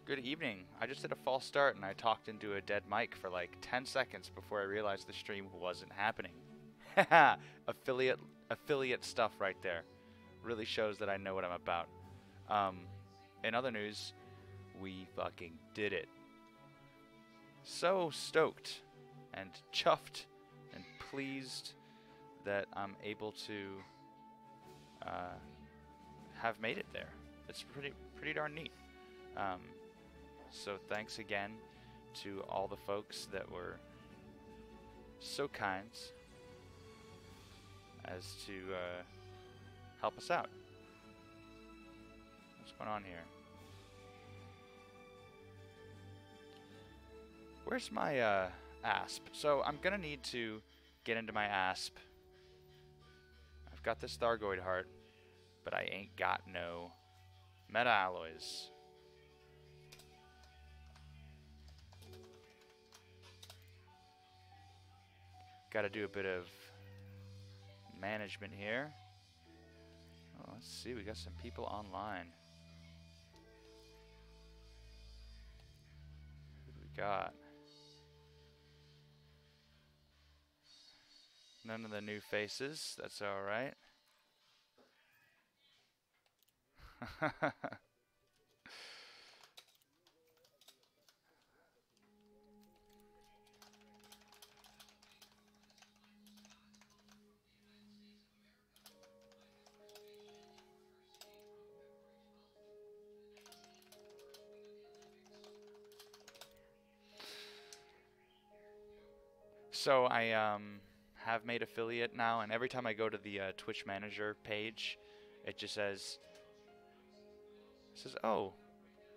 Good evening. I just did a false start and I talked into a dead mic for like 10 seconds before I realized the stream wasn't happening. Haha, affiliate stuff right there. Really shows that I know what I'm about. In other news, we fucking did it. So stoked and chuffed and pleased that I'm able to have made it there. It's pretty darn neat. So thanks again to all the folks that were so kind as to help us out. What's going on here? Where's my asp? So I'm gonna need to get into my asp. I've got this Thargoid heart, but I ain't got no meta alloys. Got to do a bit of management here. Oh, let's see, we got some people online. Who do we got? None of the new faces. That's all right. So I have made affiliate now, and every time I go to the Twitch manager page, it just says, "Oh,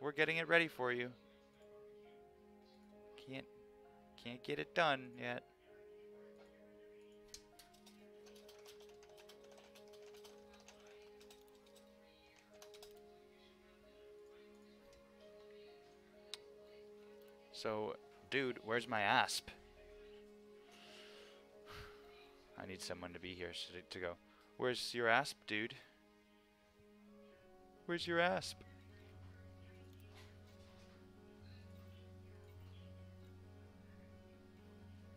we're getting it ready for you. Can't get it done yet." So, dude, where's my asp? I need someone to be here to go. Where's your asp, dude? Where's your asp?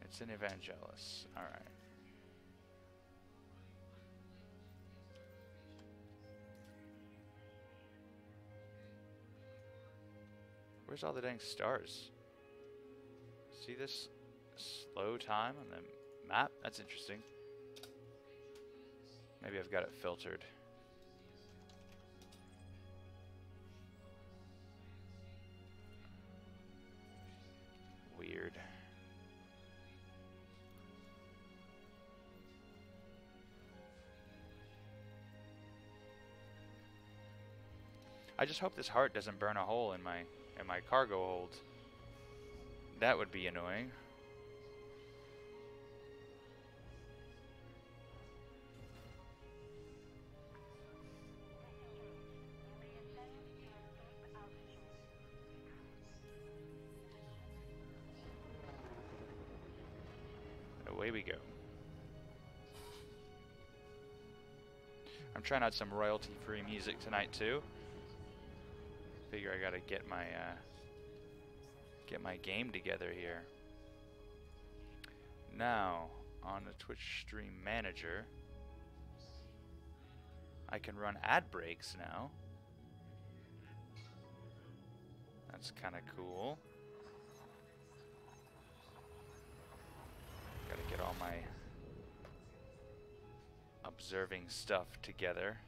It's an Evangelist. Alright. Where's all the dang stars? See this slow time on the map? That's interesting. Maybe I've got it filtered. Weird. I just hope this heart doesn't burn a hole in my cargo hold. That would be annoying. Away we go. I'm trying out some royalty-free music tonight too. Figure I gotta get my game together here. Now, on the Twitch Stream Manager, I can run ad breaks now. That's kind of cool. Gotta get all my observing stuff together.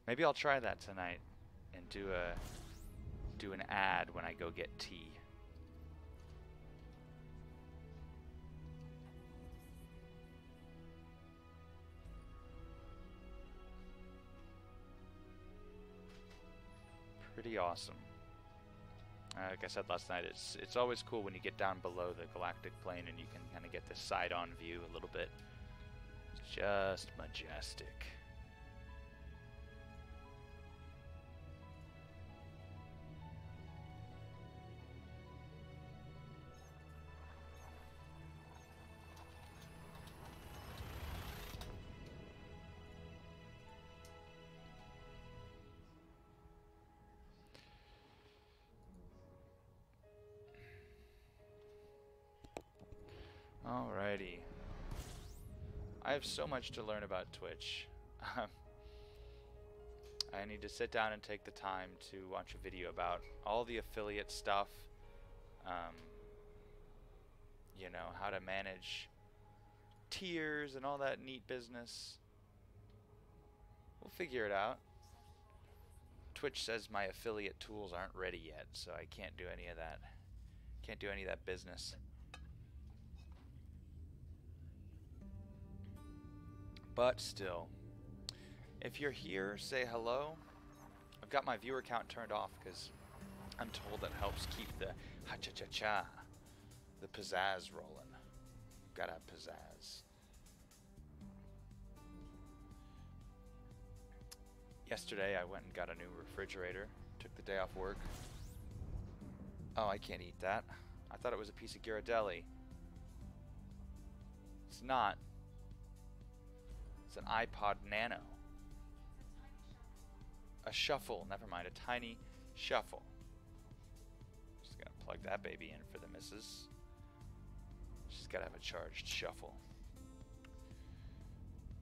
Maybe I'll try that tonight and do an ad when I go get tea. Pretty awesome. Like I said last night, it's always cool when you get down below the galactic plane and you can kind of get this side-on view a little bit. It's just majestic. Alrighty. I have so much to learn about Twitch. I need to sit down and take the time to watch a video about all the affiliate stuff. You know, how to manage tiers and all that neat business. We'll figure it out. Twitch says my affiliate tools aren't ready yet, so I can't do any of that. Can't do any of that business. But still, if you're here, say hello. I've got my viewer count turned off because I'm told that helps keep the ha-cha-cha-cha, the pizzazz rolling. Gotta have pizzazz. Yesterday I went and got a new refrigerator. Took the day off work. Oh, I can't eat that. I thought it was a piece of Ghirardelli. It's not. It's an iPod Nano. A shuffle. Never mind. A tiny shuffle. Just gonna plug that baby in for the missus. She's gotta have a charged shuffle.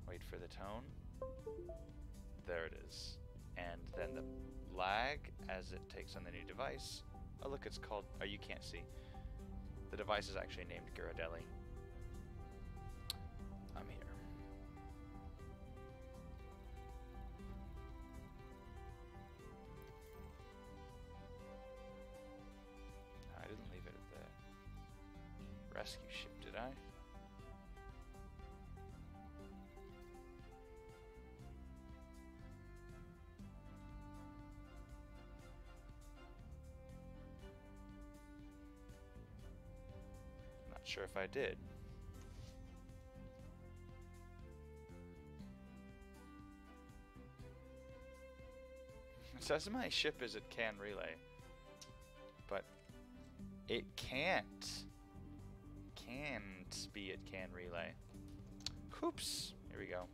Wait for the tone. There it is. And then the lag as it takes on the new device. Oh look, it's called... Oh, you can't see. The device is actually named Ghirardelli. I'm here. I didn't leave it at the rescue ship, did I? Not sure if I did. It says my ship is at Can Relay, but it can't be at Can Relay. Oops. Here we go.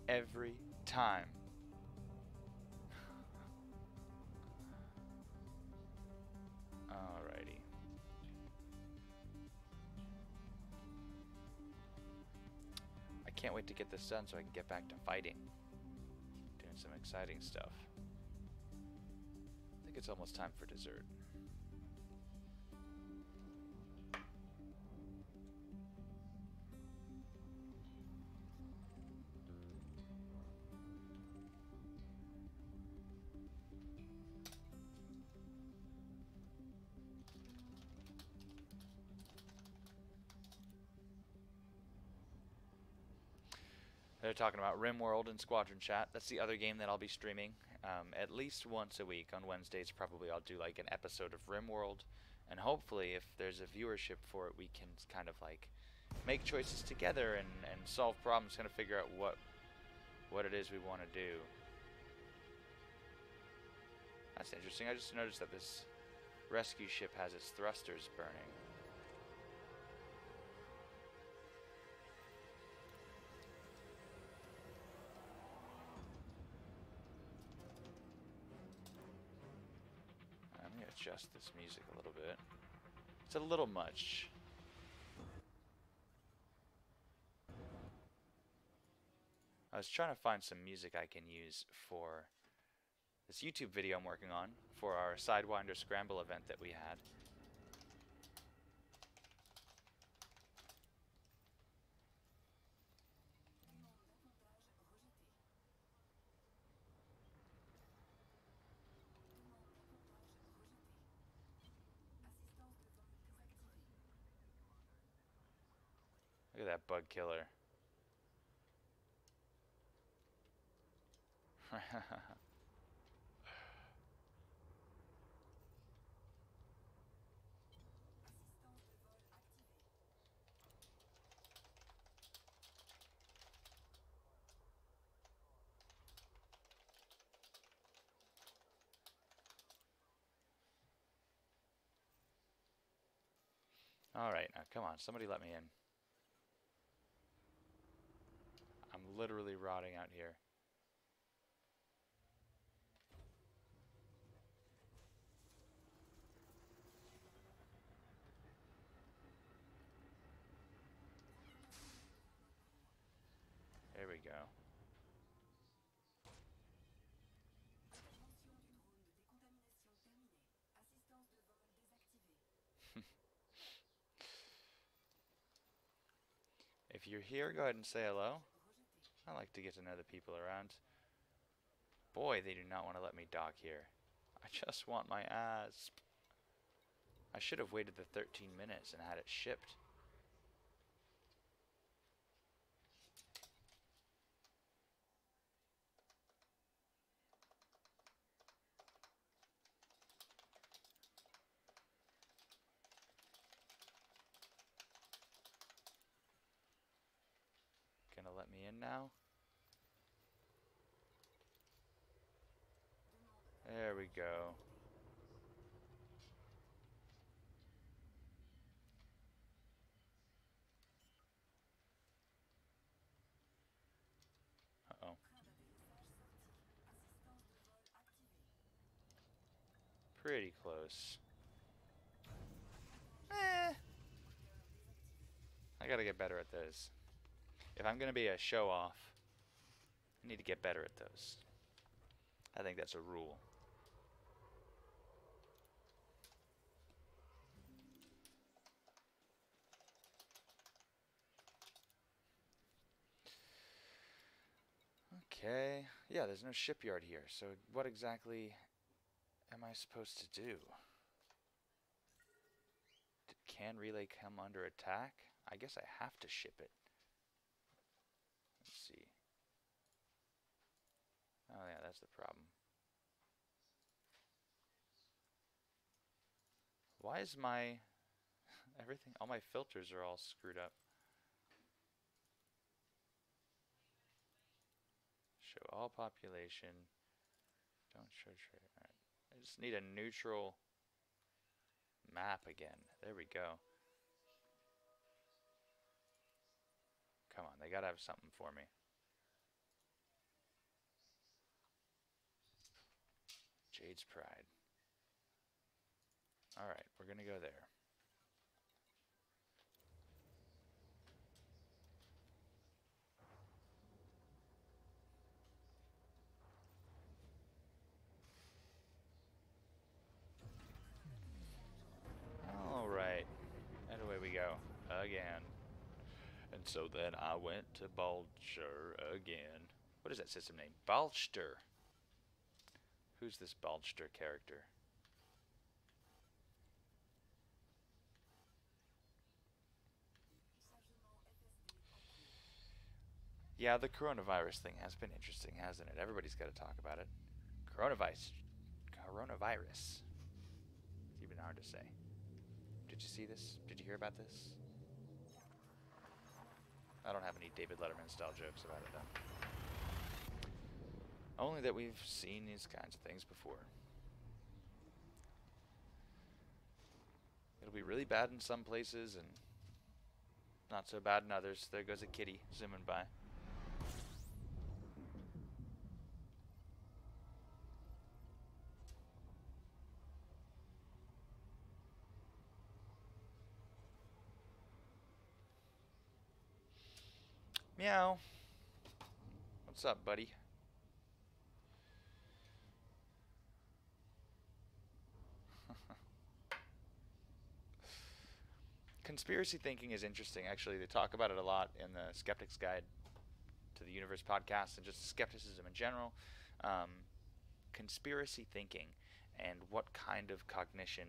Every time. Alrighty. I can't wait to get this done so I can get back to fighting. Doing some exciting stuff. I think it's almost time for dessert. They're talking about RimWorld and Squadron Chat. That's the other game that I'll be streaming at least once a week. On Wednesdays, probably I'll do like an episode of RimWorld. And hopefully, if there's a viewership for it, we can kind of like make choices together and solve problems, kind of figure out what it is we want to do. That's interesting. I just noticed that this rescue ship has its thrusters burning. Adjust this music a little bit. It's a little much. I was trying to find some music I can use for this YouTube video I'm working on for our Sidewinder Scramble event that we had. Look at that bug killer. Alright, now come on, somebody let me in. I'm literally rotting out here. go. If you're here, go ahead and say hello. I like to get to know the people around. Boy, they do not want to let me dock here. I just want my asp. I should have waited the 13 minutes and had it shipped. Gonna let me in now? There we go. Uh-oh. Pretty close. I gotta get better at those. If I'm gonna be a show-off, I need to get better at those. I think that's a rule. Okay. Yeah, there's no shipyard here, so what exactly am I supposed to do? Can relay come under attack? I guess I have to ship it. Let's see. Oh yeah, that's the problem. Why is my everything, all my filters are all screwed up. Show all population. Don't show trade. Alright. I just need a neutral map again. There we go. Come on, they gotta have something for me. Jade's Pride. Alright, we're gonna go there. Alright. And away we go. Again. And so then I went to Balcher again. What is that system name? Balchter. Who's this Balchter character? Yeah, the coronavirus thing has been interesting, hasn't it? Everybody's got to talk about it. Coronavirus. It's even hard to say. Did you see this? Did you hear about this? I don't have any David Letterman style jokes about it though. Only that we've seen these kinds of things before. It'll be really bad in some places and not so bad in others. There goes a kitty zooming by. Meow. What's up, buddy? Conspiracy thinking is interesting, actually. They talk about it a lot in the Skeptic's Guide to the Universe podcast and just skepticism in general. Conspiracy thinking and what kind of cognition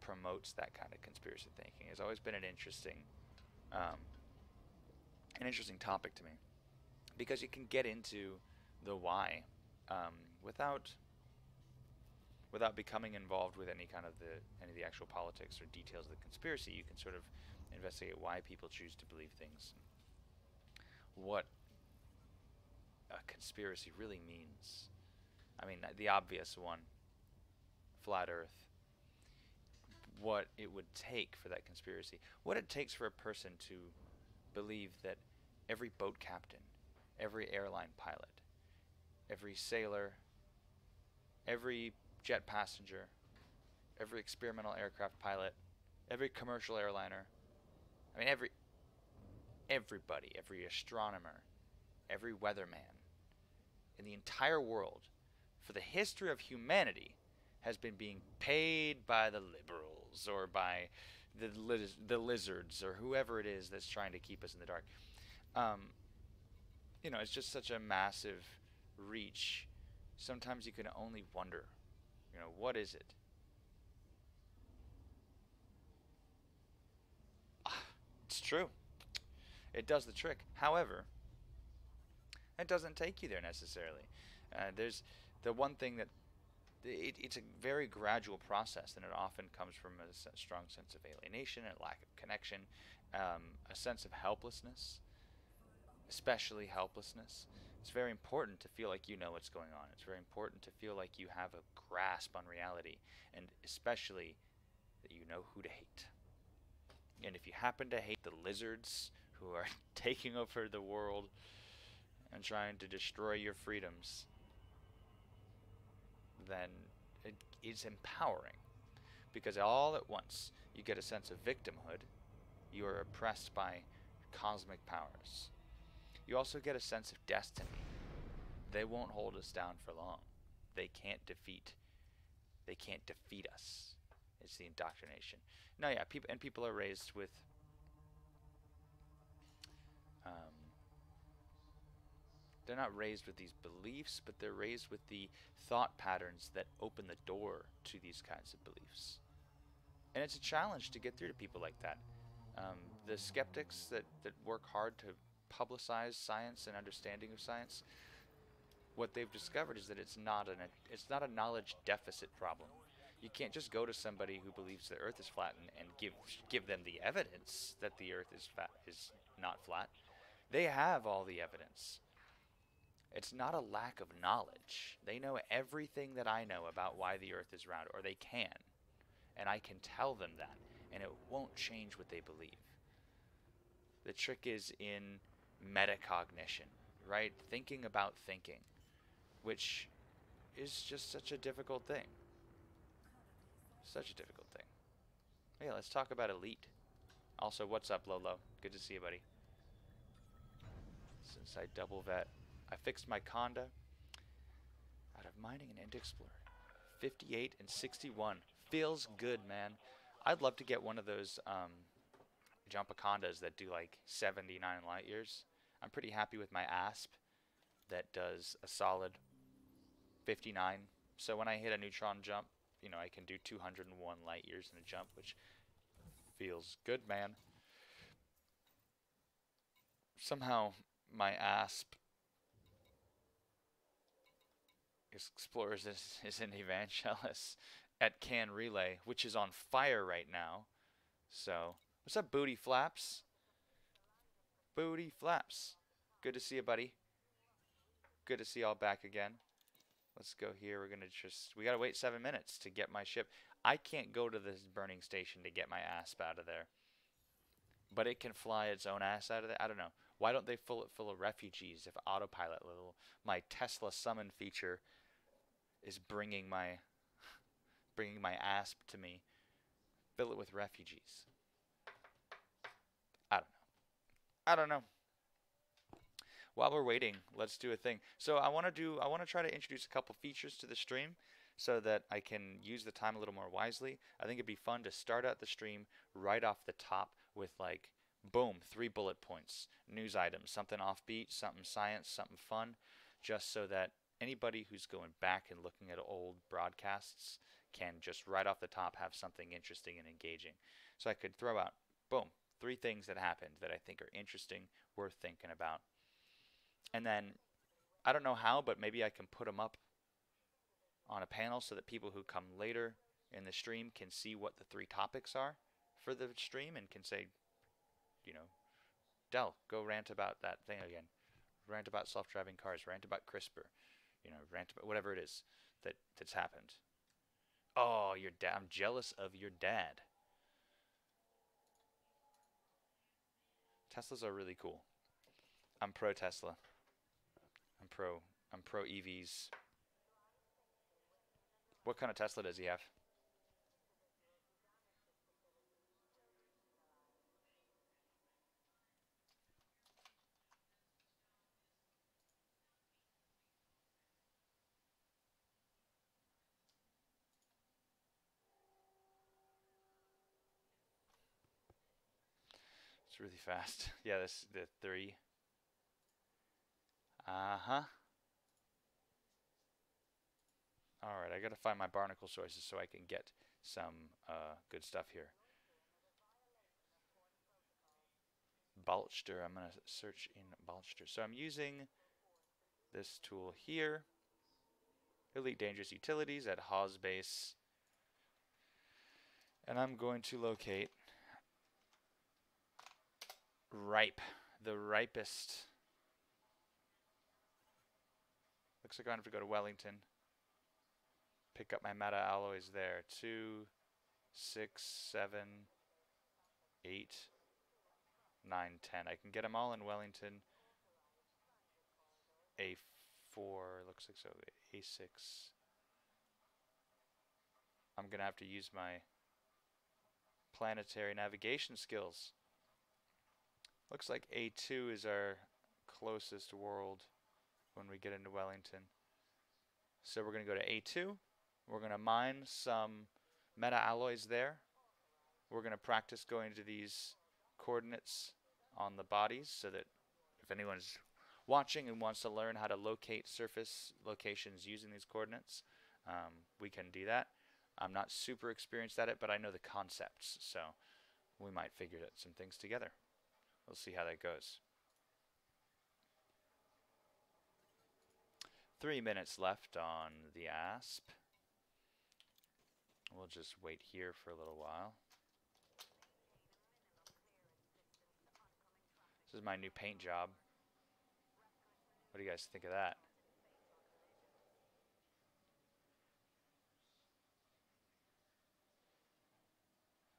promotes that kind of conspiracy thinking has always been an interesting topic to me, because you can get into the why without becoming involved with any of the actual politics or details of the conspiracy. You can sort of investigate why people choose to believe things, what a conspiracy really means. I mean, the obvious one, flat Earth. What it would take for that conspiracy. What it takes for a person to believe that every boat captain, every airline pilot, every sailor, every jet passenger, every experimental aircraft pilot, every commercial airliner, I mean everybody, every astronomer, every weatherman in the entire world for the history of humanity has been being paid by the liberals or by the lizards or whoever it is that's trying to keep us in the dark. Um, it's just such a massive reach. Sometimes you can only wonder, what is it? It's true. It does the trick. However, it doesn't take you there necessarily. There's the one thing that it's a very gradual process, and it often comes from a strong sense of alienation, a lack of connection, a sense of helplessness, especially helplessness. It's very important to feel like you know what's going on. It's very important to feel like you have a grasp on reality, and especially that you know who to hate. And if you happen to hate the lizards who are taking over the world and trying to destroy your freedoms, then it is empowering. Because all at once you get a sense of victimhood. You are oppressed by cosmic powers. You also get a sense of destiny. They won't hold us down for long. They can't defeat. They can't defeat us. It's the indoctrination. No, yeah, people are raised with they're not raised with these beliefs, but they're raised with the thought patterns that open the door to these kinds of beliefs. And it's a challenge to get through to people like that. The skeptics that work hard to publicize science and understanding of science, what they've discovered is that it's not a knowledge deficit problem. You can't just go to somebody who believes the Earth is flat and give them the evidence that the Earth is not flat. They have all the evidence. It's not a lack of knowledge. They know everything that I know about why the Earth is round, or they can. And I can tell them that, and it won't change what they believe. The trick is in metacognition, right? Thinking about thinking, which is just such a difficult thing. Such a difficult thing. Yeah, let's talk about Elite. Also, what's up, Lolo? Good to see you, buddy. Since I double vet, I fixed my Conda out of mining and End Explorer. 58 and 61. Feels good, man. I'd love to get one of those Jumpacondas that do like 79 light years. I'm pretty happy with my ASP that does a solid 59. So when I hit a neutron jump, I can do 201 light years in a jump, which feels good, man. Somehow my ASP Explorers is an Evangelist at Can Relay, which is on fire right now. So, what's up, Booty Flaps? Booty Flaps. Good to see you, buddy. Good to see y'all back again. Let's go here. We gotta wait 7 minutes to get my ship. I can't go to this burning station to get my ASP out of there. But it can fly its own ass out of there. I don't know. Why don't they fill it full of refugees if autopilot my Tesla summon feature is bringing my ASP to me? Fill it with refugees. I don't know. While we're waiting, let's do a thing. So I want to try to introduce a couple features to the stream so that I can use the time a little more wisely. I think it'd be fun to start out the stream right off the top with like, boom, 3 bullet points, news items, something offbeat, something science, something fun, just so that anybody who's going back and looking at old broadcasts can just right off the top have something interesting and engaging. So I could throw out, boom, 3 things that happened that I think are interesting, worth thinking about. And then, I don't know how, but maybe I can put them up on a panel so that people who come later in the stream can see what the 3 topics are for the stream and can say, Del, go rant about that thing again. Rant about self-driving cars. Rant about CRISPR. Rant about whatever it is that's happened. Oh, your dad. I'm jealous of your dad. Teslas are really cool. I'm pro Tesla. I'm pro EVs. What kind of Tesla does he have? It's really fast. Yeah, this the 3. Uh-huh. Alright, I gotta find my barnacle sources so I can get some good stuff here. Balchster. I'm gonna search in Balchster. So I'm using this tool here. Elite Dangerous Utilities at Hawes Base. And I'm going to locate Ripe. The ripest. Looks like I'm going to have to go to Wellington. Pick up my meta alloys there. 2, 6, 7, 8, 9, 10. I can get them all in Wellington. A4, looks like so. A6. I'm going to have to use my planetary navigation skills. Looks like A2 is our closest world when we get into Wellington. So we're going to go to A2. We're going to mine some meta alloys there. We're going to practice going to these coordinates on the bodies so that if anyone's watching and wants to learn how to locate surface locations using these coordinates, we can do that. I'm not super experienced at it, but I know the concepts, so we might figure out some things together. We'll see how that goes. 3 minutes left on the ASP. We'll just wait here for a little while. This is my new paint job. What do you guys think of that?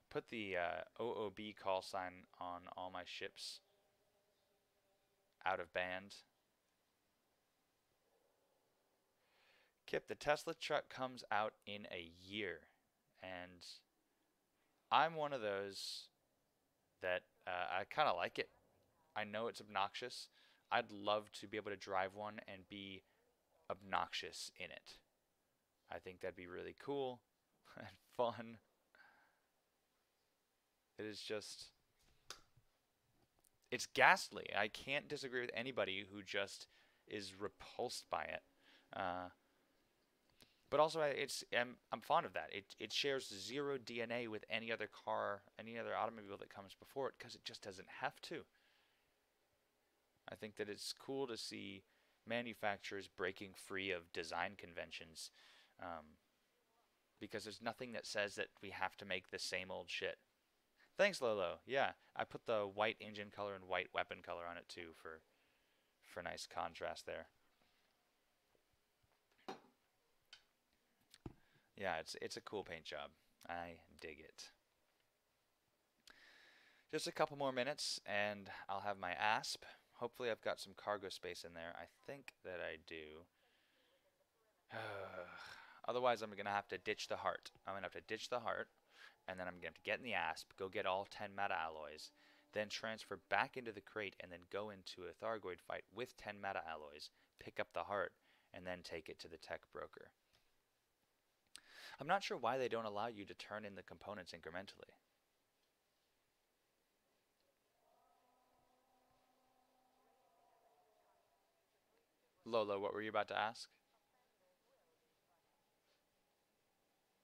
Put the OOB call sign on all my ships. Out of band. Kip, the Tesla truck comes out in a year. And I'm one of those that I kind of like it. I know it's obnoxious. I'd love to be able to drive one and be obnoxious in it. I think that'd be really cool and fun. It is just, it's ghastly. I can't disagree with anybody who just is repulsed by it. But also, I'm fond of that. It shares zero DNA with any other car, any other automobile that comes before it, because it just doesn't have to. I think that it's cool to see manufacturers breaking free of design conventions, because there's nothing that says that we have to make the same old shit. Thanks, Lolo. Yeah, I put the white engine color and white weapon color on it too for nice contrast there. Yeah, it's a cool paint job. I dig it. Just a couple more minutes and I'll have my ASP. Hopefully I've got some cargo space in there. I think that I do. Otherwise I'm going to have to ditch the heart. I'm going to have to ditch the heart, and then I'm going to have to get in the ASP, go get all 10 meta alloys, then transfer back into the crate, and then go into a Thargoid fight with 10 meta alloys, pick up the heart, and then take it to the tech broker. I'm not sure why they don't allow you to turn in the components incrementally. Lolo, what were you about to ask?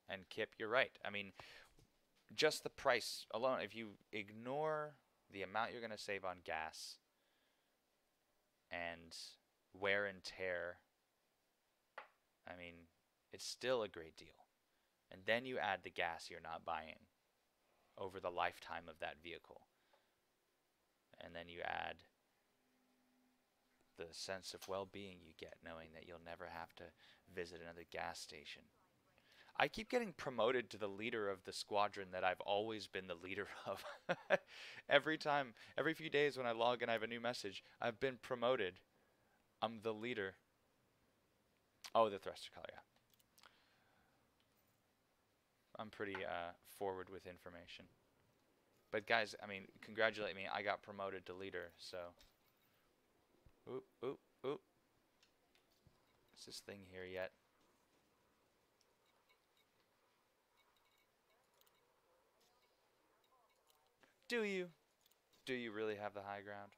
And Kip, you're right. I mean, just the price alone, if you ignore the amount you're going to save on gas and wear and tear, I mean, it's still a great deal. And then you add the gas you're not buying over the lifetime of that vehicle. And then you add the sense of well-being you get knowing that you'll never have to visit another gas station. I keep getting promoted to the leader of the squadron that I've always been the leader of. Every few days when I log in, I have a new message. I've been promoted. I'm the leader. Oh, the thruster color, yeah. I'm pretty forward with information. But guys, I mean, congratulate me. I got promoted to leader, so. Oop, oop, oop. Is this thing here yet? Do you? Do you really have the high ground?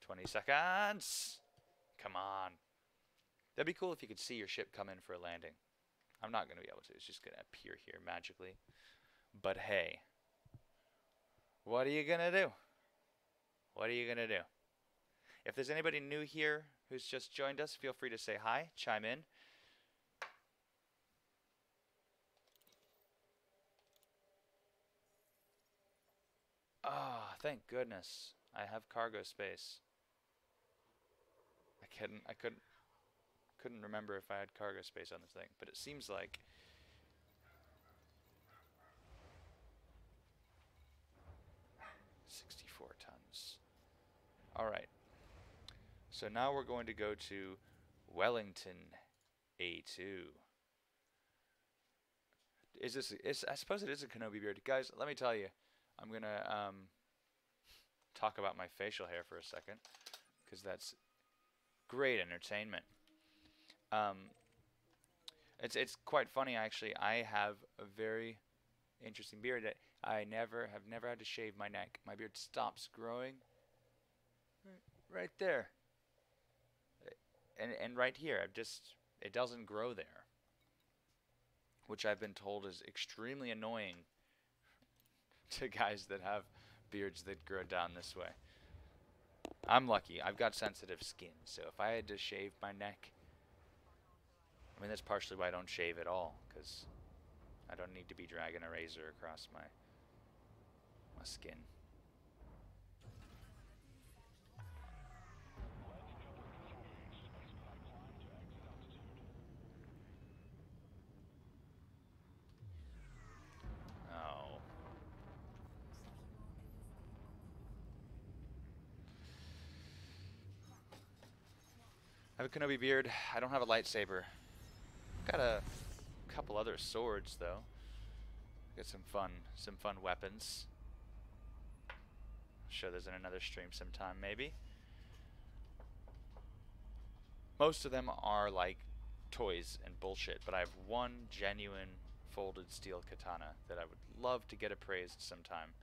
20 seconds! Come on. That'd be cool if you could see your ship come in for a landing. I'm not going to be able to. It's just going to appear here magically. But hey. What are you going to do? What are you going to do? If there's anybody new here who's just joined us, feel free to say hi, chime in. Ah, oh, thank goodness. I have cargo space. I couldn't remember if I had cargo space on this thing, but it seems like 64 tons. All right. So now we're going to go to Wellington A2. I suppose it is a Kenobi beard. Guys, let me tell you, I'm going to talk about my facial hair for a second, because that's great entertainment. It's quite funny, actually. I have a very interesting beard that I have never had to shave my neck. My beard stops growing right there. And right here, it doesn't grow there, which I've been told is extremely annoying to guys that have beards that grow down this way. I'm lucky. I've got sensitive skin, so if I had to shave my neck, I mean, that's partially why I don't shave at all, because I don't need to be dragging a razor across my skin. Oh. I have a Kenobi beard. I don't have a lightsaber. Got a couple other swords though. Got some fun weapons. I'll show those in another stream sometime, maybe. Most of them are like toys and bullshit, but I have one genuine folded steel katana that I would love to get appraised sometime.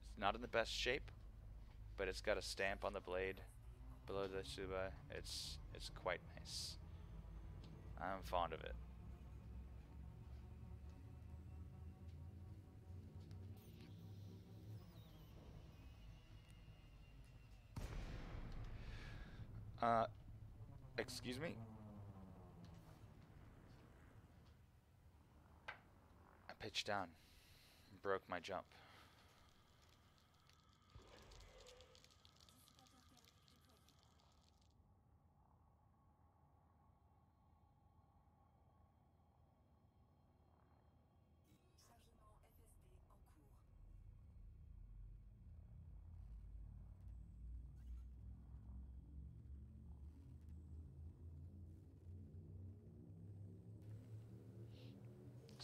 It's not in the best shape, but it's got a stamp on the blade below the tsuba. It's quite nice. I'm fond of it. Excuse me? I pitched down and broke my jump.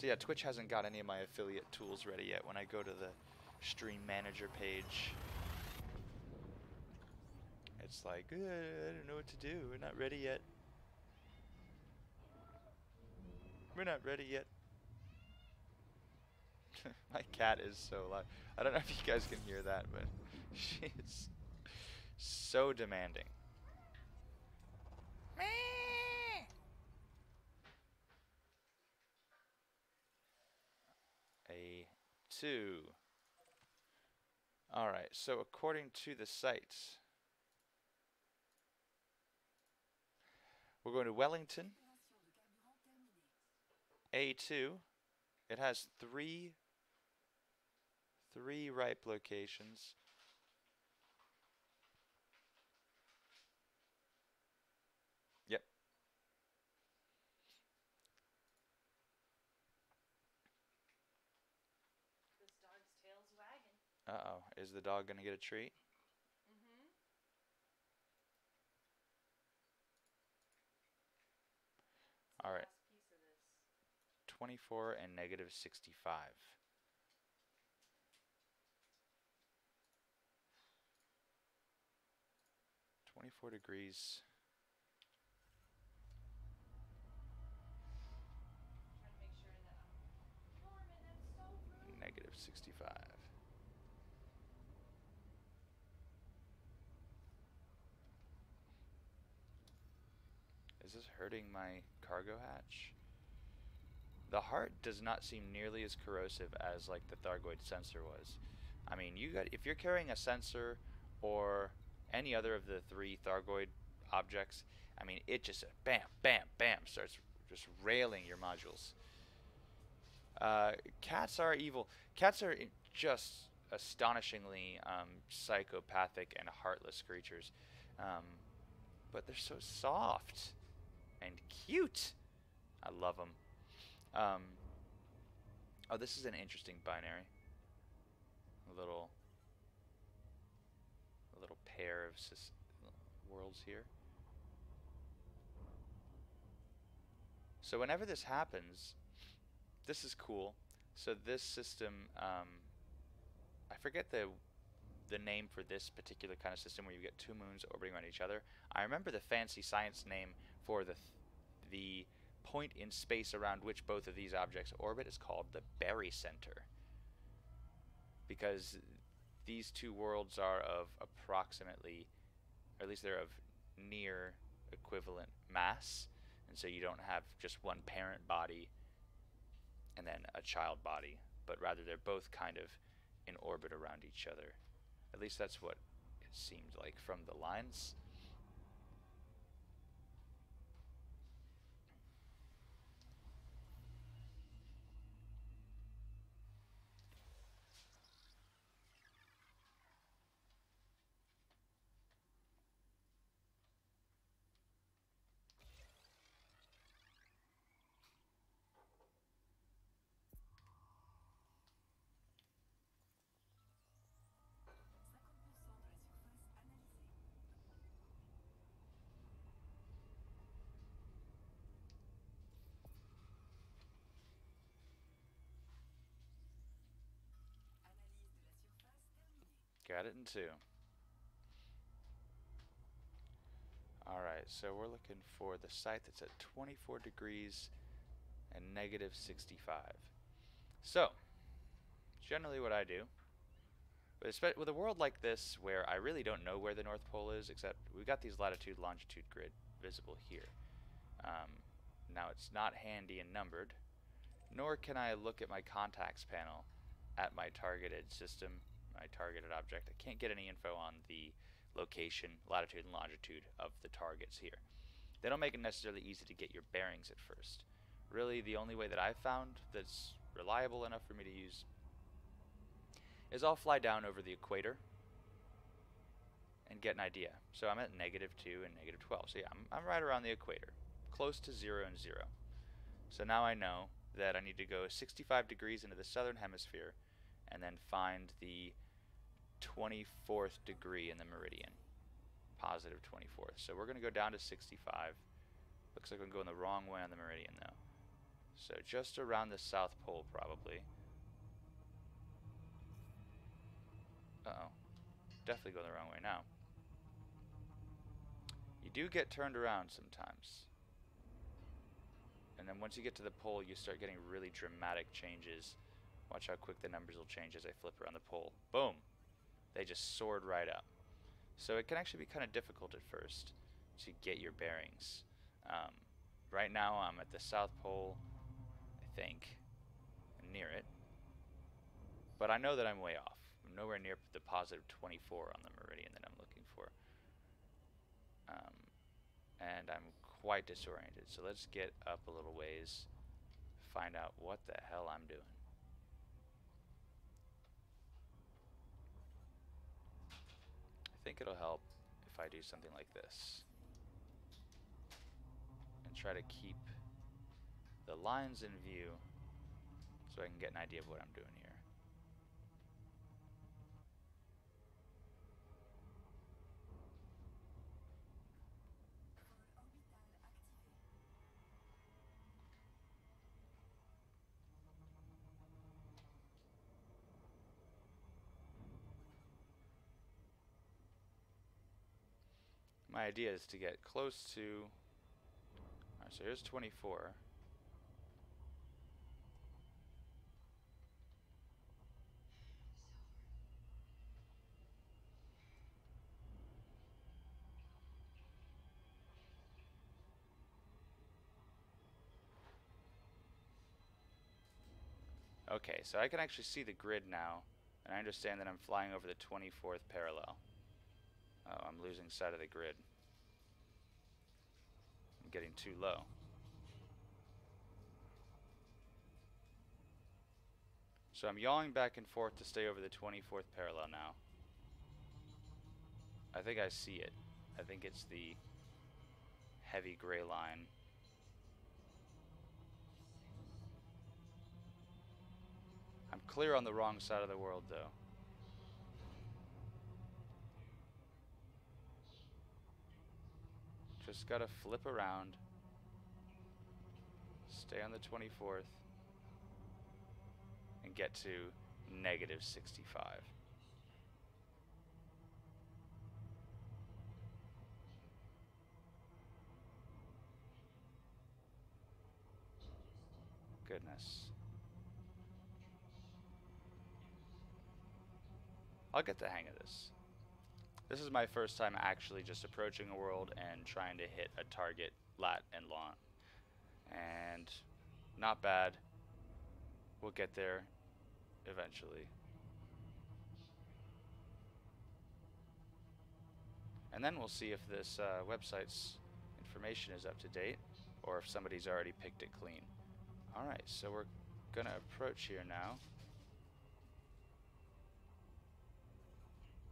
So yeah, Twitch hasn't got any of my affiliate tools ready yet. When I go to the stream manager page, it's like, I don't know what to do. We're not ready yet. We're not ready yet. My cat is so loud. I don't know if you guys can hear that, but she is so demanding. A2. Alright, so according to the site, we're going to Wellington. A2. It has three ripe locations. Yep. This dog's tail's wagging. Uh-oh. Is the dog gonna get a treat? Mm-hmm. All right. Last piece of this. 24 and negative 65. 24 degrees. Trying to make sure that I'm Norman, that's so rude. Negative 65. Is this hurting my cargo hatch? The heart does not seem nearly as corrosive as like the Thargoid sensor was. I mean, if you're carrying a sensor or any other of the 3 Thargoid objects, I mean, it just bam, bam, bam starts just railing your modules. Cats are evil. Cats are just astonishingly psychopathic and heartless creatures, um, but they're so soft and cute. I love them. Oh, this is an interesting binary. A little pair of worlds here. So whenever this happens, this is cool. So this system, I forget the name for this particular kind of system where you get 2 moons orbiting around each other. I remember the fancy science name for the point in space around which both of these objects orbit is called the barycenter, because these 2 worlds are of approximately, or at least they're of near equivalent mass, and so you don't have just one parent body and then a child body, but rather they're both kind of in orbit around each other. At least that's what it seemed like from the lines. Got it in 2. Alright, so we're looking for the site that's at 24 degrees and negative 65. So, generally what I do, with a world like this where I really don't know where the North Pole is, except we've got these latitude longitude grid visible here. Now it's not handy and numbered, nor can I look at my contacts panel at my targeted system, my targeted object. I can't get any info on the location, latitude and longitude of the targets here. They don't make it necessarily easy to get your bearings at first. Really, the only way that I've found that's reliable enough for me to use is I'll fly down over the equator and get an idea. So I'm at -2 and -12. So yeah, I'm right around the equator, close to 0 and 0. So now I know that I need to go 65 degrees into the southern hemisphere and then find the 24th degree in the meridian, positive 24th. So we're going to go down to 65. Looks like I'm going the wrong way on the meridian though. So just around the South Pole probably. Uh-oh. Definitely going the wrong way now. You do get turned around sometimes. And then once you get to the pole, you start getting really dramatic changes. Watch how quick the numbers will change as I flip around the pole. Boom! They just soared right up. So it can actually be kind of difficult at first to get your bearings. Right now I'm at the South Pole, I think, near it. But I know that I'm way off. I'm nowhere near the positive 24 on the meridian that I'm looking for. And I'm quite disoriented. So let's get up a little ways, find out what the hell I'm doing. I think it'll help if I do something like this and try to keep the lines in view so I can get an idea of what I'm doing here. My idea is to get close to, alright, so here's 24. Okay, so I can actually see the grid now, and I understand that I'm flying over the 24th parallel. Oh, I'm losing sight of the grid. I'm getting too low. So I'm yawing back and forth to stay over the 24th parallel now. I think I see it. I think it's the heavy gray line. I'm clear on the wrong side of the world, though. Just gotta flip around, stay on the 24th, and get to negative 65. Goodness. I'll get the hang of this. This is my first time actually just approaching a world and trying to hit a target lat and long. And not bad. We'll get there eventually. And then we'll see if this website's information is up to date or if somebody's already picked it clean. Alright, so we're gonna approach here now.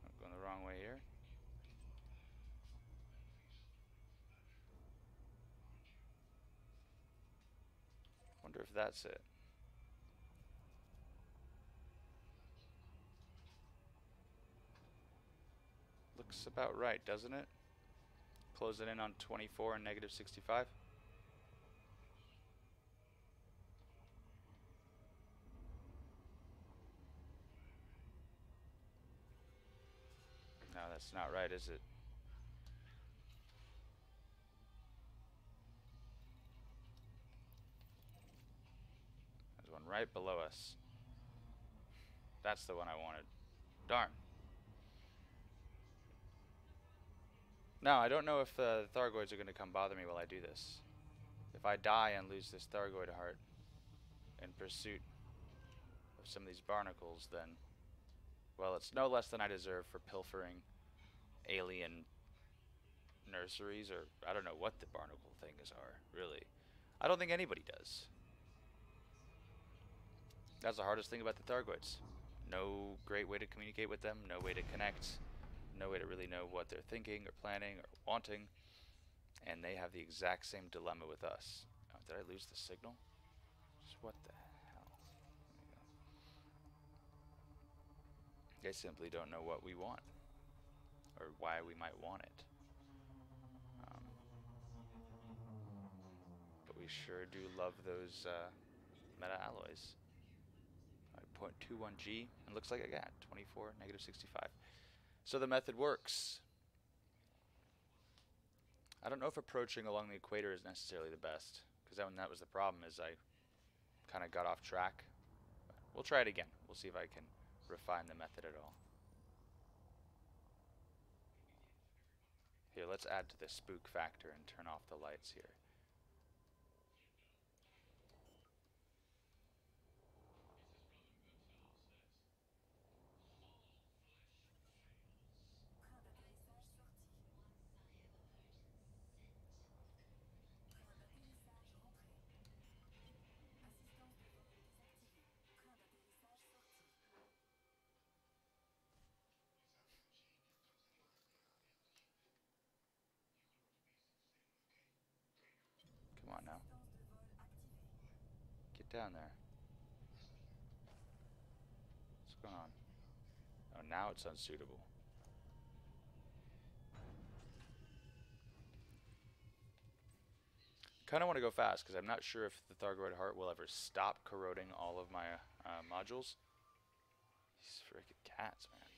I'm going the wrong way here. Wonder if that's it. Looks about right, doesn't it? Closing in on 24 and negative 65. No, that's not right, is it? There's one right below us. That's the one I wanted. Darn. Now, I don't know if the Thargoids are going to come bother me while I do this. If I die and lose this Thargoid heart in pursuit of some of these barnacles, then, well, it's no less than I deserve for pilfering alien nurseries, or I don't know what the barnacle things are, really. I don't think anybody does. That's the hardest thing about the Thargoids. No great way to communicate with them, no way to connect, no way to really know what they're thinking or planning or wanting, and they have the exact same dilemma with us. Oh, did I lose the signal? Just what the hell? They simply don't know what we want or why we might want it. But we sure do love those meta alloys. 0.21G, and looks like I got 24, negative 65. So the method works. I don't know if approaching along the equator is necessarily the best, because that was the problem, is I kind of got off track. But we'll try it again. We'll see if I can refine the method at all. Here, let's add to the spook factor and turn off the lights here. Come on now. Get down there. What's going on? Oh, now it's unsuitable. Kind of want to go fast because I'm not sure if the Thargoid heart will ever stop corroding all of my modules. These freaking cats, man.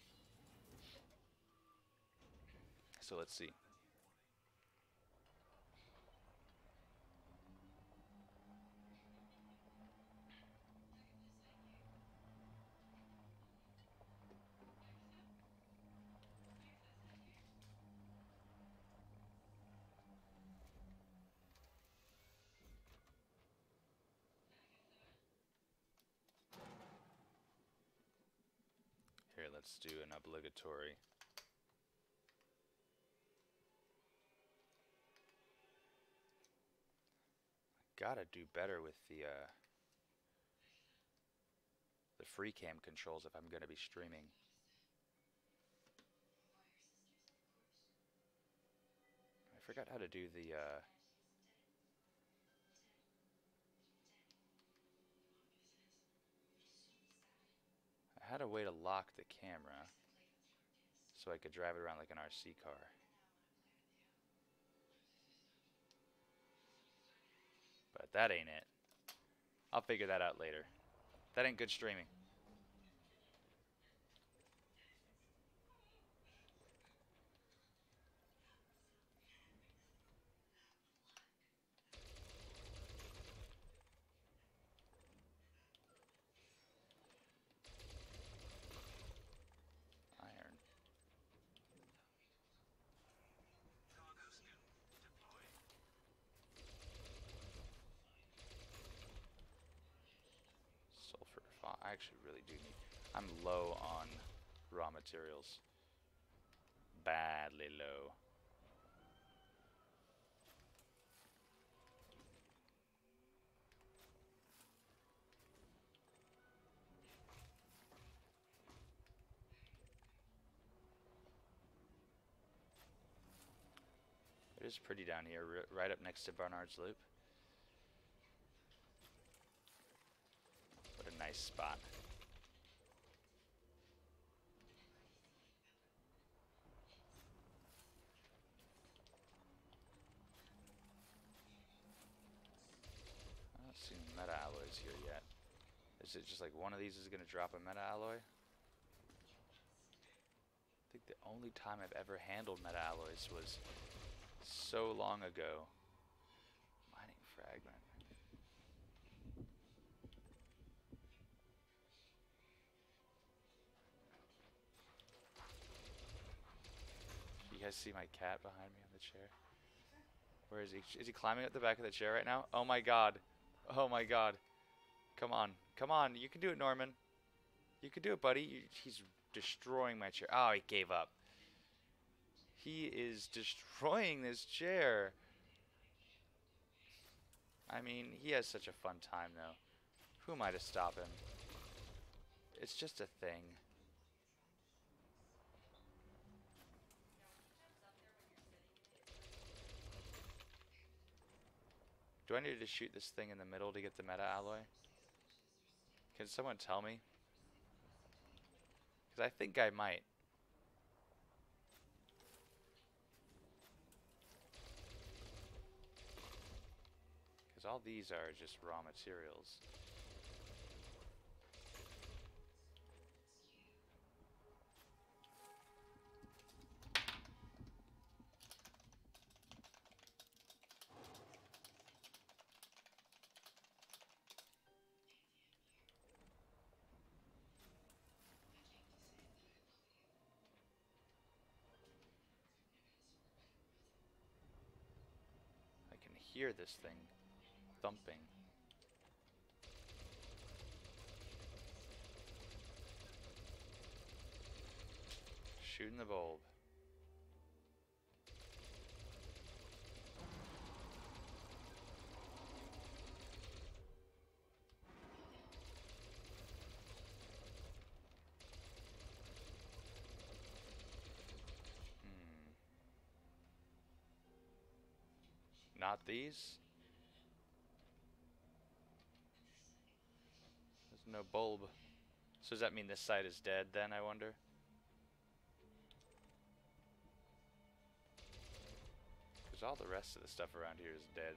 So let's see. Alright, let's do an obligatory. Gotta do better with the free cam controls if I'm gonna be streaming. I forgot how to do the I had a way to lock the camera so I could drive it around like an RC car. But that ain't it. I'll figure that out later. That ain't good streaming. Iron. Sulfur. I actually really do need... I'm low on raw materials. Badly low. It is pretty down here, right up next to Barnard's Loop. What a nice spot. I don't see meta alloys here yet. Is it just like one of these is going to drop a meta alloy? I think the only time I've ever handled meta alloys was so long ago. Mining fragment. You guys see my cat behind me on the chair? Where is he? Is he climbing up the back of the chair right now? Oh my god. Oh my god. Come on. Come on. You can do it, Norman. You can do it, buddy. He's destroying my chair. Oh, he gave up. He is destroying this chair. I mean, he has such a fun time, though. Who am I to stop him? It's just a thing. Do I need to shoot this thing in the middle to get the meta alloy? Can someone tell me? Because I think I might. Because all these are just raw materials. I can hear this thing thumping. Shooting the bulb. Not these? There's no bulb. So does that mean this side is dead then, I wonder? Because all the rest of the stuff around here is dead.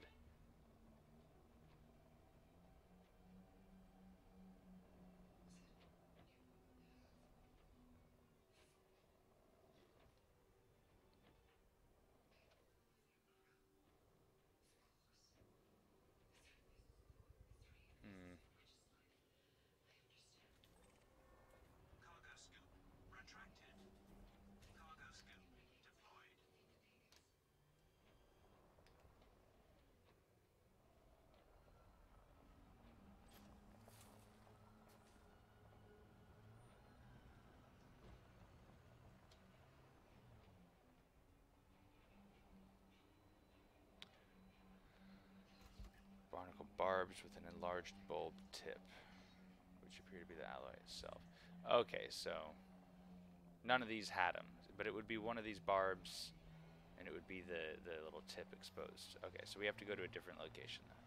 barbs with an enlarged bulb tip, which appear to be the alloy itself. Okay, so none of these had them, but it would be one of these barbs, and it would be the little tip exposed. Okay, so we have to go to a different location then.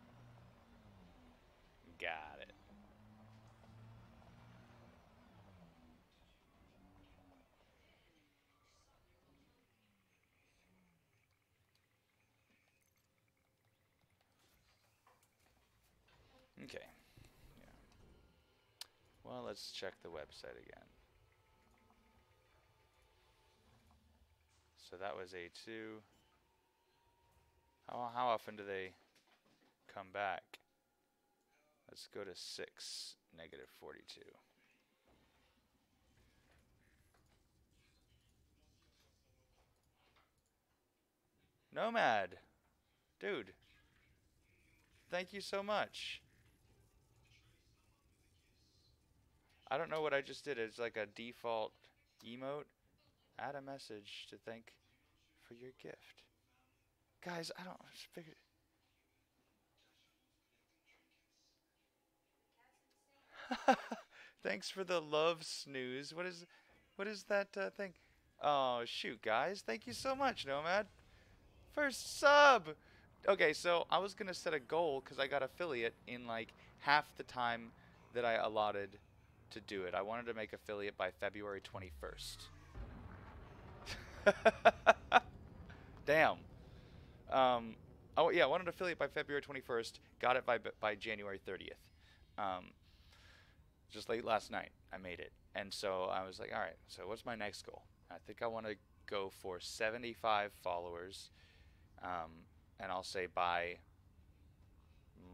Got it. Okay. Yeah. Well, let's check the website again. So that was A2. How often do they come back? Let's go to 6, negative 42. Nomad! Dude, thank you so much. I don't know what I just did. It's like a default emote. Add a message to thank for your gift. Guys, I don't figure. Thanks for the love snooze. What is that thing? Oh shoot, guys! Thank you so much, Nomad. First sub. Okay, so I was gonna set a goal because I got affiliate in like half the time that I allotted to do it. I wanted to make affiliate by February 21st. Damn. Oh yeah, I wanted affiliate by February 21st. Got it by January 30th. Um, just late last night, I made it, and so I was like, all right. So what's my next goal? I think I want to go for 75 followers, and I'll say by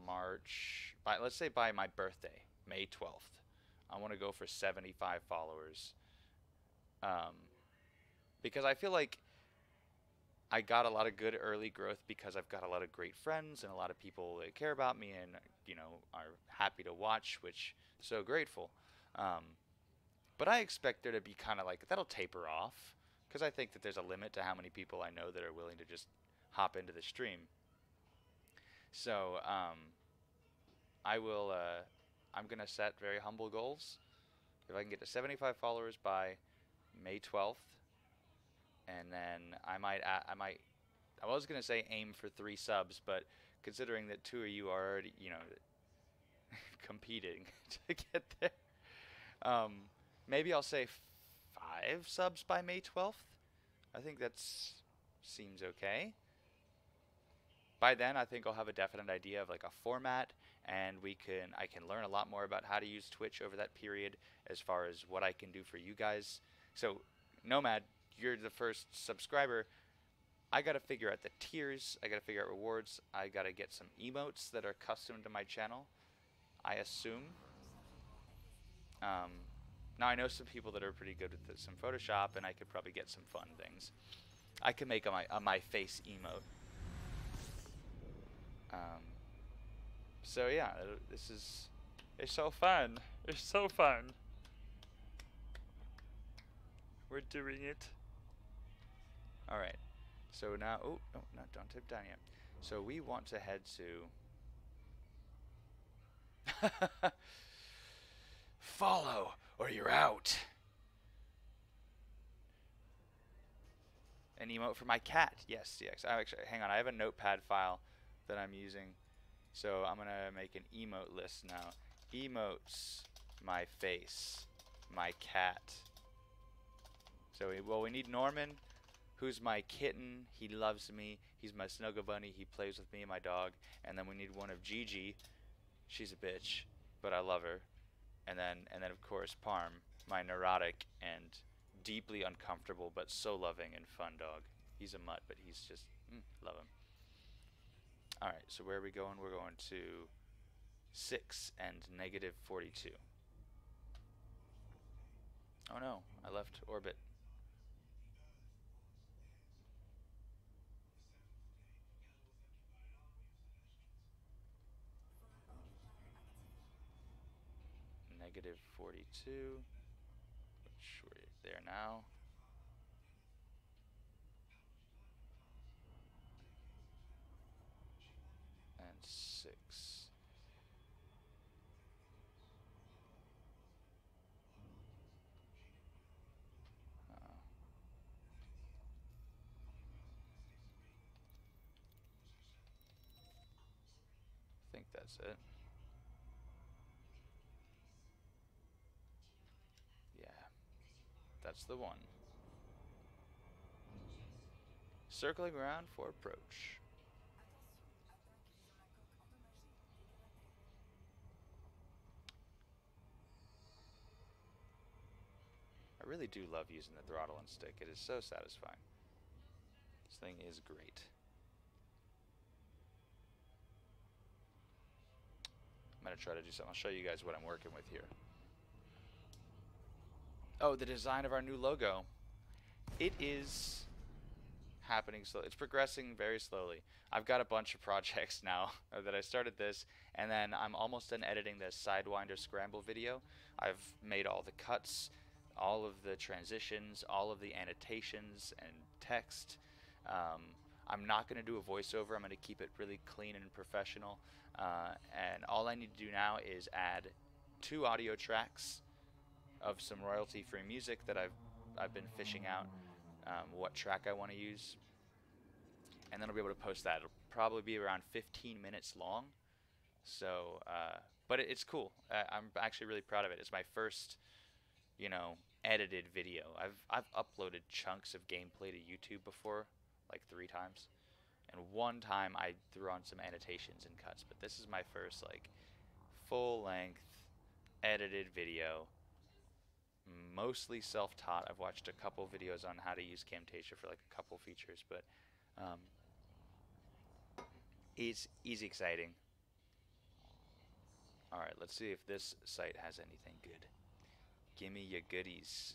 March. By let's say by my birthday, May 12th. I want to go for 75 followers, um, because I feel like I got a lot of good early growth because I've got a lot of great friends and a lot of people that care about me and are happy to watch, which so grateful. Um, but I expect there to be kind of like that'll taper off because I think that there's a limit to how many people I know that are willing to just hop into the stream. So I will. I'm gonna set very humble goals. If I can get to 75 followers by May 12th, and then I was gonna say aim for 3 subs, but considering that 2 of you are already, competing to get there, um, maybe I'll say 5 subs by May 12th. I think that's seems okay. By then, I think I'll have a definite idea of like a format, and I can learn a lot more about how to use Twitch over that period, as far as what I can do for you guys. So, Nomad, you're the first subscriber. I gotta figure out the tiers. I gotta figure out rewards. I gotta get some emotes that are custom to my channel, I assume. Um, Now I know some people that are pretty good with some Photoshop, and I could probably get some fun things. I can make a my face emote. Um, so yeah, it's so fun. It's so fun. We're doing it. All right. So now, oh no, don't tip down yet. So we want to head to follow or you're out. An emote for my cat. Yes, yes. I actually, hang on. I have a notepad file that I'm using. So I'm gonna make an emote list now. Emotes, my face, my cat. So we need Norman, who's my kitten. He loves me. He's my snuggle bunny. He plays with me and my dog. And then we need one of Gigi. She's a bitch, but I love her. And then of course Parm, my neurotic and deeply uncomfortable but so loving and fun dog. He's a mutt, but he's just love him. All right, so where are we going? We're going to 6 and negative 42. Oh no, I left orbit. Negative 42, which we're there now. And 6. that's it. Yeah, that's the one. Circling around for approach. I really do love using the throttle and stick. It is so satisfying. This thing is great. I'm going to try to do something. I'll show you guys what I'm working with here. Oh, the design of our new logo. It is happening slowly. It's progressing very slowly. I've got a bunch of projects now that I started this, and then I'm almost done editing this Sidewinder Scramble video. I've made all the cuts, all of the transitions, all of the annotations and text. I'm not going to do a voiceover. I'm going to keep it really clean and professional. And all I need to do now is add 2 audio tracks of some royalty-free music that I've been fishing out. What track I want to use, and then I'll be able to post that. It'll probably be around 15 minutes long. So, but it's cool. I'm actually really proud of it. It's my first, edited video. I've uploaded chunks of gameplay to YouTube before, like 3 times, and one time I threw on some annotations and cuts. But this is my first like full-length edited video. Mostly self-taught. I've watched a couple videos on how to use Camtasia for like a couple features, but it's exciting. Alright, let's see if this site has anything good. Gimme your goodies.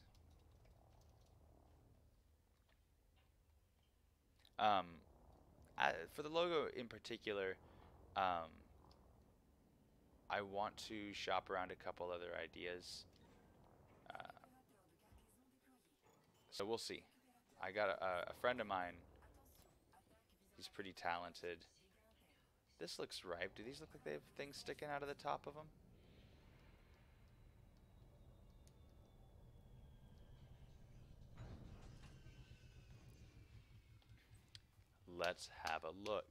For the logo in particular, I want to shop around a couple other ideas. So we'll see. I got a friend of mine. He's pretty talented. This looks ripe. Do these look like they have things sticking out of the top of them? Let's have a look.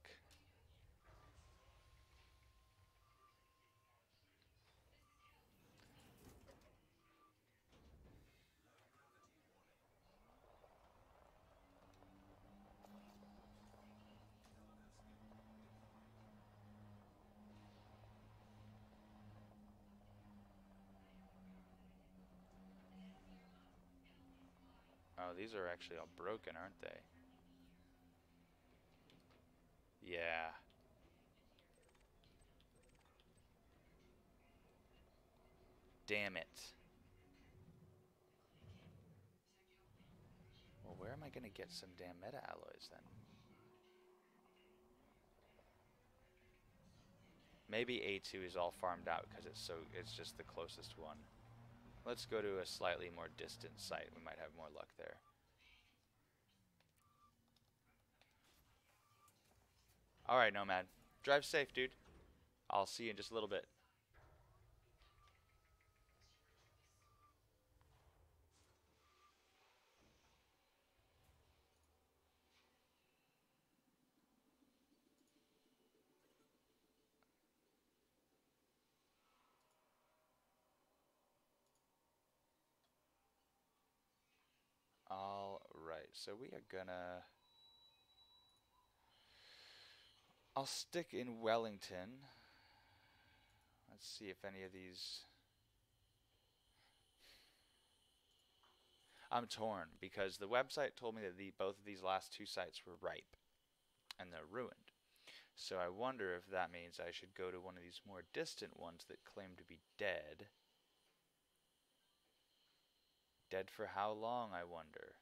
Oh, these are actually all broken, aren't they? Yeah. Damn it. Well, where am I going to get some damn meta alloys then? Maybe A2 is all farmed out because it's just the closest one. Let's go to a slightly more distant site. We might have more luck there. Alright, Nomad. Drive safe, dude. I'll see you in just a little bit. Alright, so we are gonna... I'll stick in Wellington. Let's see if any of these... I'm torn because the website told me that both of these last 2 sites were ripe and they're ruined. So I wonder if that means I should go to one of these more distant ones that claim to be dead. Dead for how long, I wonder?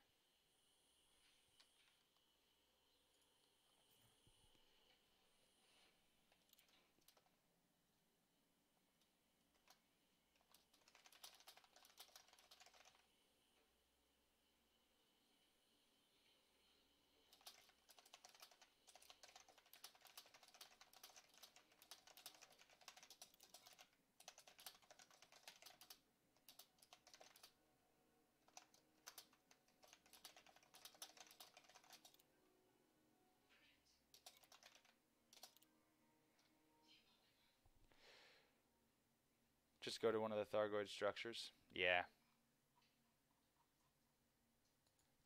Just go to one of the Thargoid structures. Yeah.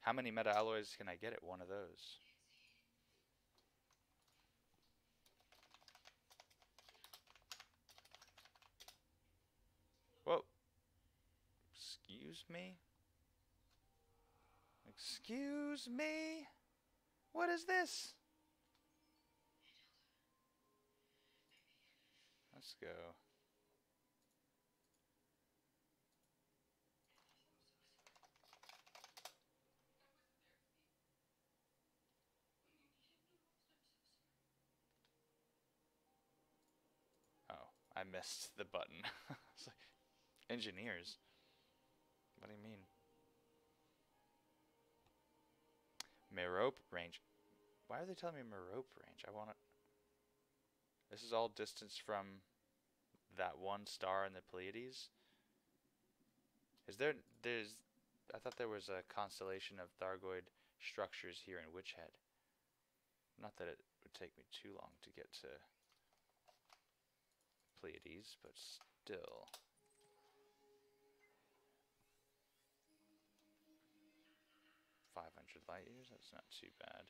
How many meta alloys can I get at one of those? Whoa. Excuse me? Excuse me? What is this? Let's go. Oh, I missed the button. It's like, engineers? What do you mean? Merope range. Why are they telling me Merope range? I want to... This is all distance from that one star in the Pleiades? There's... I thought there was a constellation of Thargoid structures here in Witch Head. Not that it would take me too long to get to Pleiades, but still. $500 light years? That's not too bad.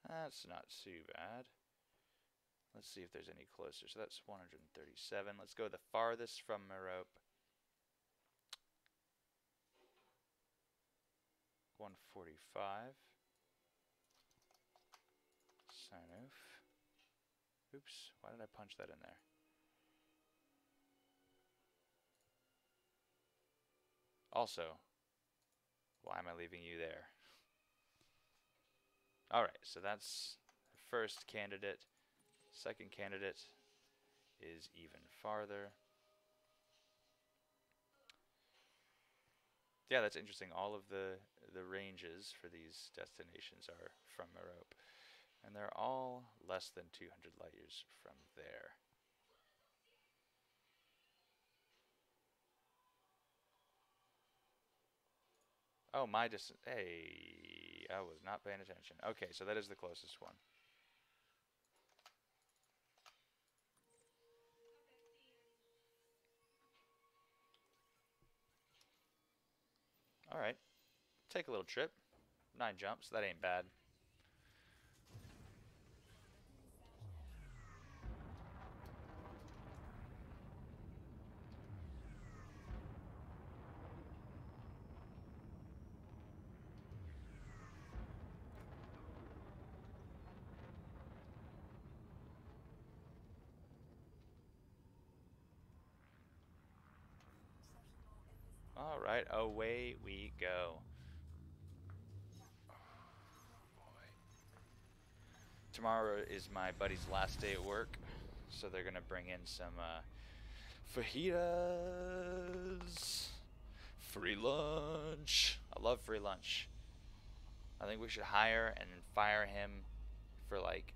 That's not too bad. Let's see if there's any closer. So that's 137. Let's go the farthest from Merope. 145. Sign-off. Oops, why did I punch that in there? Also, why am I leaving you there? Alright, so that's the first candidate. Second candidate is even farther. Yeah, that's interesting. All of the ranges for these destinations are from Merope. And they're all less than 200 light years from there. Oh, my distance. Hey, I was not paying attention. Okay, so that is the closest one. Alright. Take a little trip. 9 jumps. That ain't bad. Alright, away we go. Oh, boy. Tomorrow is my buddy's last day at work, so they're gonna bring in some fajitas. Free lunch. I love free lunch. I think we should hire and fire him for like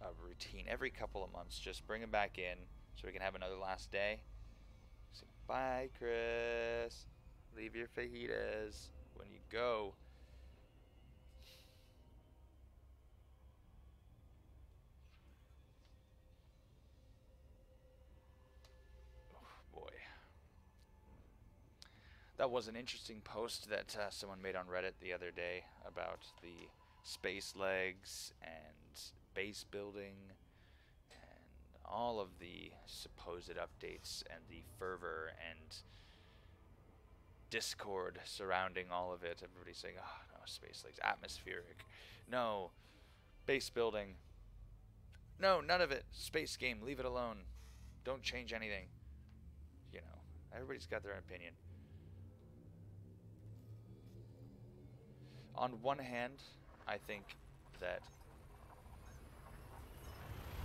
a routine every couple of months. Just bring him back in so we can have another last day. Say, bye, Chris. Leave your fajitas when you go. Oh, boy. That was an interesting post that someone made on Reddit the other day about the space legs and base building and all of the supposed updates and the fervor and discord surrounding all of it. Everybody's saying, oh, no, space legs, atmospheric. No, base building. No, none of it. Space game, leave it alone. Don't change anything. You know, everybody's got their own opinion. On one hand, I think that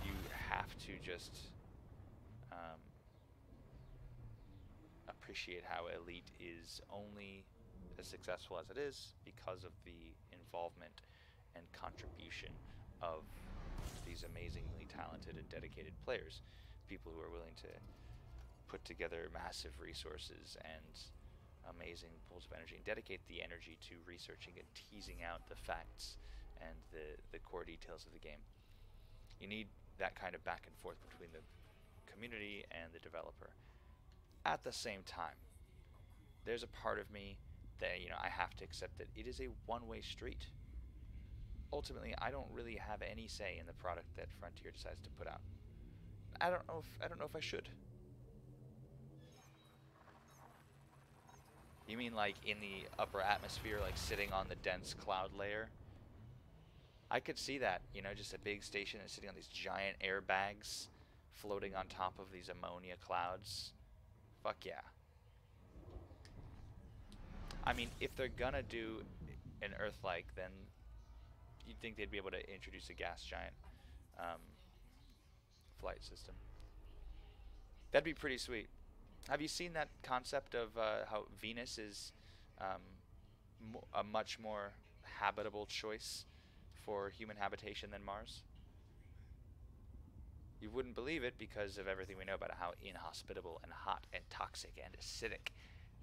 you have to just appreciate how Elite is only as successful as it is because of the involvement and contribution of these amazingly talented and dedicated players. People who are willing to put together massive resources and amazing pools of energy and dedicate the energy to researching and teasing out the facts and the core details of the game. You need that kind of back and forth between the community and the developer. At the same time, there's a part of me that I have to accept that it is a one-way street. Ultimately, I don't really have any say in the product that Frontier decides to put out. I don't know if I should. You mean like in the upper atmosphere, like sitting on the dense cloud layer? I could see that, just a big station and sitting on these giant airbags floating on top of these ammonia clouds. Fuck yeah. I mean, if they're gonna do an Earth-like, then you'd think they'd be able to introduce a gas giant um, flight system. That'd be pretty sweet. Have you seen that concept of how Venus is um, a much more habitable choice for human habitation than Mars? You wouldn't believe it because of everything we know about how inhospitable and hot and toxic and acidic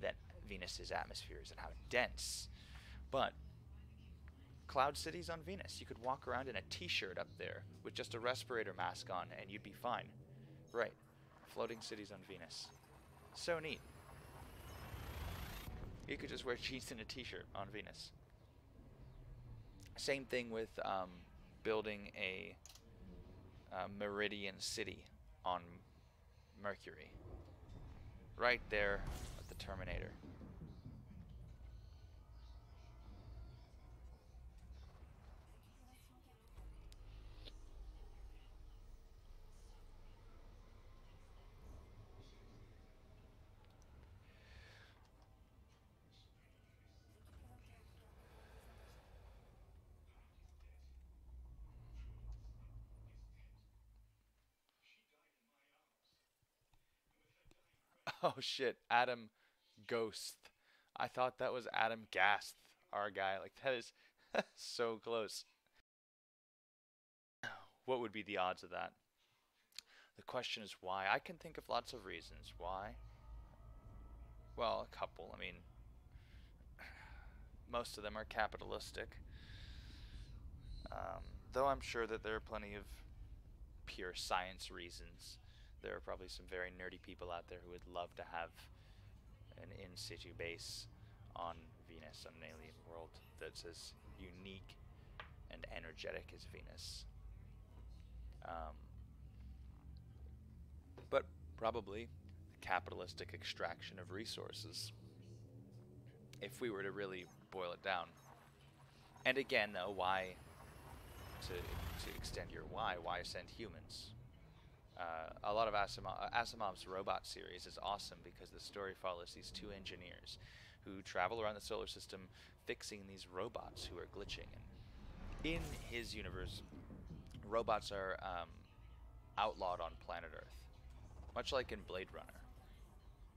that Venus's atmosphere is and how dense. But cloud cities on Venus, you could walk around in a t-shirt up there with just a respirator mask on and you'd be fine. Right. Floating cities on Venus. So neat. You could just wear jeans and a t-shirt on Venus. Same thing with building a meridian city on Mercury. Right there at the Terminator. Oh shit, Adam Ghost. I thought that was Adam Gast, our guy. Like, that is so close. What would be the odds of that? The question is why. I can think of lots of reasons. Why? Well, a couple. I mean, most of them are capitalistic. Though I'm sure that there are plenty of pure science reasons. There are probably some very nerdy people out there who would love to have an in situ base on Venus, on an alien world that's as unique and energetic as Venus. Um, but probably the capitalistic extraction of resources, if we were to really boil it down. And again, though, why, to extend your why send humans? A lot of Asimov's robot series is awesome because the story follows these two engineers who travel around the solar system fixing these robots who are glitching. And in his universe, robots are outlawed on planet Earth, much like in Blade Runner.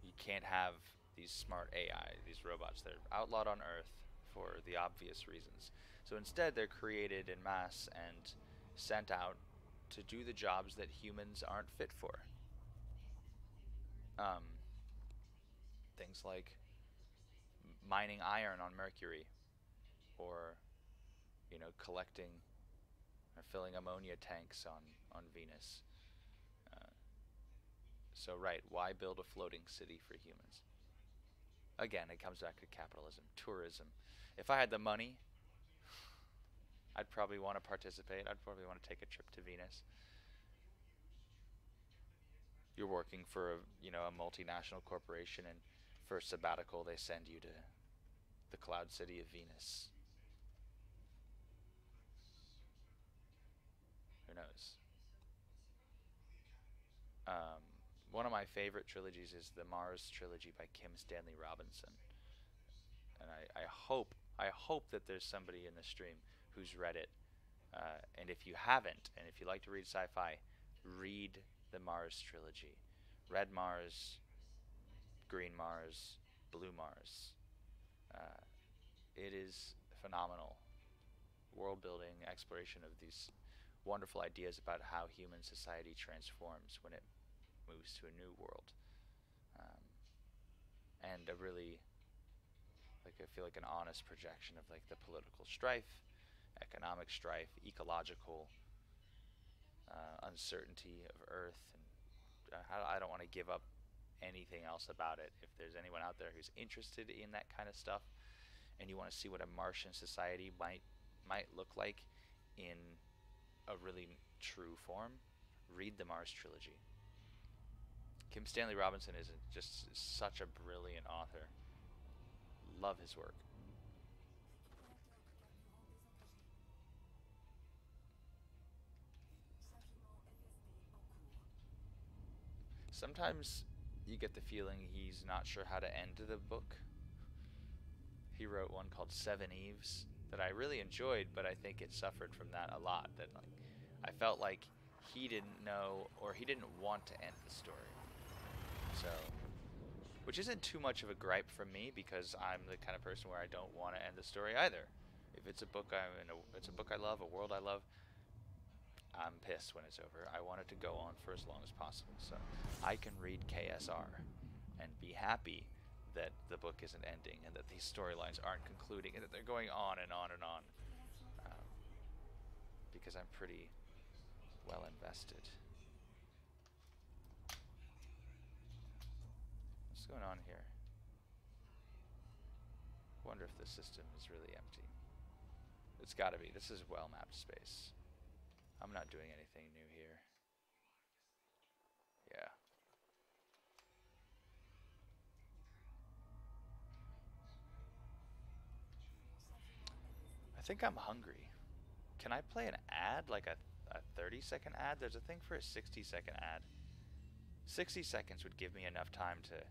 You can't have these smart AI, these robots. They're outlawed on Earth for the obvious reasons. So instead, they're created in mass and sent out to do the jobs that humans aren't fit for. Um, Things like mining iron on Mercury, or collecting or filling ammonia tanks on Venus. Uh, so right, why build a floating city for humans? Again, it comes back to capitalism, tourism. If I had the money, I'd probably want to participate. I'd probably want to take a trip to Venus. You're working for a multinational corporation, and for a sabbatical they send you to the cloud city of Venus. Who knows? Um, One of my favorite trilogies is the Mars trilogy by Kim Stanley Robinson, and I hope that there's somebody in the stream who's read it. And if you haven't, and if you like to read sci-fi, read the Mars trilogy: Red Mars, Green Mars, Blue Mars. Uh, it is phenomenal. World building, exploration of these wonderful ideas about how human society transforms when it moves to a new world. Um, and a really, like, I feel like an honest projection of like the political strife, economic strife, ecological uncertainty of Earth, and I don't want to give up anything else about it. If there's anyone out there who's interested in that kind of stuff, and you want to see what a Martian society might look like in a really true form, read the Mars trilogy. Kim Stanley Robinson is just such a brilliant author. Love his work. Sometimes you get the feeling he's not sure how to end the book. He wrote one called Seven Eves that I really enjoyed, but I think it suffered from that a lot. That like I felt like he didn't know or he didn't want to end the story. So, which isn't too much of a gripe from me because I'm the kind of person where I don't want to end the story either. If it's a book it's a book I love, a world I love, I'm pissed when it's over. I want it to go on for as long as possible. So I can read KSR and be happy that the book isn't ending and that these storylines aren't concluding and that they're going on and on and on. Because I'm pretty well invested. What's going on here? Wonder if the system is really empty. It's gotta be. This is well mapped space. I'm not doing anything new here. Yeah. I think I'm hungry. Can I play an ad, like a 30-second ad? There's a thing for a 60-second ad. 60 seconds would give me enough time to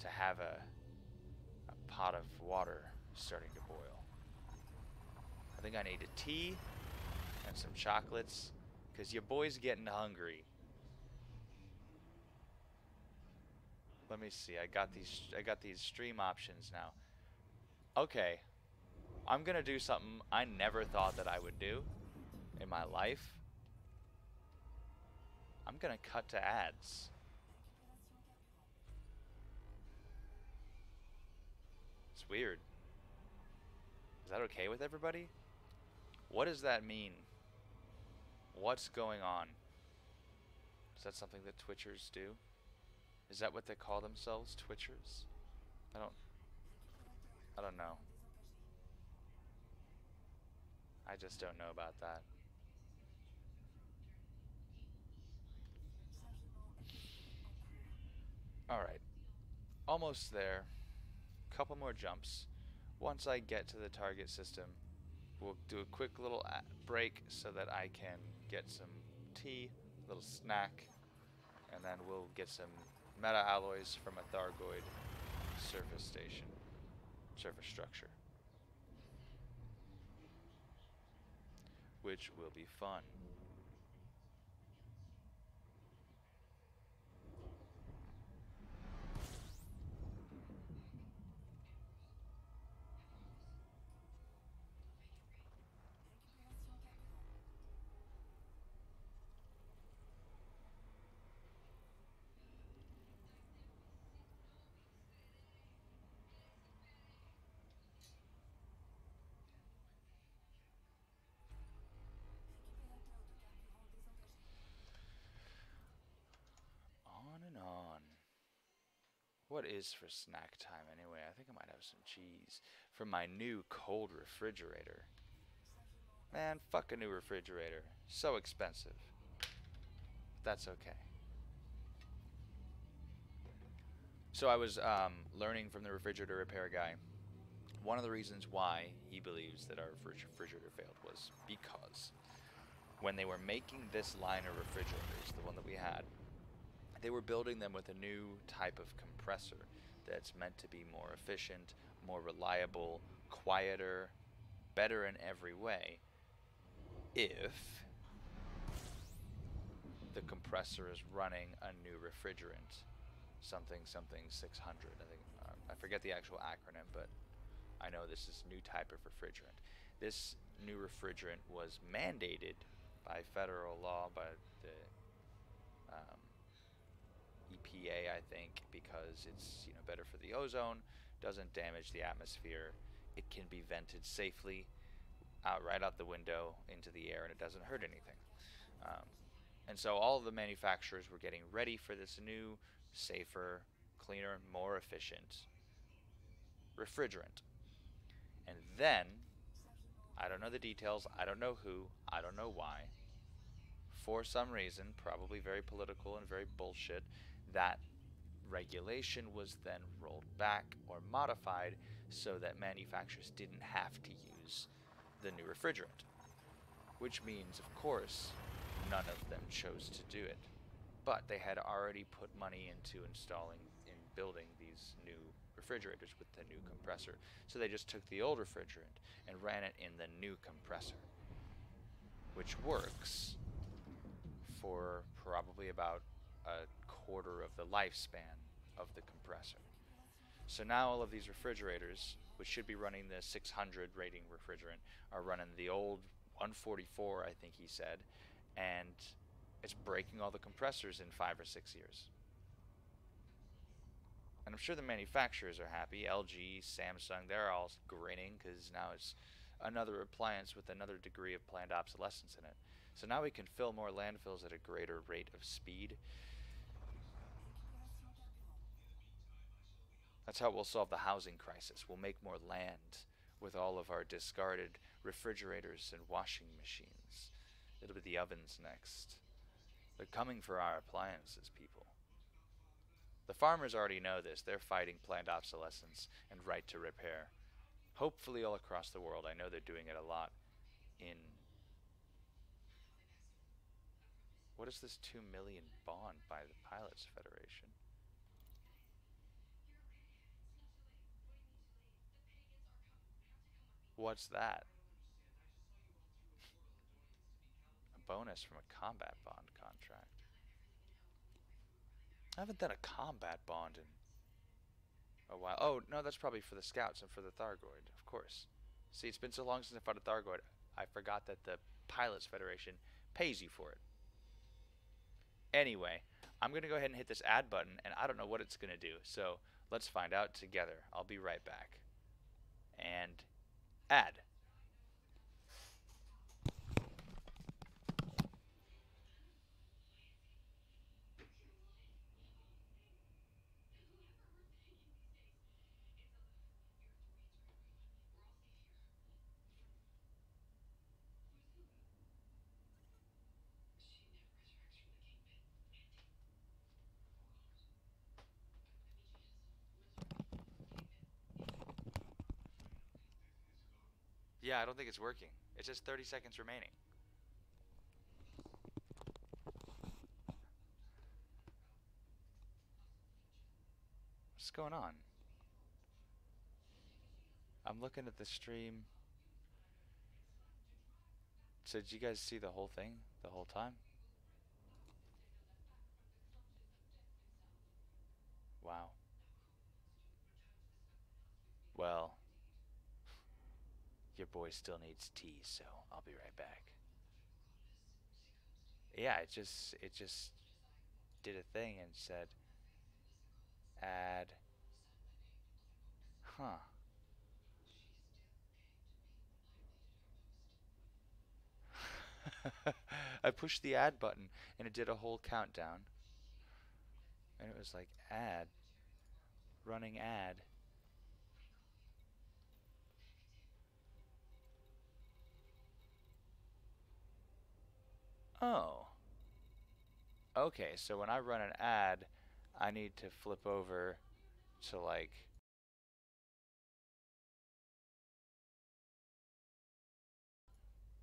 have a pot of water starting to boil. I think I need a tea and some chocolates, because your boy's getting hungry. Let me see. I got these stream options now. Okay. I'm gonna do something I never thought that I would do in my life. I'm gonna cut to ads. It's weird. Is that okay with everybody? What does that mean? What's going on? Is that something that Twitchers do? Is that what they call themselves, Twitchers? I don't know. I just don't know about that. Alright. Almost there. Couple more jumps. Once I get to the target system, we'll do a quick little break so that I can get some tea, a little snack, and then we'll get some meta alloys from a Thargoid surface station, surface structure, which will be fun. On and on. What is for snack time anyway? I think I might have some cheese from my new cold refrigerator. Man, fuck a new refrigerator. So expensive. That's okay. So I was learning from the refrigerator repair guy. One of the reasons why he believes that our refrigerator failed was because when they were making this line of refrigerators, the one that we had, they were building them with a new type of compressor that's meant to be more efficient, more reliable, quieter, better in every way, if the compressor is running a new refrigerant, something 600. I think I forget the actual acronym, but I know this is new type of refrigerant. This new refrigerant was mandated by federal law, by the EPA, I think, because it's better for the ozone, doesn't damage the atmosphere, it can be vented safely right out the window into the air, and it doesn't hurt anything. And so all of the manufacturers were getting ready for this new, safer, cleaner, more efficient refrigerant. And then, I don't know the details, I don't know who, I don't know why, for some reason, probably very political and very bullshit, that regulation was then rolled back or modified so that manufacturers didn't have to use the new refrigerant. Which means, of course, none of them chose to do it. But they had already put money into building these new refrigerators with the new compressor. So they just took the old refrigerant and ran it in the new compressor, which works for probably about a quarter of the lifespan of the compressor. So now all of these refrigerators, which should be running the 600 rating refrigerant, are running the old 144, I think he said, and it's breaking all the compressors in 5 or 6 years. And I'm sure the manufacturers are happy. LG, Samsung, they're all grinning because now it's another appliance with another degree of planned obsolescence in it. So now we can fill more landfills at a greater rate of speed. That's how we'll solve the housing crisis. We'll make more land with all of our discarded refrigerators and washing machines. It'll be the ovens next. They're coming for our appliances, people. The farmers already know this. They're fighting planned obsolescence and right to repair. Hopefully all across the world. I know they're doing it a lot in... What is this 2 million bond by the Pilots Federation? What's that? A bonus from a combat bond contract. I haven't done a combat bond in a while. Oh, no, that's probably for the scouts and for the Thargoid, of course. See, it's been so long since I fought a Thargoid, I forgot that the Pilots Federation pays you for it. Anyway, I'm going to go ahead and hit this add button, and I don't know what it's going to do. So let's find out together. I'll be right back. And add. Yeah, I don't think it's working. It says 30 seconds remaining. What's going on? I'm looking at the stream. So did you guys see the whole thing the whole time? Wow. Well, your boy still needs tea, so I'll be right back. Yeah, it just did a thing and said add. Huh. I pushed the add button and it did a whole countdown. And it was like add, running add. Oh. Okay, so when I run an ad, I need to flip over to like...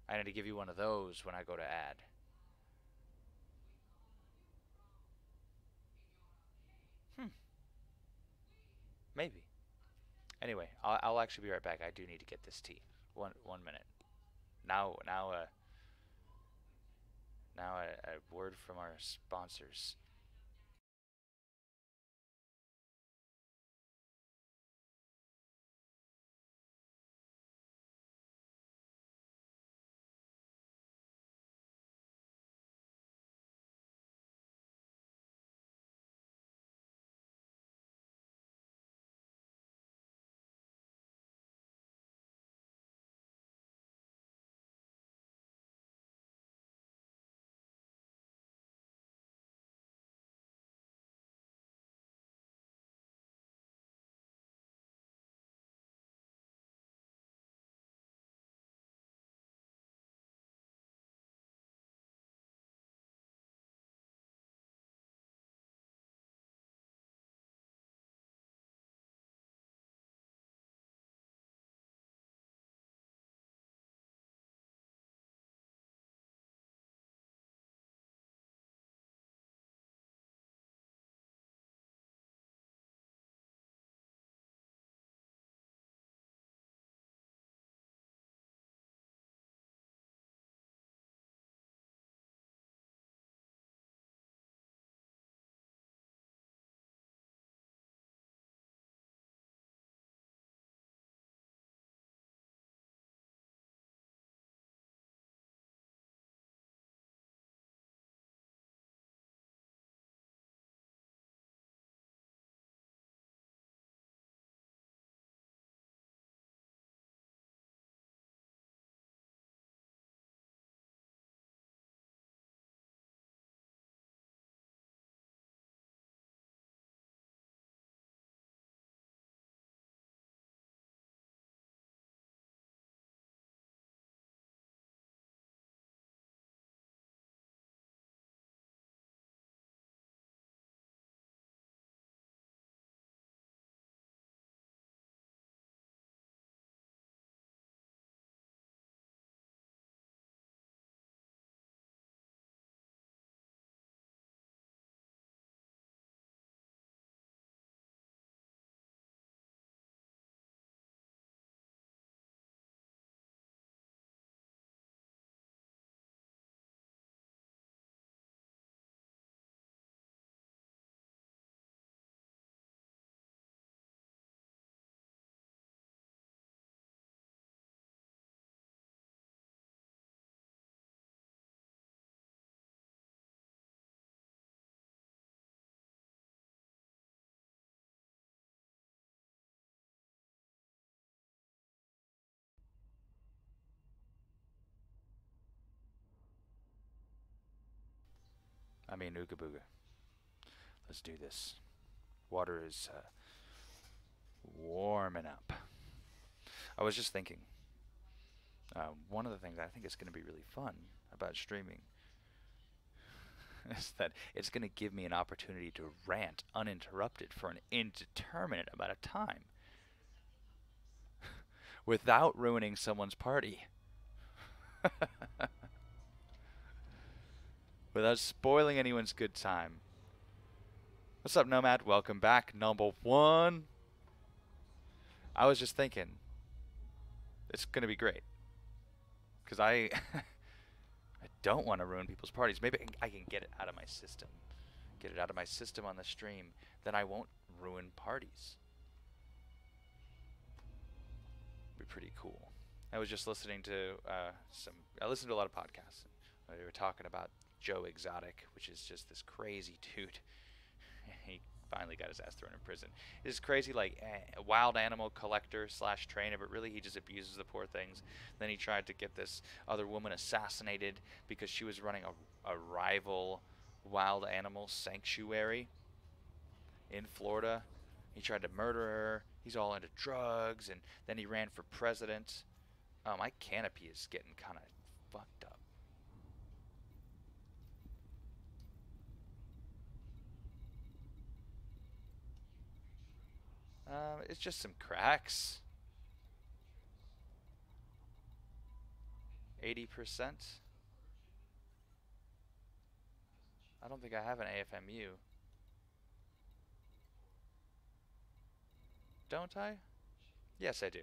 I need to give you one of those when I go to add. Hmm. Maybe. Anyway, I'll actually be right back. I do need to get this tea. One minute. Now a word from our sponsors. I mean, ooga booga. Let's do this. Water is warming up. I was just thinking, one of the things I think is going to be really fun about streaming is that it's going to give me an opportunity to rant uninterrupted for an indeterminate amount of time without ruining someone's party. Without spoiling anyone's good time. What's up, Nomad? Welcome back, number one. I was just thinking, it's going to be great. Because I don't want to ruin people's parties. Maybe I can get it out of my system. Get it out of my system on the stream. Then I won't ruin parties. Be pretty cool. I was just listening to I listened to a lot of podcasts. They were talking about Joe Exotic, which is just this crazy dude. He finally got his ass thrown in prison. He's crazy, like wild animal collector / trainer, but really he just abuses the poor things. Then he tried to get this other woman assassinated because she was running a rival wild animal sanctuary in Florida. He tried to murder her. He's all into drugs, and then he ran for president. My canopy is getting kind of fucked up. It's just some cracks. 80%. I don't think I have an AFMU. Don't I? Yes, I do.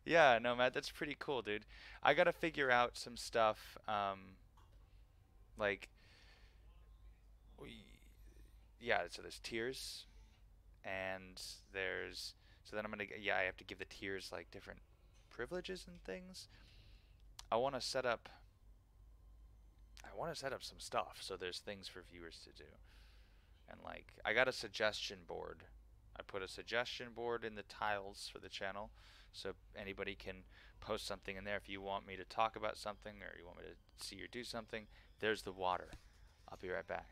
Yeah, no, Matt, that's pretty cool, dude. I gotta figure out some stuff, like, we, yeah, so there's tiers, and so then yeah, I have to give the tiers, like, different privileges and things. I want to set up some stuff, so there's things for viewers to do. And, like, I got a suggestion board. I put a suggestion board in the tiles for the channel, so anybody can post something in there. If you want me to talk about something or you want me to see or do something, there's the water. I'll be right back.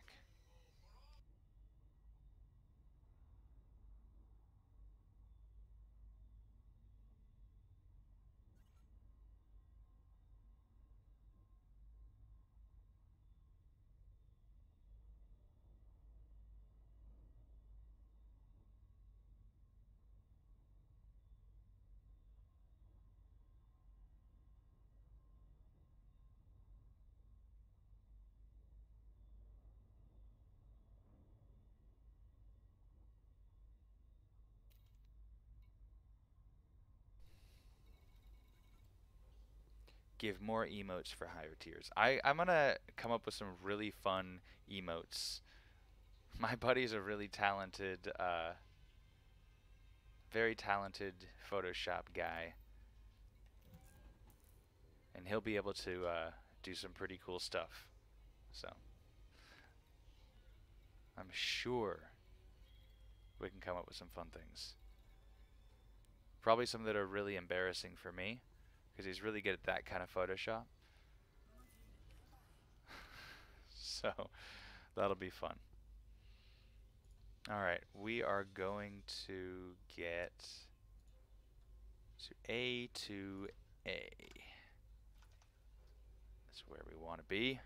Give more emotes for higher tiers. I'm gonna come up with some really fun emotes. My buddy's a really talented, very talented Photoshop guy, and he'll be able to do some pretty cool stuff. So I'm sure we can come up with some fun things. Probably some that are really embarrassing for me, because he's really good at that kind of Photoshop. So that'll be fun. Alright, we are going to get to A to A. That's where we want to be.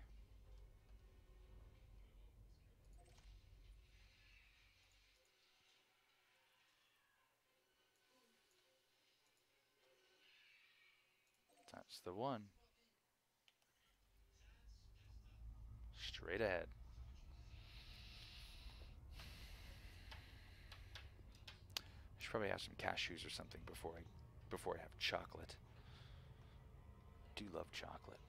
That's the one. Straight ahead. Should probably have some cashews or something before I have chocolate. Do love chocolate.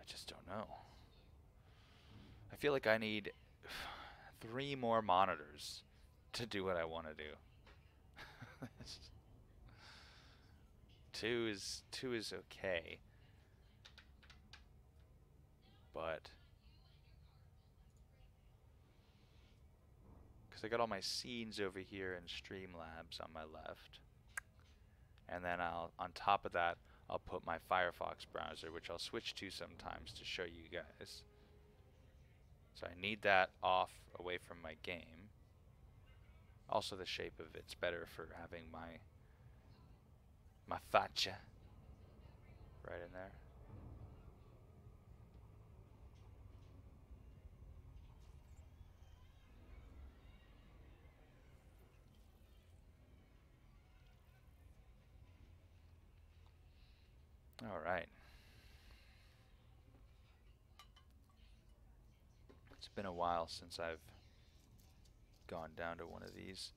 I just don't know. I feel like I need 3 more monitors to do what I want to do. 2 is okay. But because I got all my scenes over here in Streamlabs on my left. And then on top of that, I'll put my Firefox browser, which I'll switch to sometimes to show you guys. So I need that off away from my game. Also the shape of it's better for having my facha right in there. All right. It's been a while since I've gone down to one of these.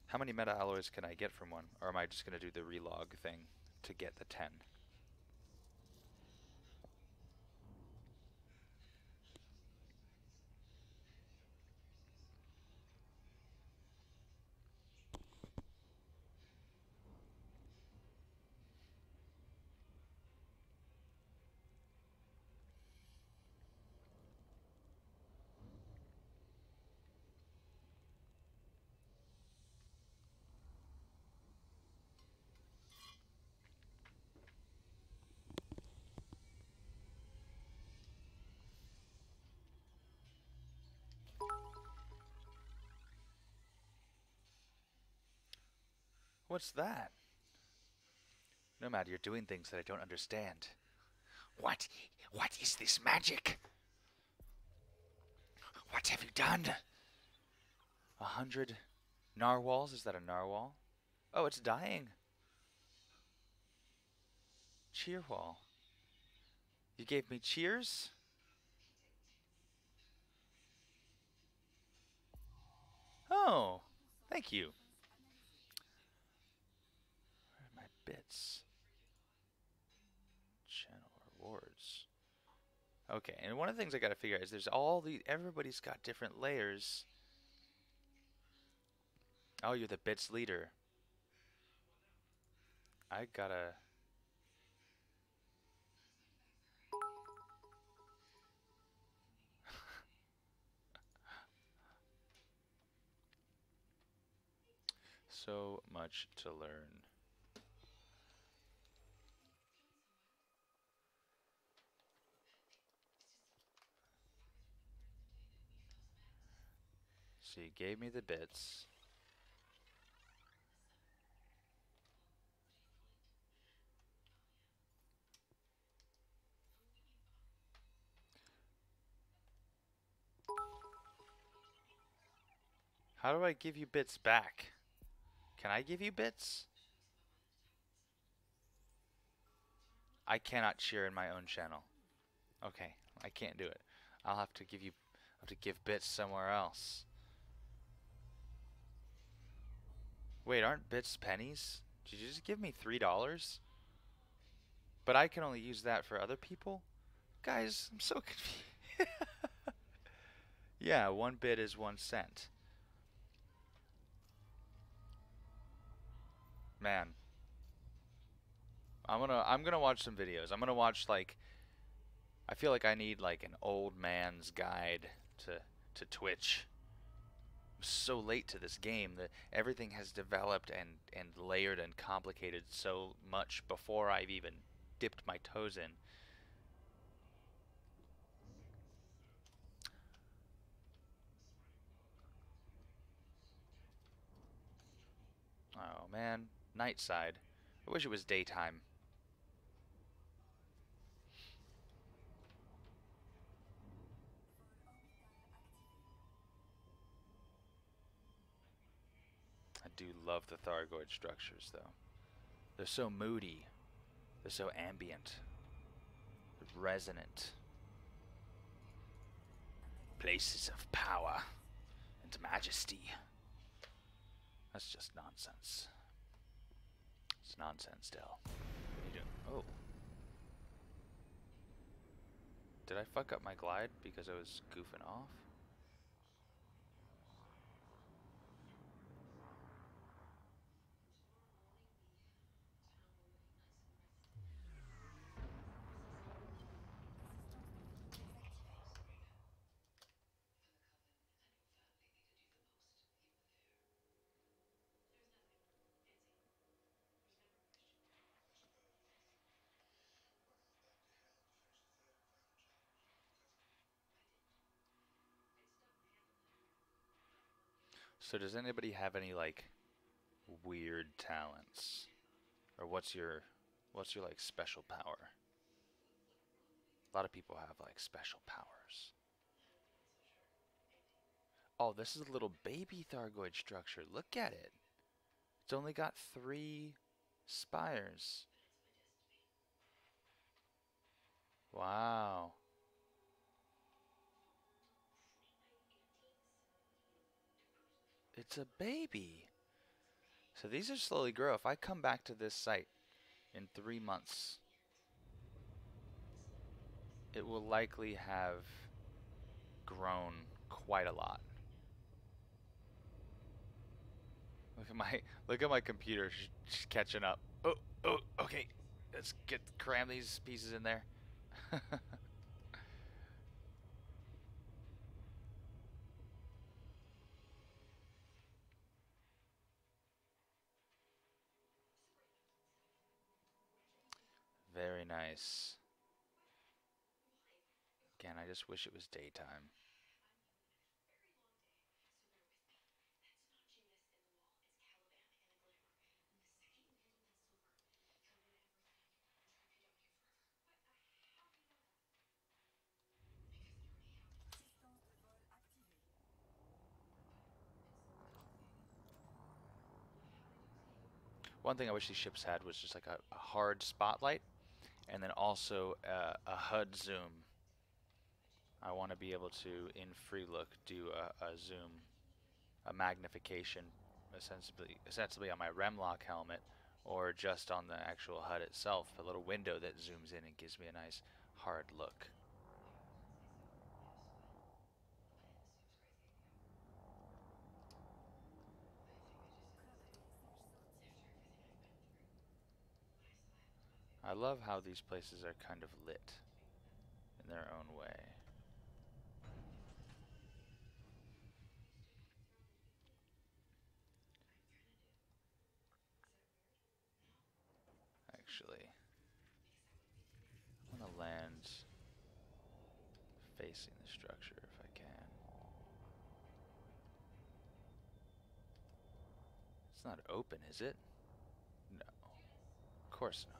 How many meta alloys can I get from one? Or am I just going to do the relog thing to get the 10? What's that? Nomad, you're doing things that I don't understand. What is this magic? What have you done? 100 narwhals? Is that a narwhal? Oh, it's dying. Cheerwhal. You gave me cheers? Oh, thank you. Where are my bits? Channel rewards. Okay, and one of the things I gotta figure out is everybody's got different layers. Oh, you're the bits leader. I gotta... So much to learn. So you gave me the bits. How do I give you bits back? Can I give you bits? I cannot cheer in my own channel. Okay, I can't do it. I'll have to give bits somewhere else. Wait, aren't bits pennies? Did you just give me $3? But I can only use that for other people? Guys, I'm so confused. Yeah, 1 bit is 1 cent. Man. I'm gonna watch some videos. I'm gonna watch I feel like I need like an old man's guide to Twitch. I'm so late to this game that everything has developed and layered and complicated so much before I've even dipped my toes in. Oh man, night side. I wish it was daytime. I do love the Thargoid structures though. They're so moody. They're so ambient. They're resonant. Places of power and majesty. That's just nonsense. It's nonsense, Del. What are you doing? Oh. Did I fuck up my glide because I was goofing off? So does anybody have any like weird talents? Or what's your like special power? A lot of people have like special powers. Oh, this is a little baby Thargoid structure. Look at it. It's only got 3 spires. Wow. It's a baby. So these are slowly grow. If I come back to this site in 3 months, it will likely have grown quite a lot. Look at my computer. She's catching up. Oh, okay. Let's cram these pieces in there. Very nice. Again, I just wish it was daytime. One thing I wish these ships had was just like a hard spotlight, and then also a HUD zoom. I want to be able to, in free look, do a zoom, a magnification, essentially on my Remlock helmet, or just on the actual HUD itself, a little window that zooms in and gives me a nice hard look. I love how these places are kind of lit in their own way. Actually, I want to land facing the structure if I can. It's not open, is it? No, of course not.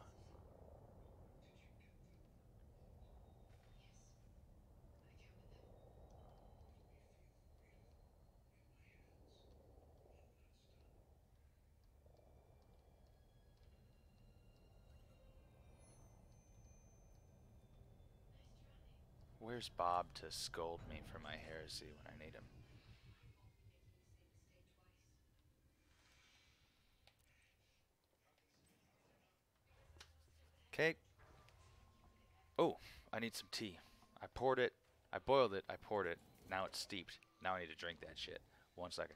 Where's Bob to scold me for my heresy when I need him? Okay. Oh, I need some tea. I poured it, I boiled it, I poured it. Now it's steeped. Now I need to drink that shit. 1 second.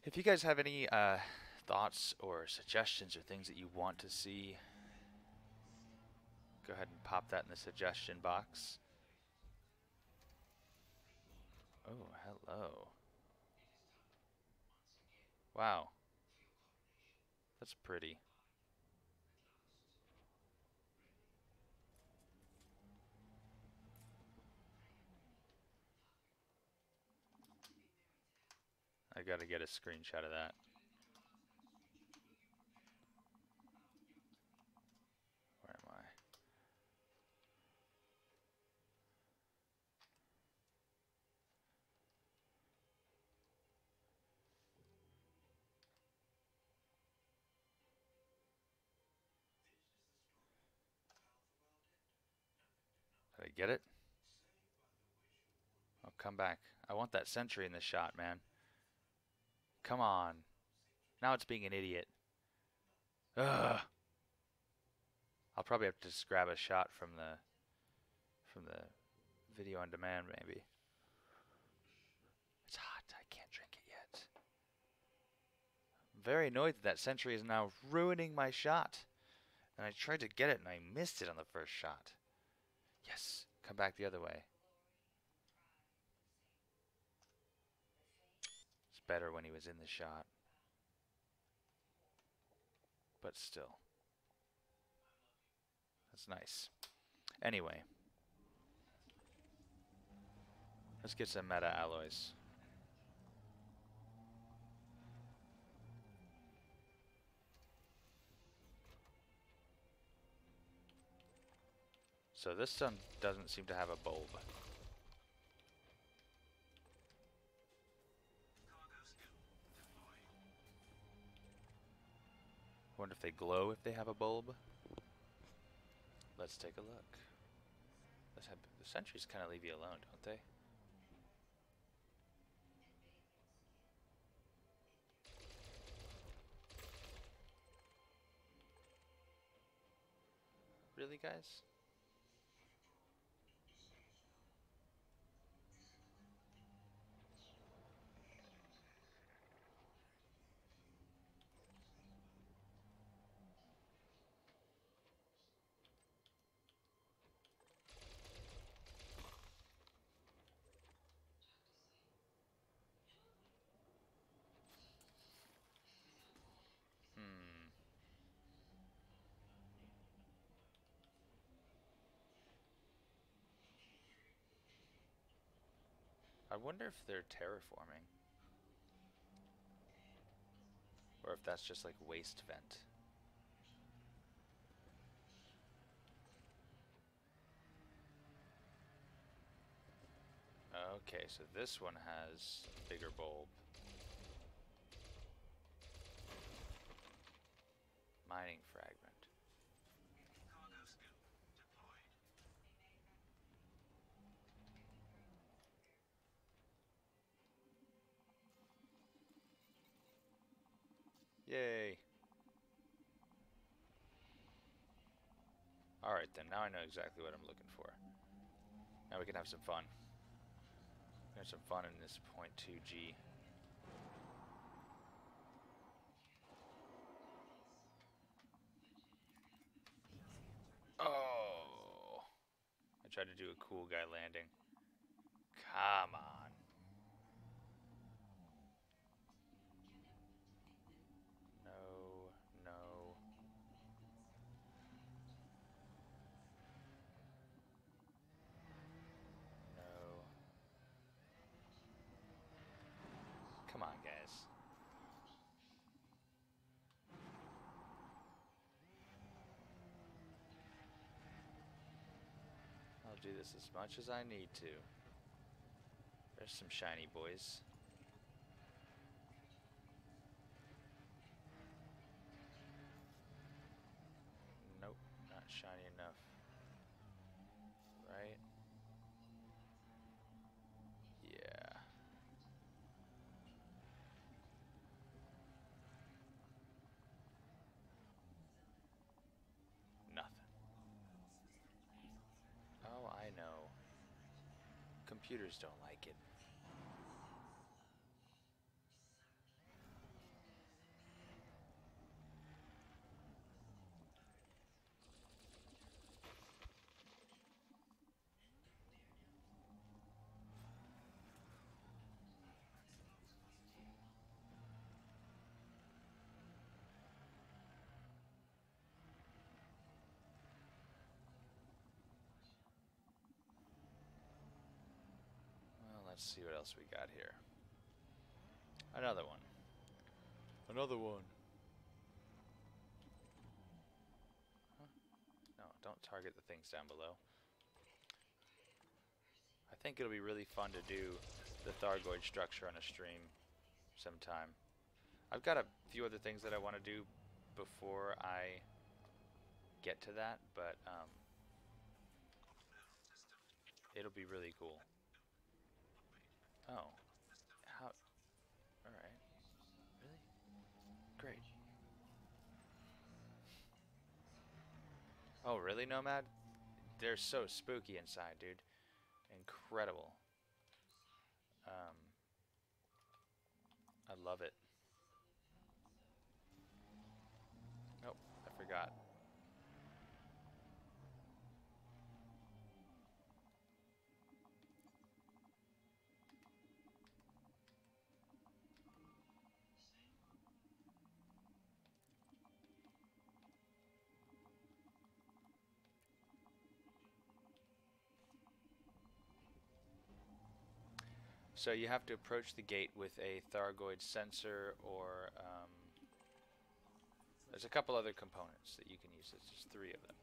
If you guys have any thoughts or suggestions or things that you want to see, go ahead and pop that in the suggestion box. Oh, hello. Wow. That's pretty. I gotta get a screenshot of that. Where am I? Did I get it? Oh, come back. I want that sentry in the shot, man. Come on. Now it's being an idiot. Ugh. I'll probably have to just grab a shot from the video on demand, maybe. It's hot. I can't drink it yet. I'm very annoyed that that sentry is now ruining my shot. And I tried to get it and I missed it on the first shot. Come back the other way. It's better when he was in the shot. But still. That's nice. Anyway. Let's get some meta alloys. So this sun doesn't seem to have a bulb. Wonder if they glow if they have a bulb. Let's take a look. The sentries kind of leave you alone, don't they? Really, guys? Hmm. I wonder if they're terraforming. Or if that's just like waste vent. Okay, so this one has a bigger bulb. Mining fragment. Yay! Alright then, now I know exactly what I'm looking for. Now we can have some fun. Have some fun in this 0.2G. Oh! I tried to do a cool guy landing. Come on. No, no. No. Come on, guys. I'll do this as much as I need to. There's some shiny boys. Nope, not shiny enough. Right? Yeah. Nothing. Oh, I know. Computers don't like it. Well, let's see what else we got here. Another one. Another one. Huh? No, don't target the things down below. I think it'll be really fun to do the Thargoid structure on a stream sometime. I've got a few other things that I want to do before I get to that, but it'll be really cool. Oh. How? Alright. Really? Great. Oh, really, Nomad? They're so spooky inside, dude. Incredible. I love it. Nope, I forgot. So you have to approach the gate with a Thargoid sensor, or there's a couple other components that you can use. There's just 3 of them.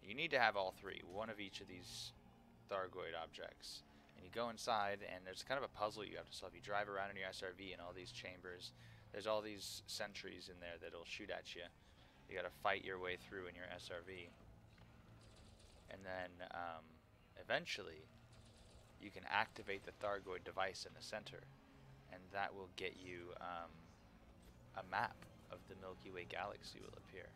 You need to have all 3, one of each of these Thargoid objects. And you go inside, and there's kind of a puzzle you have to solve. You drive around in your SRV in all these chambers. There's all these sentries in there that'll shoot at you. You gotta fight your way through in your SRV. And then, eventually, you can activate the Thargoid device in the center. And that will get you, a map of the Milky Way galaxy will appear.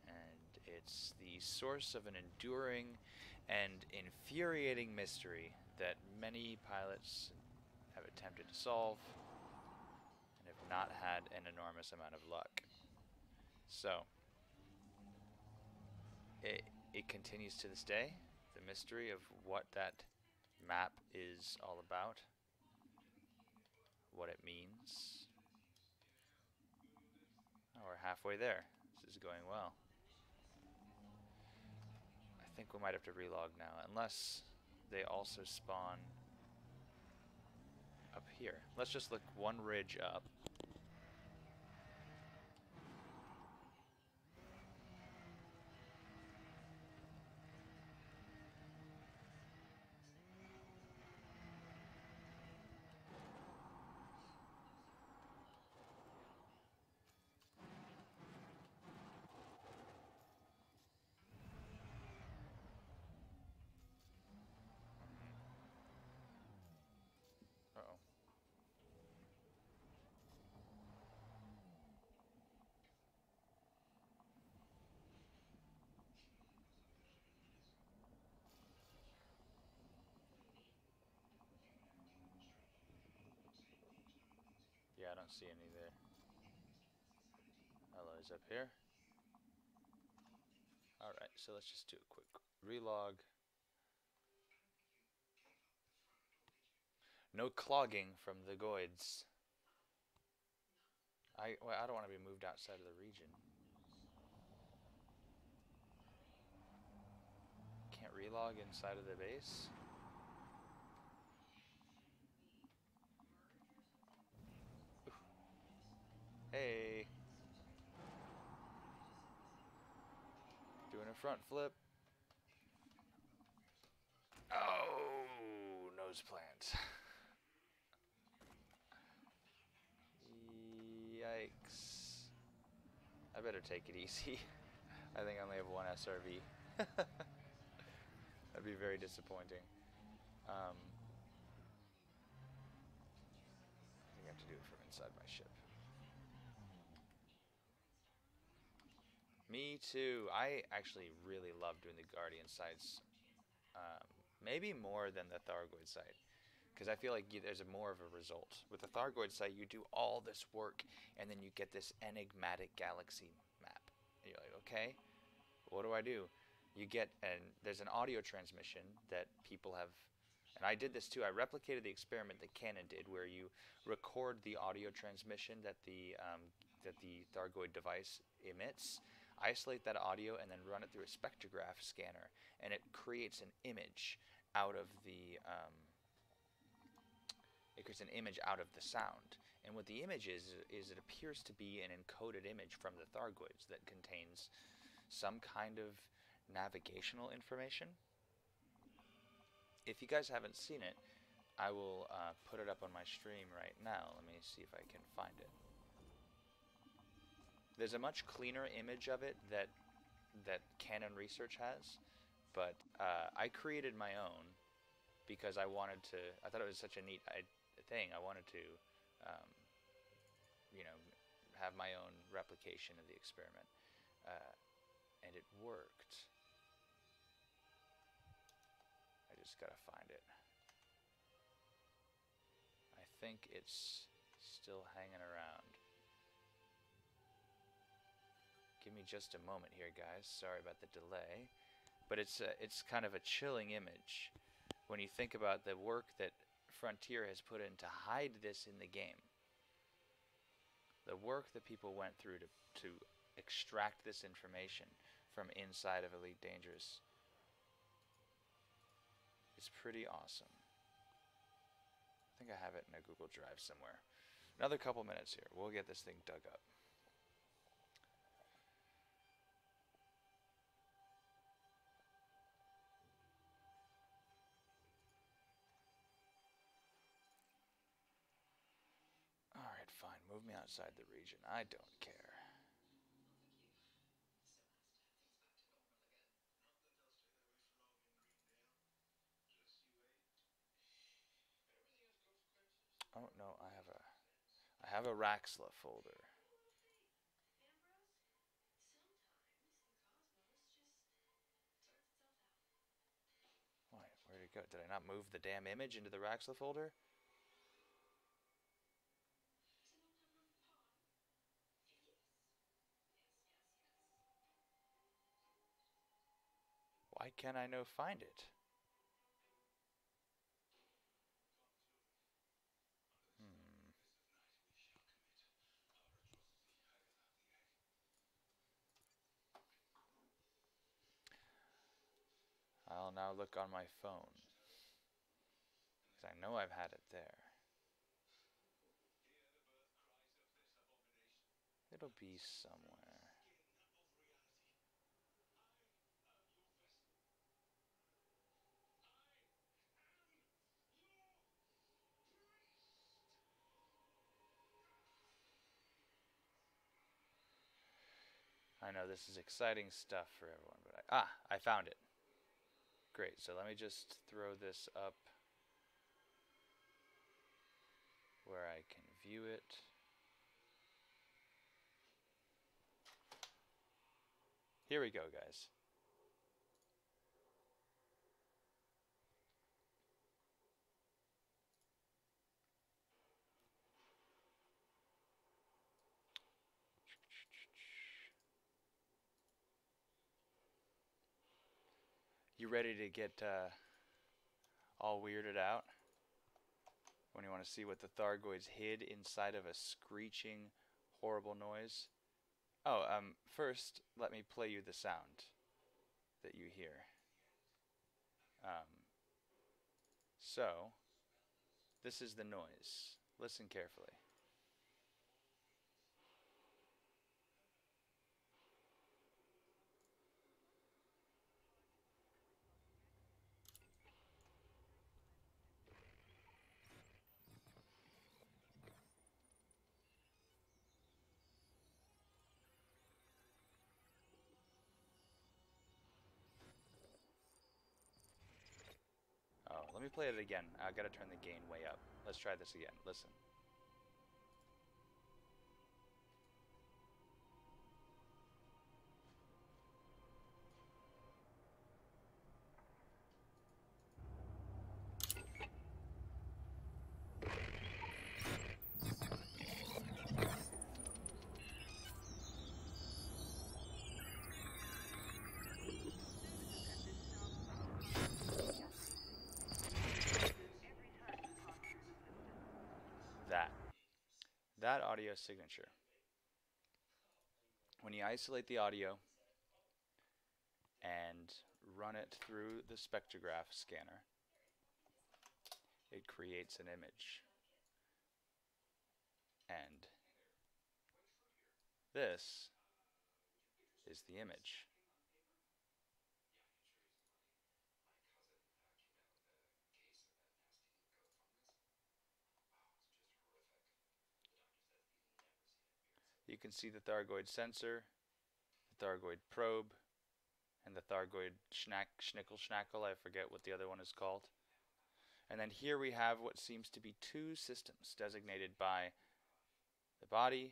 And it's the source of an enduring and infuriating mystery that many pilots have attempted to solve and have not had an enormous amount of luck. So, it continues to this day, the mystery of what that map is all about, what it means. Oh, we're halfway there. This is going well. I think we might have to relog now, unless they also spawn up here. Let's just look one ridge up. Uh-oh. Yeah, I don't see any there. Hello, is up here. Alright, so let's just do a quick relog. No clogging from the goids. Well, I don't want to be moved outside of the region. Can't relog inside of the base? Oof. Hey! Doing a front flip. Oh, nose plant. Yikes. I better take it easy. I think I only have 1 SRV. That'd be very disappointing. I think I have to do it from inside my ship. Me too. I actually really love doing the Guardian sites. Maybe more than the Thargoid site. Because I feel like there's more of a result. With the Thargoid site, you do all this work, and then you get this enigmatic galaxy map. And you're like, okay, what do I do? You get, and there's an audio transmission that people have, and I did this too. I replicated the experiment that Canon did, where you record the audio transmission that the Thargoid device emits, isolate that audio, and then run it through a spectrograph scanner, and it creates an image out of the sound. And what the image is it appears to be an encoded image from the Thargoids that contains some kind of navigational information. If you guys haven't seen it, I will put it up on my stream right now. Let me see if I can find it. There's a much cleaner image of it that Canon Research has, but I created my own because I thought it was such a neat thing. I wanted to, you know, have my own replication of the experiment, and it worked. I just gotta find it. I think it's still hanging around. Give me just a moment here, guys. Sorry about the delay, but it's kind of a chilling image when you think about the work that Frontier has put in to hide this in the game. The work that people went through to extract this information from inside of Elite Dangerous is pretty awesome. think I have it in a Google Drive somewhere. Another couple minutes here. We'll get this thing dug up. Alright, fine. Move me outside the region. I don't care. Oh no, I have a Raxla folder. Why? Where'd it go? Did I not move the damn image into the Raxla folder? Why can't I no find it? I'll now look on my phone. Because I know I've had it there. It'll be somewhere. I know this is exciting stuff for everyone, but I found it. Great, so let me just throw this up where I can view it. Here we go, guys. You ready to get all weirded out? When you want to see what the Thargoids hid inside of a screeching, horrible noise? Oh, first, let me play you the sound that you hear. So, this is the noise. Listen carefully. Oh, let me play it again. I gotta turn the gain way up. Let's try this again. Listen. That audio signature. When you isolate the audio and run it through the spectrograph scanner, it creates an image. And this is the image. You can see the Thargoid sensor, the Thargoid probe, and the Thargoid schnickle, I forget what the other one is called. And then here we have what seems to be two systems designated by the body.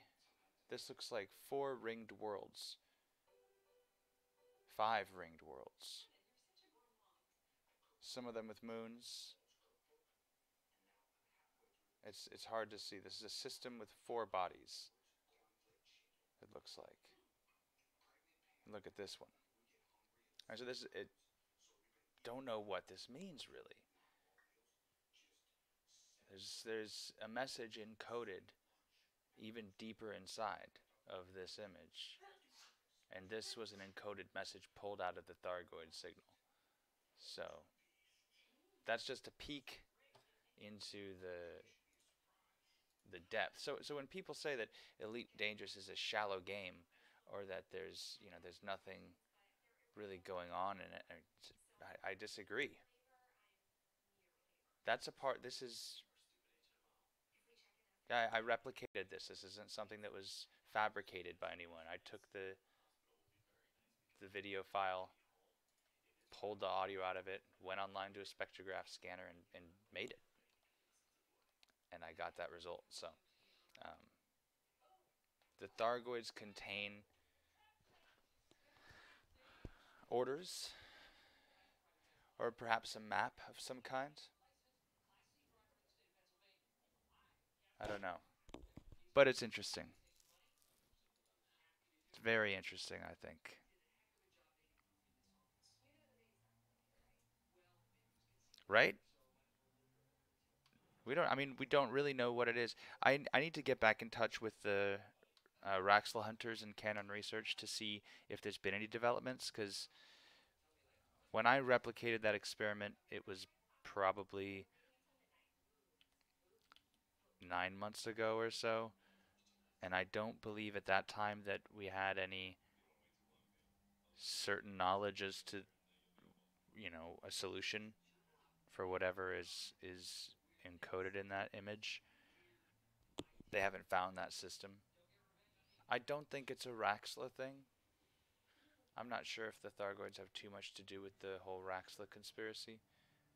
This looks like 4 ringed worlds. 5 ringed worlds. Some of them with moons. It's hard to see. This is a system with 4 bodies. It looks like. And look at this one. Alright, so this it. Don't know what this means really. There's a message encoded even deeper inside of this image, and this was an encoded message pulled out of the Thargoid signal. So that's just a peek into the depth. So when people say that Elite Dangerous is a shallow game, or that there's nothing really going on in it, I disagree. That's a part. This is I replicated this. This isn't something that was fabricated by anyone. I took the video file, pulled the audio out of it, went online to a spectrograph scanner, and made it. And I got that result. So um, the Thargoids contain orders, or perhaps a map of some kind. I don't know. But it's interesting. It's very interesting, I think. Right? We don't really know what it is. I need to get back in touch with the Raxel hunters and Canon Research to see if there's been any developments, because when I replicated that experiment, it was probably 9 months ago or so, and I don't believe at that time that we had any certain knowledge as to, a solution for whatever is encoded in that image. They haven't found that system. I don't think it's a Raxla thing. I'm not sure if the Thargoids have too much to do with the whole Raxla conspiracy,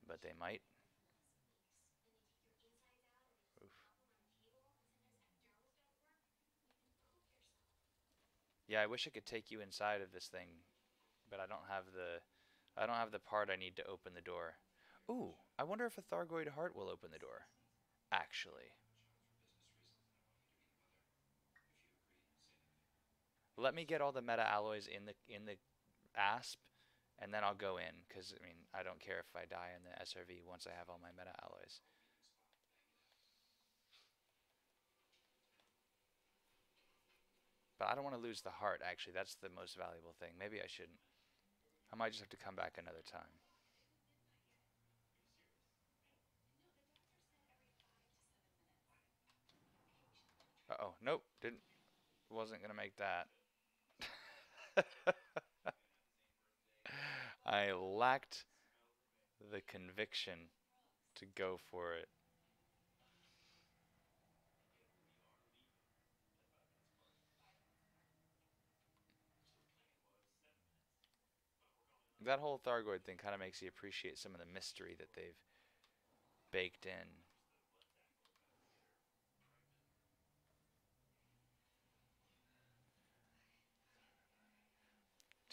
but they might. Oof. Yeah, I wish I could take you inside of this thing, but I don't have the part I need to open the door. Ooh, I wonder if a Thargoid heart will open the door. Actually, let me get all the meta alloys in the asp, and then I'll go in, because I don't care if I die in the SRV once I have all my meta alloys. But I don't want to lose the heart, actually. That's the most valuable thing. Maybe I shouldn't. I might just have to come back another time. Uh-oh. Nope. Wasn't going to make that. I lacked the conviction to go for it. That whole Thargoid thing kind of makes you appreciate some of the mystery that they've baked in.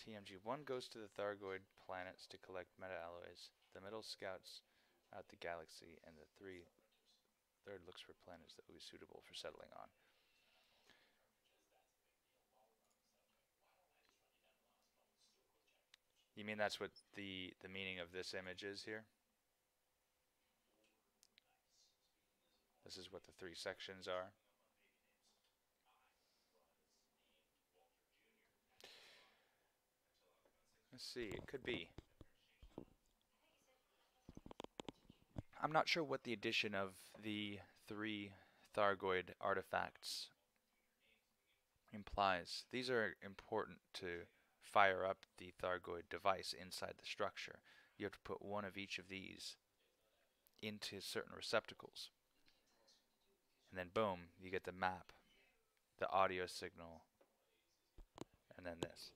TMG1 goes to the Thargoid planets to collect meta-alloys. The middle scouts out the galaxy, and the third looks for planets that will be suitable for settling on. You mean that's what the meaning of this image is here? This is what the three sections are. Let's see, it could be. I'm not sure what the addition of the three Thargoid artifacts implies. These are important to fire up the Thargoid device inside the structure. You have to put one of each of these into certain receptacles. And then boom, you get the map, the audio signal, and then this.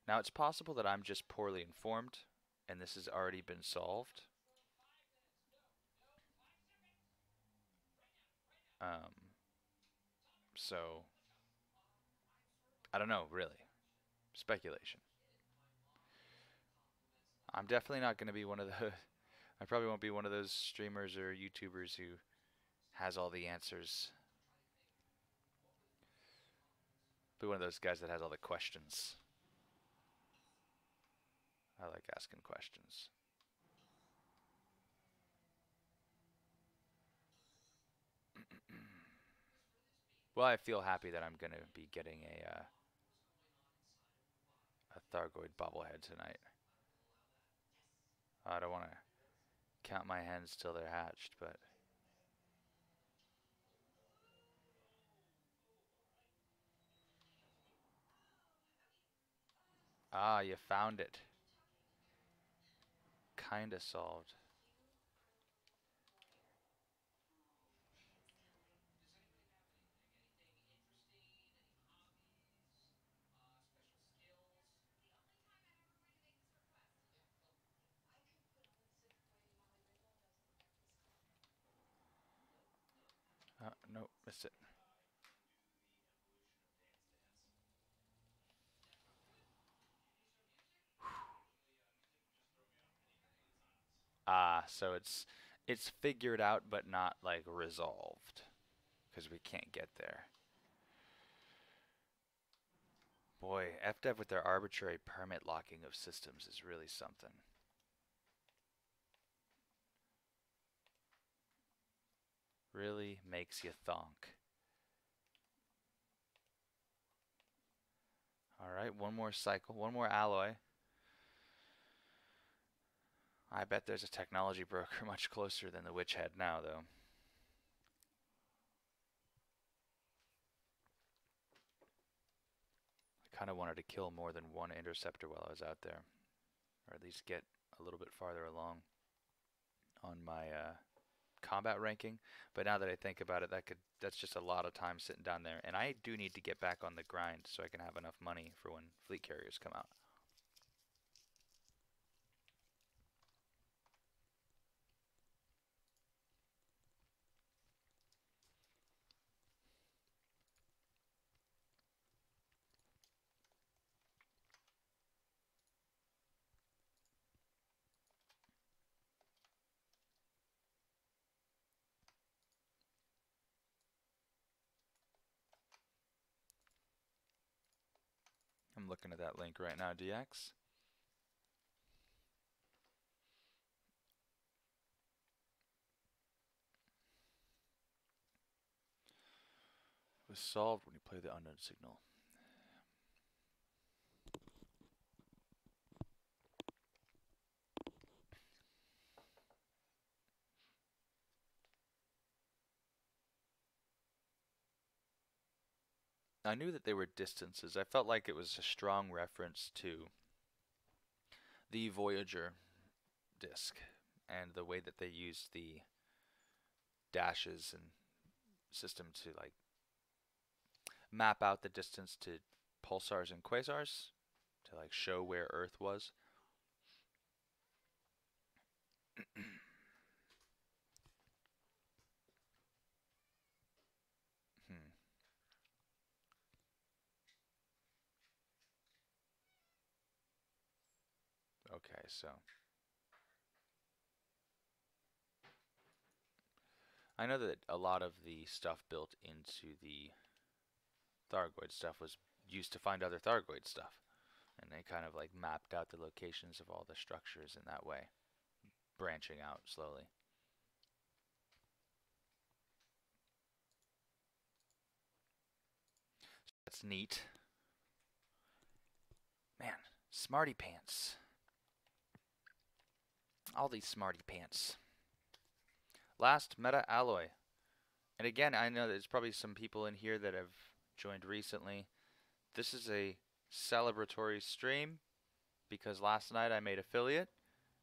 Now it's possible that I'm just poorly informed and this has already been solved. Um, so, I don't know, really. Speculation. I'm definitely not going to be one of the. I probably won't be one of those streamers or YouTubers who has all the answers. Be one of those guys that has all the questions. I like asking questions. Well, I feel happy that I'm going to be getting a Thargoid bobblehead tonight. I don't want to count my hens till they're hatched, but... Ah, you found it. Kinda solved. No, missed it. Ah, so it's figured out but not like resolved because we can't get there. Boy, FDev with their arbitrary permit locking of systems is really something. Really makes you thonk. Alright, one more cycle, one more alloy. I bet there's a technology broker much closer than the Witch Head now, though. I kind of wanted to kill more than one interceptor while I was out there. Or at least get a little bit farther along on my combat ranking. But now that I think about it, that's just a lot of time sitting down there. And I do need to get back on the grind so I can have enough money for when fleet carriers come out. I'm looking at that link right now, DX. It was solved when you play the unknown signal. I knew that they were distances. I felt like it was a strong reference to the Voyager disc and the way that they used the dashes and system to like map out the distance to pulsars and quasars to like show where Earth was. Okay, so I know that a lot of the stuff built into the Thargoid stuff was used to find other Thargoid stuff. And they kind of like mapped out the locations of all the structures in that way, branching out slowly. That's neat. Man, smarty pants. All these smarty pants. Last meta alloy. And again, I know there's probably some people in here that have joined recently. This is a celebratory stream because last night I made affiliate.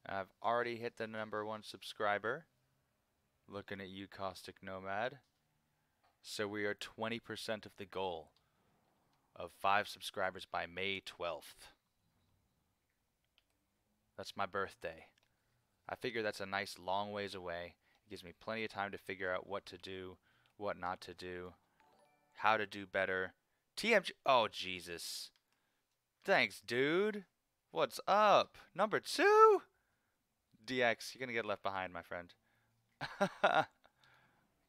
I've already hit the #1 subscriber. Looking at you, Caustic Nomad. So we are 20% of the goal of 5 subscribers by May 12th. That's my birthday. I figure that's a nice long ways away. It gives me plenty of time to figure out what to do, what not to do, how to do better. TMG. Oh, Jesus. Thanks, dude. What's up? #2? DX, you're going to get left behind, my friend.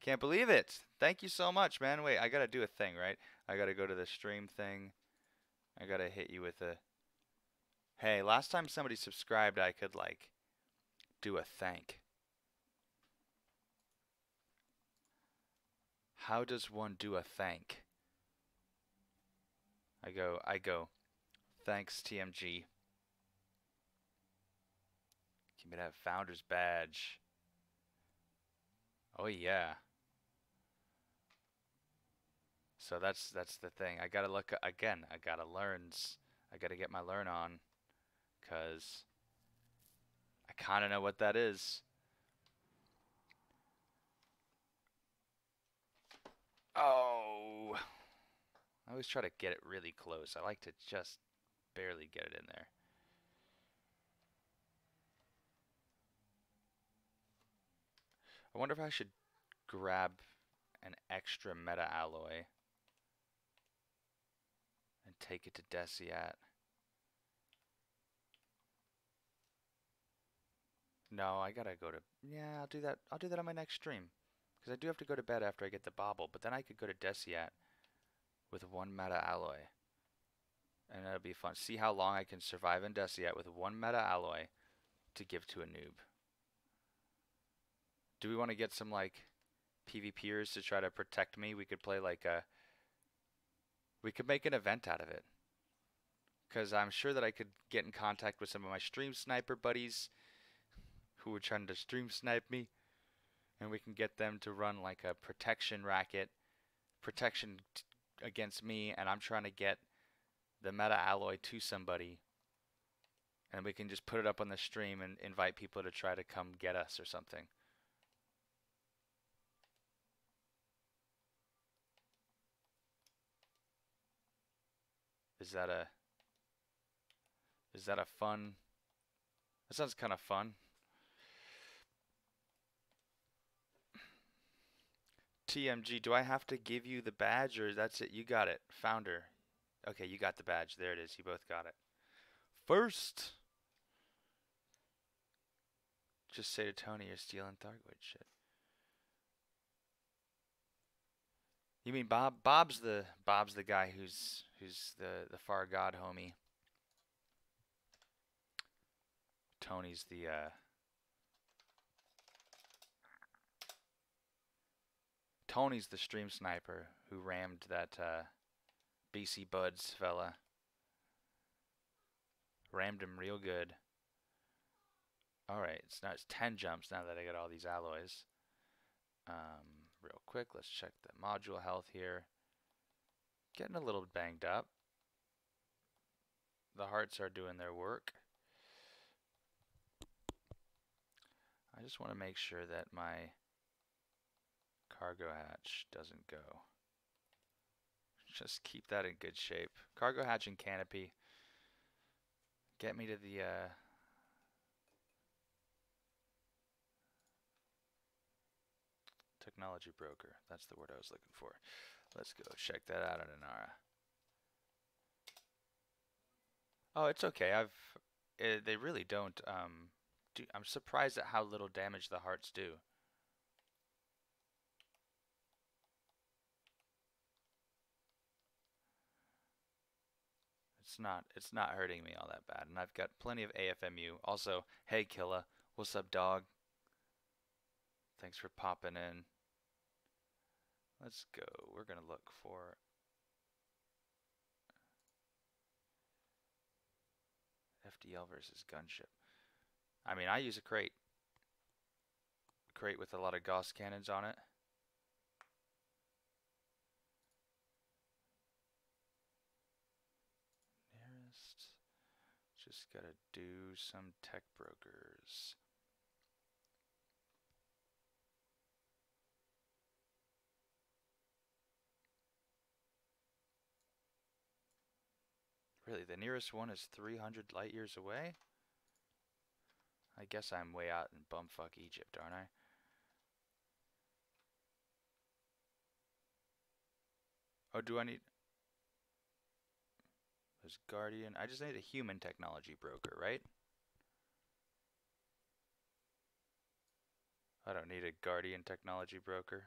Can't believe it. Thank you so much, man. Wait, I got to do a thing, right? I got to go to the stream thing. I got to hit you with a... Hey, last time somebody subscribed, I could, like, do a thank. How does one do a thank? I go, Thanks, TMG. Give me that founder's badge. Oh yeah. So that's the thing. I gotta look again. I gotta learns. I gotta get my learn on, 'cause I kind of know what that is. Oh, I always try to get it really close. I like to just barely get it in there. I wonder if I should grab an extra meta alloy and take it to Deciat. No, I gotta go to. Yeah, I'll do that. I'll do that on my next stream, because I do have to go to bed after I get the bauble. But then I could go to Deciat with one meta alloy, and that'll be fun. See how long I can survive in Deciat with one meta alloy to give to a noob. Do we want to get some like PvPers to try to protect me? We could play like a. We could make an event out of it, because I'm sure that I could get in contact with some of my stream sniper buddies who were trying to stream snipe me, and we can get them to run like a protection racket, protection against me, and I'm trying to get the meta alloy to somebody, and we can just put it up on the stream and invite people to try to come get us or something. Is that a fun? That sounds kind of fun. TMG, do I have to give you the badge, or that's it? You got it, founder. Okay, you got the badge. There it is. You both got it. First, just say to Tony you're stealing Thargoid shit. You mean Bob? Bob's the guy who's the far god homie. Tony's the Tony's the stream sniper who rammed that BC Buds fella. Rammed him real good. Alright, it's now it's 10 jumps now that I got all these alloys. Real quick, let's check the module health here. Getting a little banged up. The hearts are doing their work. I just want to make sure that my cargo hatch doesn't go. Just keep that in good shape. Cargo hatch and canopy. Get me to the technology broker. That's the word I was looking for. Let's go check that out on Inara. Oh, it's okay. They really don't I'm surprised at how little damage the hearts do. It's not hurting me all that bad, and I've got plenty of AFMU. Also, hey Killa, what's up, dog? Thanks for popping in. Let's go. We're gonna look for FDL versus gunship. I mean, I use a crate with a lot of Gauss cannons on it. Nearest. Just gotta do some tech brokers. Really, the nearest one is 300 light years away? I guess I'm way out in bumfuck Egypt, aren't I? Oh, do I need... There's Guardian. I just need a human technology broker, right? I don't need a Guardian technology broker.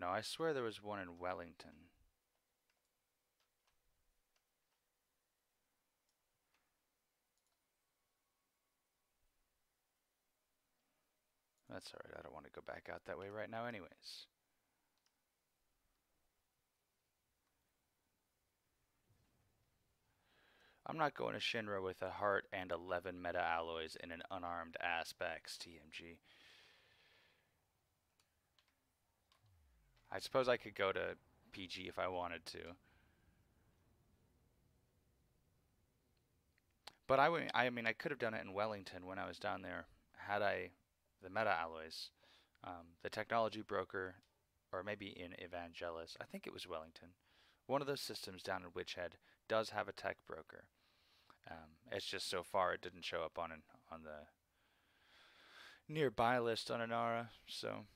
No, I swear there was one in Wellington. That's alright, I don't want to go back out that way right now anyways. I'm not going to Shinra with a heart and 11 meta alloys in an unarmed aspects, TMG. I suppose I could go to PG if I wanted to. But I mean, I could have done it in Wellington when I was down there, had I the meta alloys. The technology broker, or maybe in Evangelis, I think it was Wellington. One of those systems down in Witchhead does have a tech broker. It's just so far it didn't show up on the nearby list on Inara, so.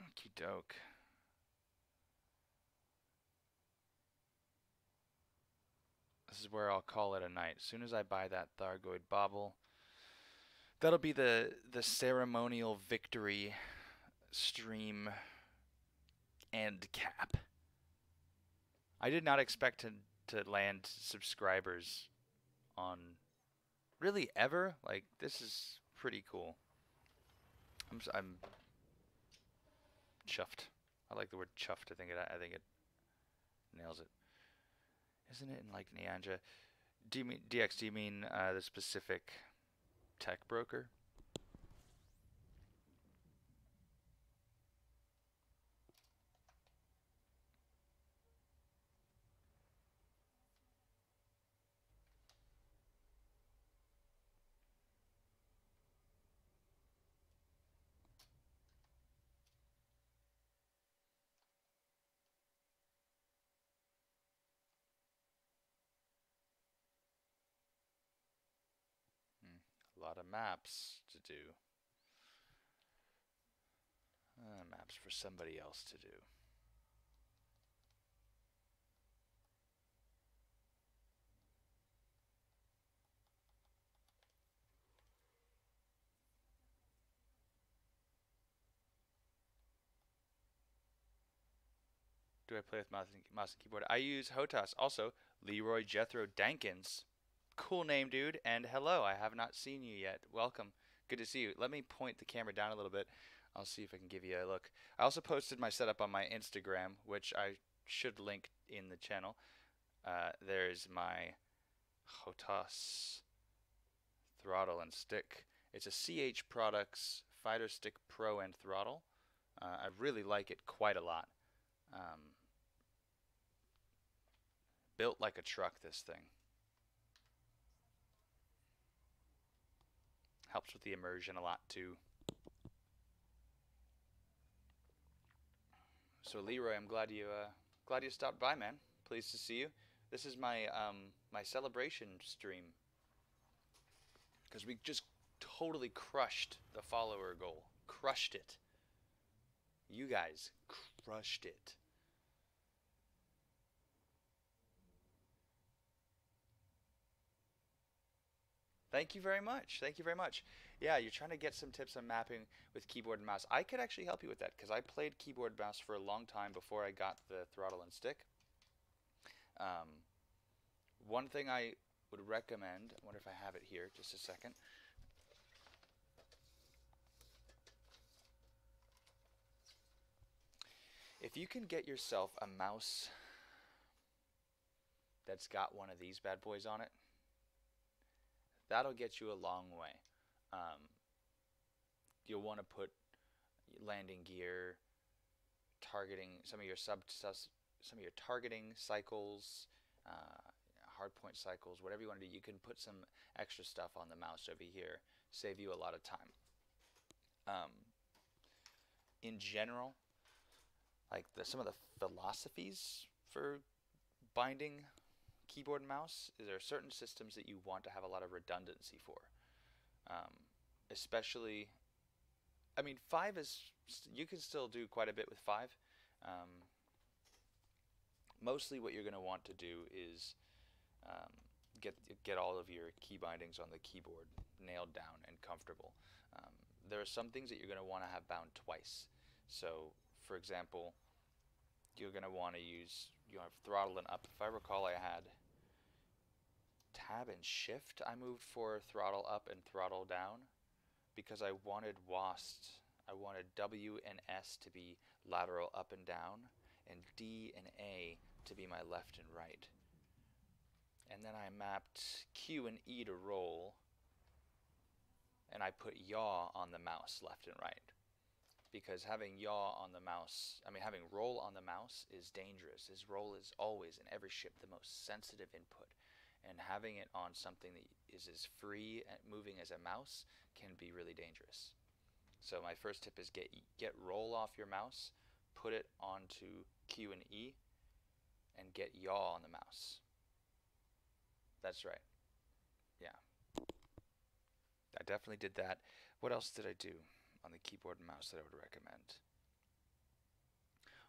Okie doke. This is where I'll call it a night. As soon as I buy that Thargoid Bauble, that'll be the ceremonial victory stream end cap. I did not expect to land subscribers on really ever. Like, this is pretty cool. I'm chuffed. I like the word chuffed. I think it nails it. Isn't it in like Nyanja? Do you mean DX? Do you mean the specific tech broker? A lot of maps to do. Maps for somebody else to do. Do I play with mouse and keyboard? I use HOTAS. Also, Leroy Jethro Dankins. Cool name, dude. And hello, I have not seen you yet. Welcome. Good to see you. Let me point the camera down a little bit. I'll see if I can give you a look. I also posted my setup on my Instagram, which I should link in the channel. There's my HOTAS throttle and stick. It's a CH Products Fighter Stick Pro and throttle. I really like it quite a lot. Built like a truck, this thing. Helps with the immersion a lot too. So Leroy, I'm glad you stopped by, man. Pleased to see you. This is my my celebration stream because we just totally crushed the follower goal. Crushed it. You guys crushed it. Thank you very much. Thank you very much. Yeah, you're trying to get some tips on mapping with keyboard and mouse. I could actually help you with that because I played keyboard and mouse for a long time before I got the throttle and stick. One thing I would recommend, I wonder if I have it here, just a second. If you can get yourself a mouse that's got one of these bad boys on it, that'll get you a long way. You'll want to put landing gear, targeting some of your targeting cycles, hardpoint cycles, whatever you want to do. You can put some extra stuff on the mouse over here, save you a lot of time. In general, like some of the philosophies for binding keyboard and mouse is there are certain systems that you want to have a lot of redundancy for. Especially, I mean, 5 is, you can still do quite a bit with 5. Mostly what you're going to want to do is get all of your key bindings on the keyboard nailed down and comfortable. There are some things that you're going to want to have bound twice. So, for example, you're going to want to use, you have throttle and up. If I recall, I had Tab and Shift, I moved for throttle up and throttle down because I wanted I wanted W and S to be lateral up and down, and D and A to be my left and right. And then I mapped Q and E to roll, and I put yaw on the mouse left and right. Because having yaw on the mouse, having roll on the mouse is dangerous. His roll is always in every ship the most sensitive input. And having it on something that is as free and moving as a mouse can be really dangerous. So my first tip is get roll off your mouse, put it onto Q and E, and get yaw on the mouse. That's right. Yeah. I definitely did that. What else did I do on the keyboard and mouse that I would recommend?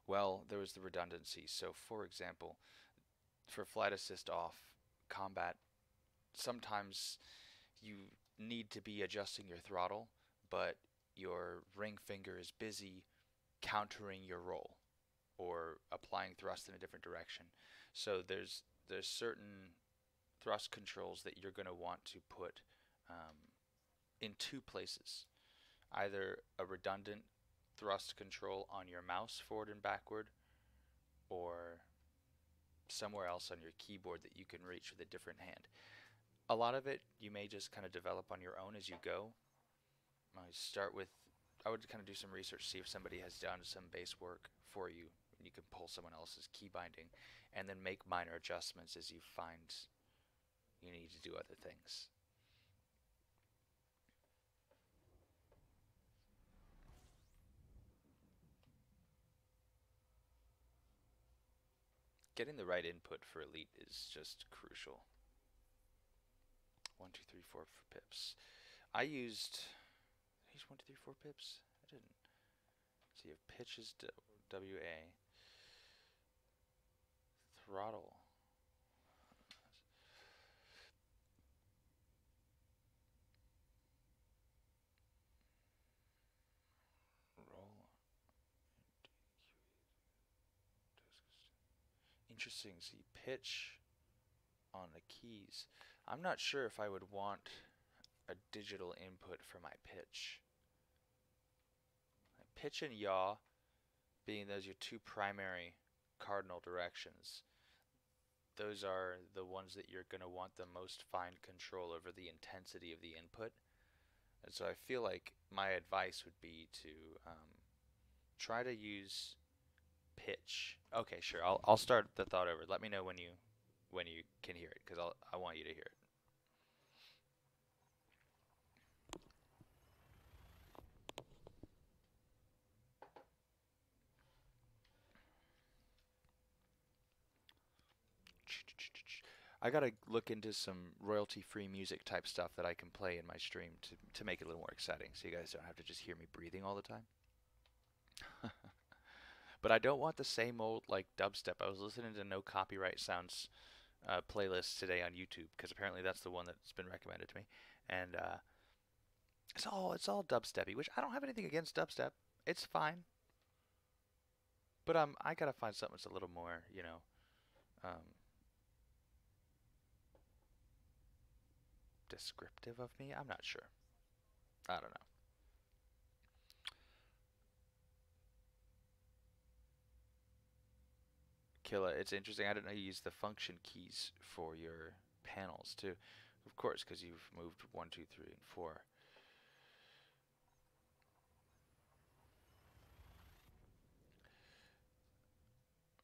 Well, there was the redundancy. So for example, for flight assist off, combat, sometimes you need to be adjusting your throttle, but your ring finger is busy countering your roll or applying thrust in a different direction. So there's certain thrust controls that you're going to want to put in two places. Either a redundant thrust control on your mouse forward and backward, or somewhere else on your keyboard that you can reach with a different hand. A lot of it you may just kind of develop on your own as you go. I would kind of do some research, see if somebody has done some base work for you. You can pull someone else's key binding, and then make minor adjustments as you find you need to do other things. Getting the right input for Elite is just crucial. 1, 2, 3, 4 for pips. I used 1, 2, 3, 4 pips. I didn't. So you have pitch is WA, throttle. Roll. Interesting. See, pitch on the keys. I'm not sure if I would want a digital input for my pitch. Pitch and yaw being those your two primary cardinal directions. Those are the ones that you're going to want the most fine control over the intensity of the input. And so I feel like my advice would be to try to use pitch. Okay, sure. I'll start the thought over. Let me know when you can hear it, because I want you to hear it. I gotta look into some royalty-free music type stuff that I can play in my stream to make it a little more exciting, so you guys don't have to just hear me breathing all the time. But I don't want the same old like dubstep. I was listening to No Copyright Sounds playlist today on YouTube, because apparently that's the one that's been recommended to me, and it's all dubsteppy, which I don't have anything against dubstep. It's fine, but I gotta find something that's a little more, descriptive of me. I'm not sure. I don't know. Killa, it's interesting. I didn't know you use the function keys for your panels too. Of course, because you've moved 1, 2, 3, and 4.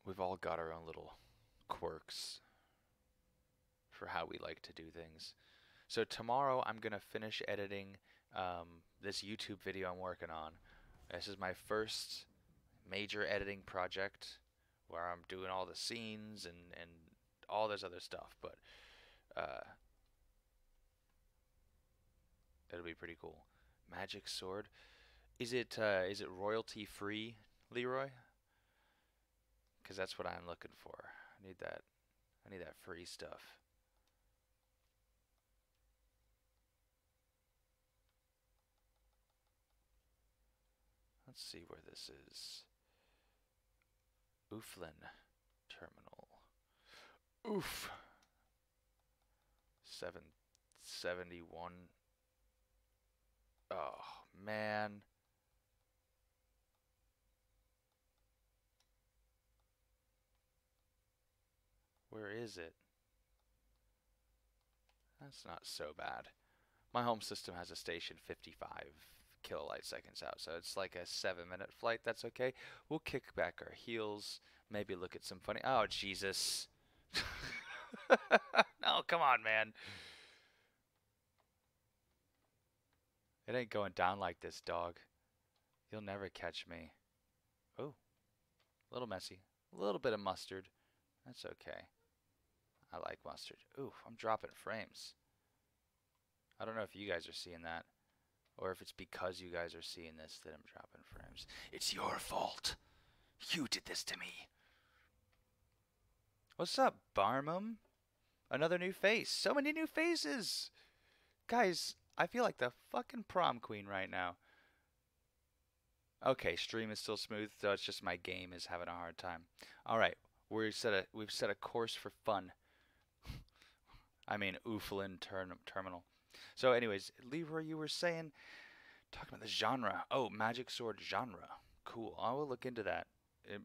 We've all got our own little quirks for how we like to do things. So tomorrow I'm gonna finish editing this YouTube video I'm working on. This is my first major editing project where I'm doing all the scenes and all this other stuff, but it'll be pretty cool. Magic sword. Is it royalty free, Leroy? Because that's what I'm looking for. I need that. I need that free stuff. Let's see where this is. Ooflin terminal. Oof. 771. Oh, man. Where is it? That's not so bad. My home system has a station 55 kilolight seconds out, so it's like a 7-minute flight. That's okay. We'll kick back our heels, maybe look at some funny. Oh, Jesus. No, come on, man. It ain't going down like this, dog. You'll never catch me. Oh, a little messy. A little bit of mustard. That's okay. I like mustard. Ooh, I'm dropping frames. I don't know if you guys are seeing that, or if it's because you guys are seeing this that I'm dropping frames. It's your fault. You did this to me. What's up, Barnum? Another new face. So many new faces. Guys, I feel like the fucking prom queen right now. Okay, stream is still smooth, so it's just my game is having a hard time. Alright, we've set a course for fun. I mean, Ooflin Terminal. So anyways, Leroy, you were saying, talking about the genre. Oh, Magic Sword genre. Cool. I will look into that.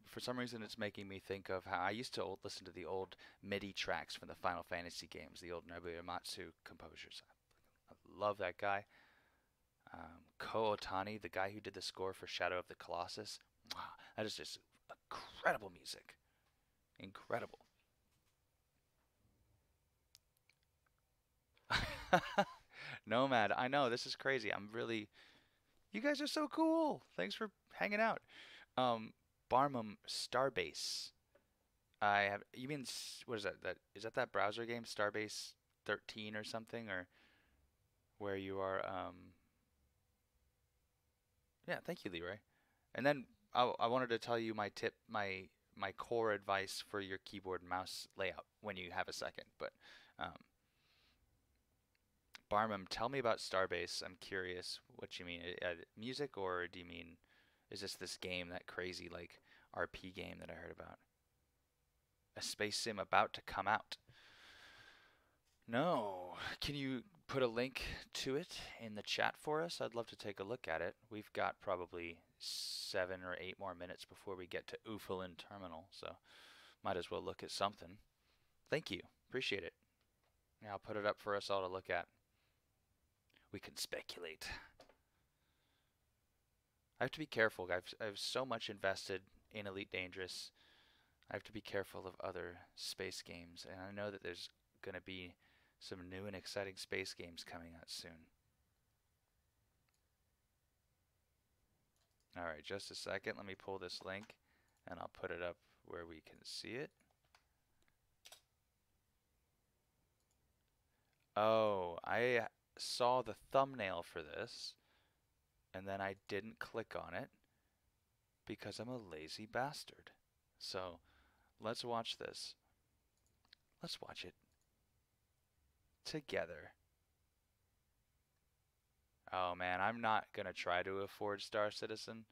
For some reason, it's making me think of how I used to listen to the old MIDI tracks from the Final Fantasy games, the old Nobuo Uematsu composers. I love that guy. Ko Otani, the guy who did the score for Shadow of the Colossus. That is just incredible music. Incredible. Nomad, I know, this is crazy. You guys are so cool. Thanks for hanging out. Barnum Starbase. You mean, what is that? Is that browser game, Starbase 13 or something? Or where you are, yeah, thank you, Leroy. And then I wanted to tell you my tip, my core advice for your keyboard and mouse layout when you have a second. But um, Barnum, tell me about Starbase. I'm curious what you mean. Music, or do you mean, is this game, that crazy like RP game that I heard about? A space sim about to come out. No. Can you put a link to it in the chat for us? I'd love to take a look at it. We've got probably 7 or 8 more minutes before we get to Ooflin Terminal, so might as well look at something. Thank you. Appreciate it. Yeah, I'll put it up for us all to look at. We can speculate. I have to be careful. I've so much invested in Elite Dangerous. I have to be careful of other space games, and I know that there's going to be some new and exciting space games coming out soon. Alright, just a second. Let me pull this link, and I'll put it up where we can see it. Oh, I saw the thumbnail for this, and then I didn't click on it because I'm a lazy bastard. So, let's watch this. Let's watch it together. Oh man, I'm not gonna try to afford Star Citizen.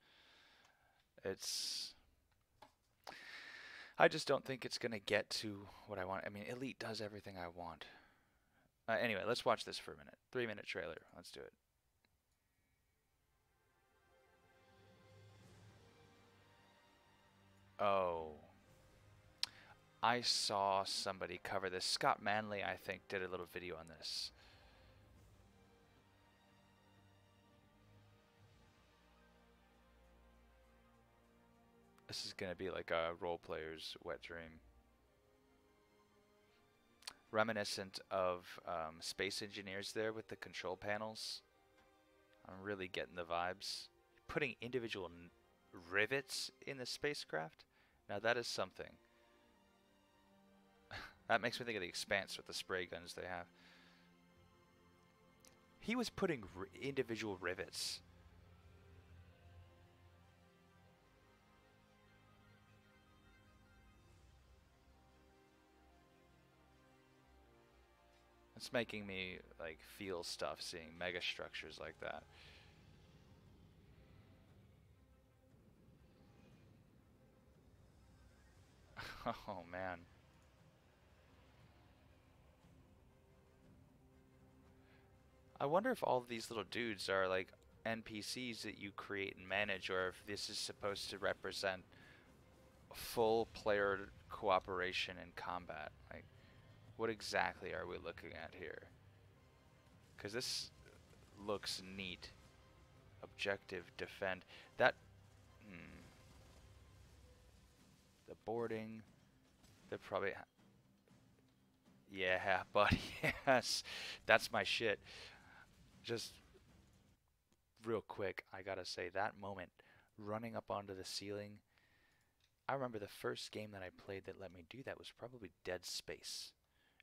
I just don't think it's gonna get to what I want. I mean, Elite does everything I want. Anyway, let's watch this for a minute. 3-minute trailer. Let's do it. Oh. I saw somebody cover this. Scott Manley, I think, did a little video on this. This is gonna be like a role player's wet dream. Reminiscent of Space Engineers there with the control panels. I'm really getting the vibes. Putting individual rivets in the spacecraft. Now that is something. That makes me think of the Expanse with the spray guns they have. He was putting individual rivets. It's making me like feel stuff seeing mega structures like that. Oh man. I wonder if all of these little dudes are like NPCs that you create and manage, or if this is supposed to represent full player cooperation in combat. Like, what exactly are we looking at here? Because this looks neat. Objective, defend. That, the boarding, they're probably, yeah, buddy, yes, that's my shit. Just real quick, I gotta say, that moment, running up onto the ceiling, I remember the first game that I played that let me do that was probably Dead Space.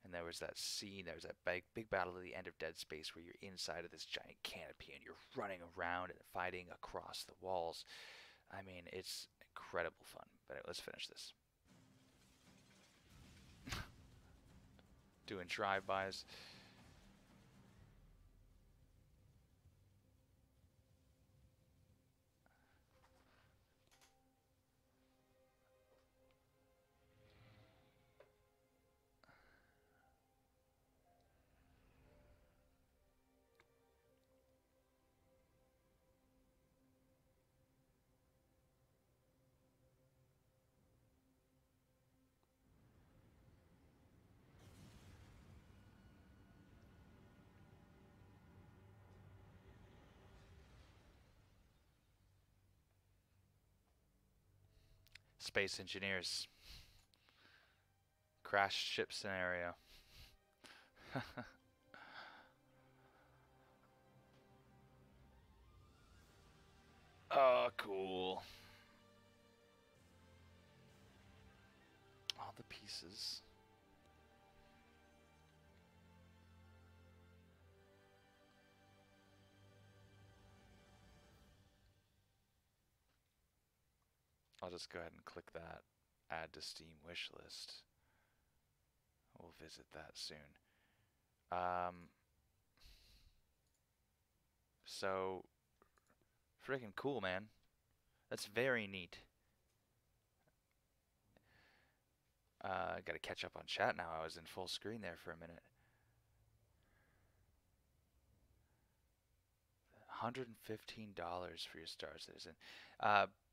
And there was that scene, there was that big battle at the end of Dead Space where you're inside of this giant canopy and you're running around and fighting across the walls. I mean, it's incredible fun. But let's finish this. Doing drive-bys. Space engineers. Crash ship scenario. Oh, cool. All the pieces. I'll just go ahead and click that. Add to Steam wish list. We'll visit that soon. So freaking cool, man. That's very neat. Gotta catch up on chat now. I was in full screen there for a minute. $115 for your Star Citizen.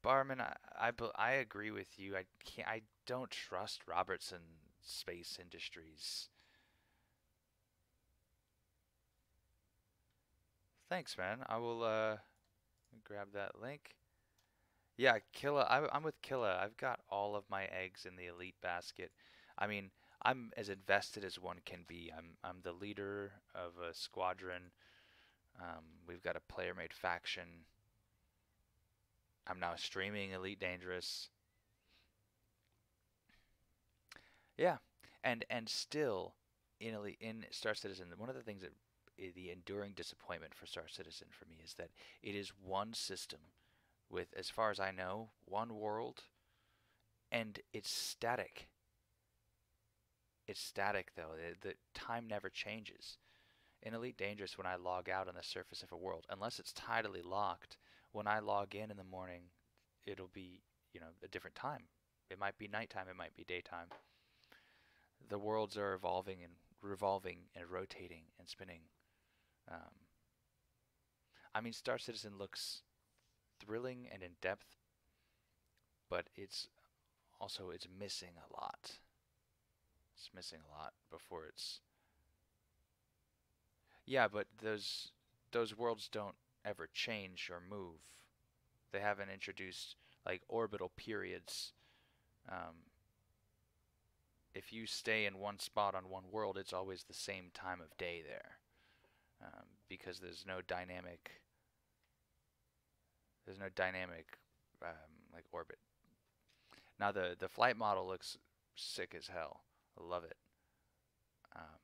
Barman, I agree with you. I don't trust Robertson Space Industries. Thanks, man. I will grab that link. Yeah, Killa. I'm with Killa. I've got all of my eggs in the elite basket. I mean, I'm as invested as one can be. I'm the leader of a squadron. We've got a player-made faction. I'm now streaming Elite Dangerous. Yeah, and still in Star Citizen, one of the things that the enduring disappointment for Star Citizen for me is that it is one system with, as far as I know, one world, and it's static. It's static though. The time never changes. In Elite Dangerous, when I log out on the surface of a world, unless it's tidally locked, when I log in the morning, it'll be, a different time. It might be nighttime, it might be daytime. The worlds are evolving and revolving and rotating and spinning. Um, I mean, Star Citizen looks thrilling and in depth, but it's missing a lot. It's missing a lot before it's. Yeah, but those worlds don't ever change or move. They haven't introduced like orbital periods. Um, if you stay in one spot on one world, it's always the same time of day there, because there's no dynamic like orbit. Now the flight model looks sick as hell. I love it. Um,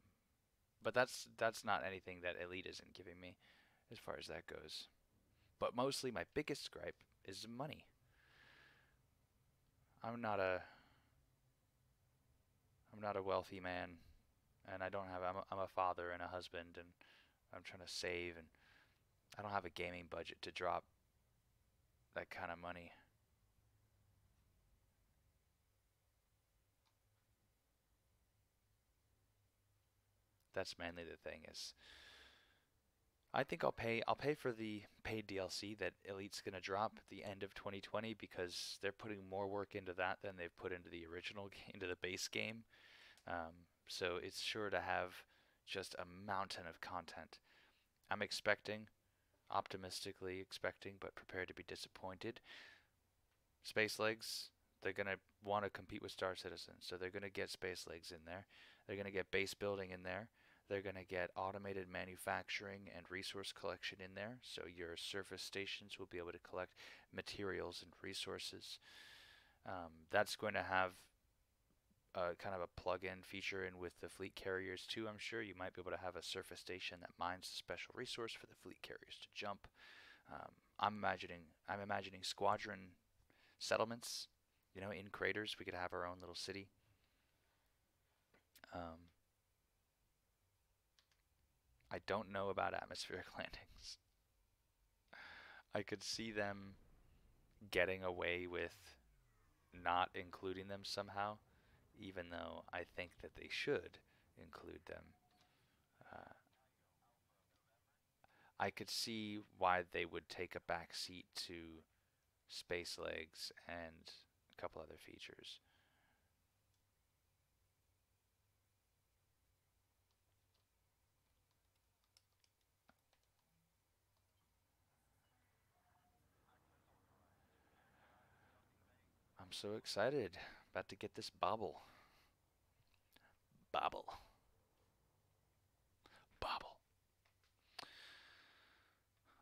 but that's not anything that Elite isn't giving me as far as that goes. But mostly my biggest gripe is money. I'm not a I'm not a wealthy man, and I don't have. I'm a father and a husband, and I'm trying to save, and I don't have a gaming budget to drop that kind of money. That's mainly the thing is I think I'll pay for the paid DLC that Elite's gonna drop at the end of 2020 because they're putting more work into that than they've put into the original into the base game. So it's sure to have just a mountain of content. I'm expecting, optimistically expecting, but prepared to be disappointed. Space Legs, they're gonna want to compete with Star Citizen, so they're gonna get Space Legs in there. They're gonna get base building in there. They're gonna get automated manufacturing and resource collection in there, so your surface stations will be able to collect materials and resources. That's going to have kind of a plug-in feature in with the fleet carriers too. I'm sure you might be able to have a surface station that mines a special resource for the fleet carriers to jump. I'm imagining squadron settlements. In craters, we could have our own little city. Um, I don't know about atmospheric landings. I could see them getting away with not including them somehow, even though I think that they should include them. Uh, I could see why they would take a back seat to space legs and a couple other features. I'm so excited. About to get this bobble. Bobble. Bobble.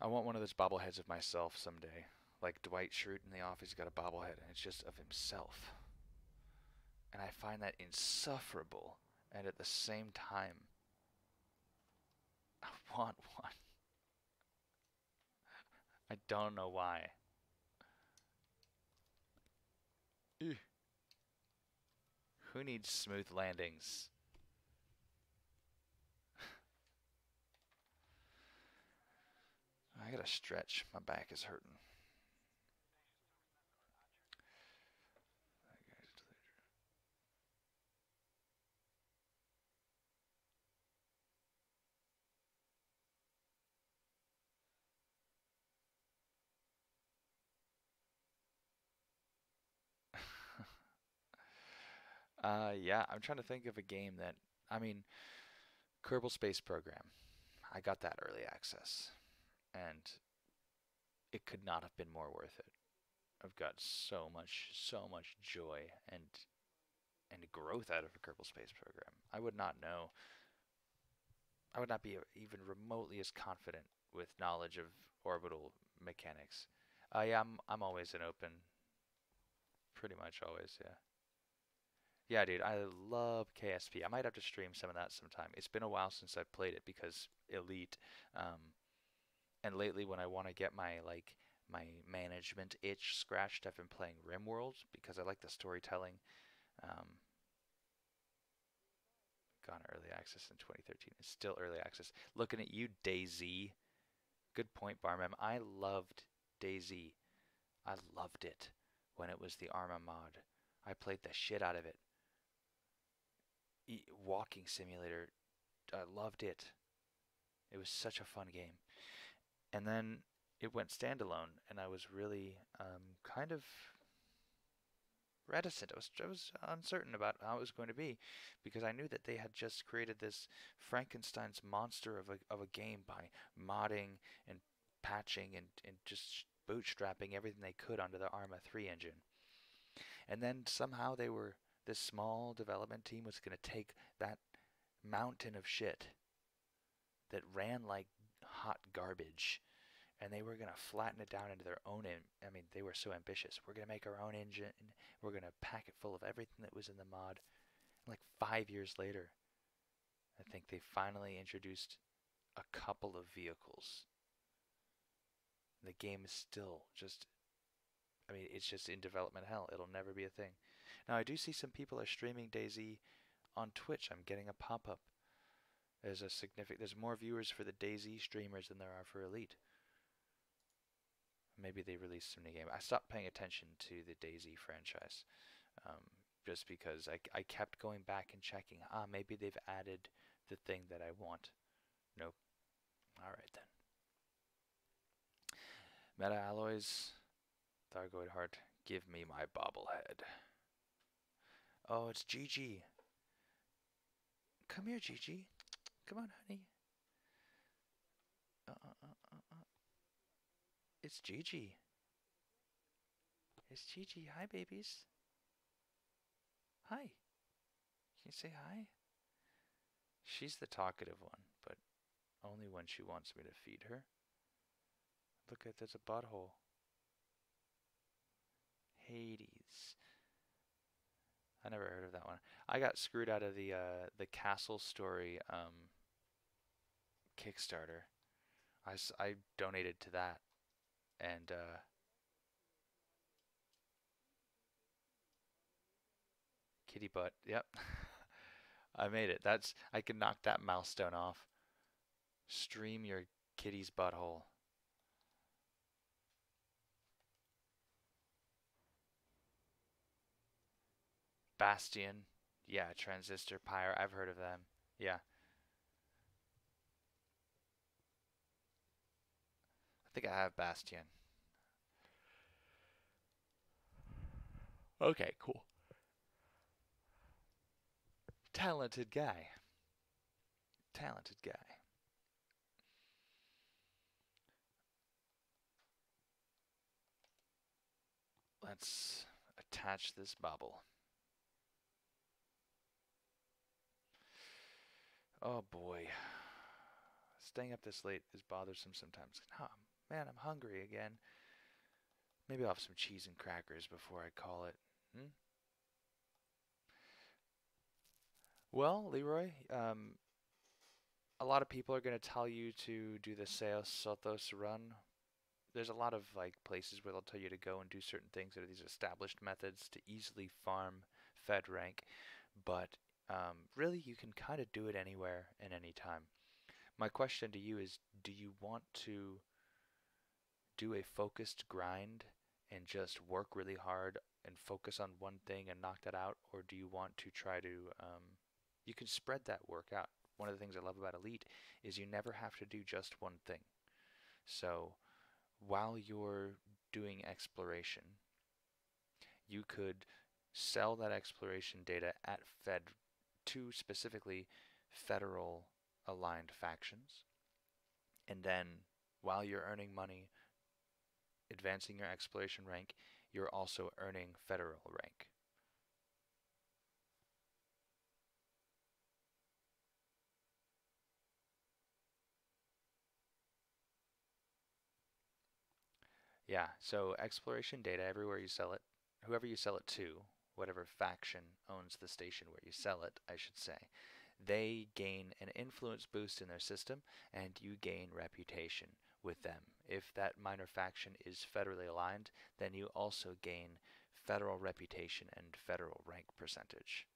I want one of those bobbleheads of myself someday. Like Dwight Schrute in The Office got a bobblehead and it's just of himself. And I find that insufferable. And at the same time, I want one. I don't know why. Ew. Who needs smooth landings? I gotta stretch. My back is hurting. Yeah, I'm trying to think of a game that, I mean, Kerbal Space Program. I got that early access, and it could not have been more worth it. I've got so much joy and growth out of a Kerbal Space Program. I would not be even remotely as confident with knowledge of orbital mechanics. Yeah, I'm always an open, pretty much always, yeah. Yeah, dude, I love KSP. I might have to stream some of that sometime. It's been a while since I've played it because Elite, um, and lately when I want to get my management itch scratched, I've been playing RimWorld because I like the storytelling. Um, Gone early access in 2013. It's still early access. Looking at you, DayZ. Good point, Barmem. I loved DayZ. I loved it when it was the Arma mod. I played the shit out of it. Walking simulator. I loved it. It was such a fun game. And then it went standalone, and I was really kind of reticent. I was uncertain about how it was going to be because I knew that they had just created this Frankenstein's monster of a game by modding and patching and just bootstrapping everything they could onto the Arma 3 engine. And then somehow this small development team was going to take that mountain of shit that ran like hot garbage and they were going to flatten it down into their own I mean, they were so ambitious. We're going to make our own engine. We're going to pack it full of everything that was in the mod. Like 5 years later, I think they finally introduced a couple of vehicles. The game is still just, I mean, it's just in development hell. It'll never be a thing. Now, I do see some people are streaming DayZ on Twitch. I'm getting a pop-up. There's more viewers for the DayZ streamers than there are for Elite. Maybe they released some new game. I stopped paying attention to the DayZ franchise, um, just because I kept going back and checking. Maybe they've added the thing that I want. Nope. All right then. Meta alloys. Thargoid heart. Give me my bobblehead. Oh, it's Gigi. Come here, Gigi. Come on, honey. It's Gigi. It's Gigi. Hi, babies. Hi. Can you say hi? She's the talkative one, but only when she wants me to feed her. Look at, there's a butthole. Hades. I never heard of that one. I got screwed out of the Castle Story Kickstarter. I donated to that, and kitty butt. Yep, I made it. I can knock that milestone off. Stream your kitty's butthole. Bastion. Yeah, Transistor Pyre. I've heard of them. Yeah. I think I have Bastion. Okay, cool. Talented guy. Talented guy. Let's attach this bobble. Oh boy. Staying up this late is bothersome sometimes. Oh, man, I'm hungry again. Maybe I'll have some cheese and crackers before I call it. Hmm? Well, Leroy, a lot of people are going to tell you to do the Seos Sothos run. There's a lot of like places where they'll tell you to go and do certain things that are these established methods to easily farm Fed rank, but really you can kind of do it anywhere and anytime. My question to you is, do you want to do a focused grind and just work really hard and focus on one thing and knock that out, or do you want to try to you can spread that work out. One of the things I love about Elite is you never have to do just one thing. So while you're doing exploration, you could sell that exploration data at Fed to specifically federal aligned factions, and then while you're earning money advancing your exploration rank, you're also earning federal rank. Yeah, so exploration data, everywhere you sell it, whoever you sell it to, whatever faction owns the station where you sell it, I should say, they gain an influence boost in their system, and you gain reputation with them. If that minor faction is federally aligned, then you also gain federal reputation and federal rank percentage.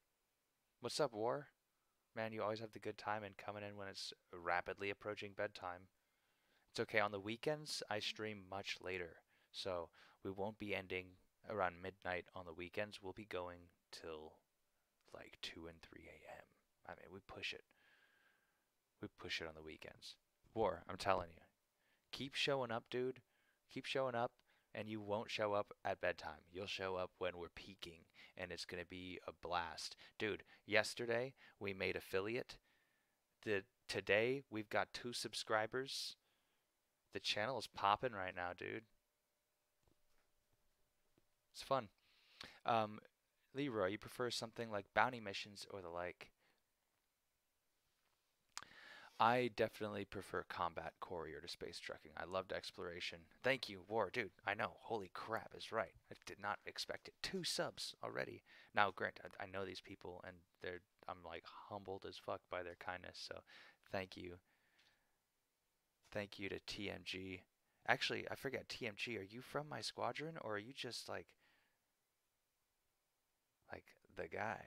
What's up, War? Man, you always have the good time and coming in when it's rapidly approaching bedtime. It's okay, on the weekends I stream much later, so we won't be ending around midnight on the weekends. We'll be going till like 2 and 3 a.m. I mean, we push it. We push it on the weekends. War, I'm telling you. Keep showing up, dude. Keep showing up, and you won't show up at bedtime. You'll show up when we're peaking, and it's going to be a blast. Dude, yesterday we made affiliate. Today we've got 2 subscribers. The channel is popping right now, dude. It's fun. Um, Leroy, you prefer something like bounty missions or the like? I definitely prefer combat courier to space trekking. I loved exploration. Thank you, War. Dude, I know. Holy crap is right. I did not expect it. 2 subs already. Now, Grant, I know these people, and I'm like humbled as fuck by their kindness, so thank you. Thank you to TMG. Actually, I forget, TMG, are you from my squadron, or are you just like the guy?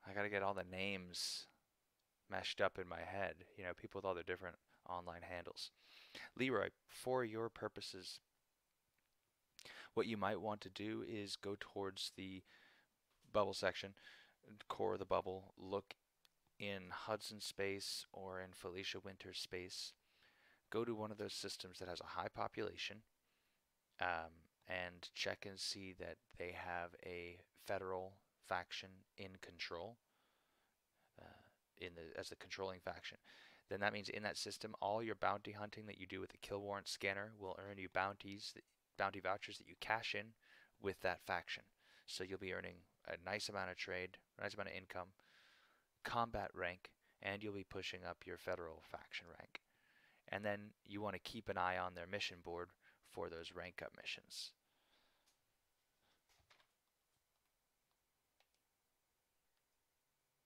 I gotta get all the names meshed up in my head, people with all their different online handles. Leroy, for your purposes, what you might want to do is go towards the bubble section, core of the bubble, look in Hudson space or in Felicia Winter's space, go to one of those systems that has a high population, and check and see that they have a federal faction in control, as the controlling faction. Then that means in that system, all your bounty hunting that you do with the kill warrant scanner will earn you bounty vouchers that you cash in with that faction. So you'll be earning a nice amount of trade, a nice amount of income, combat rank, and you'll be pushing up your federal faction rank. And then you want to keep an eye on their mission board for those rank up missions.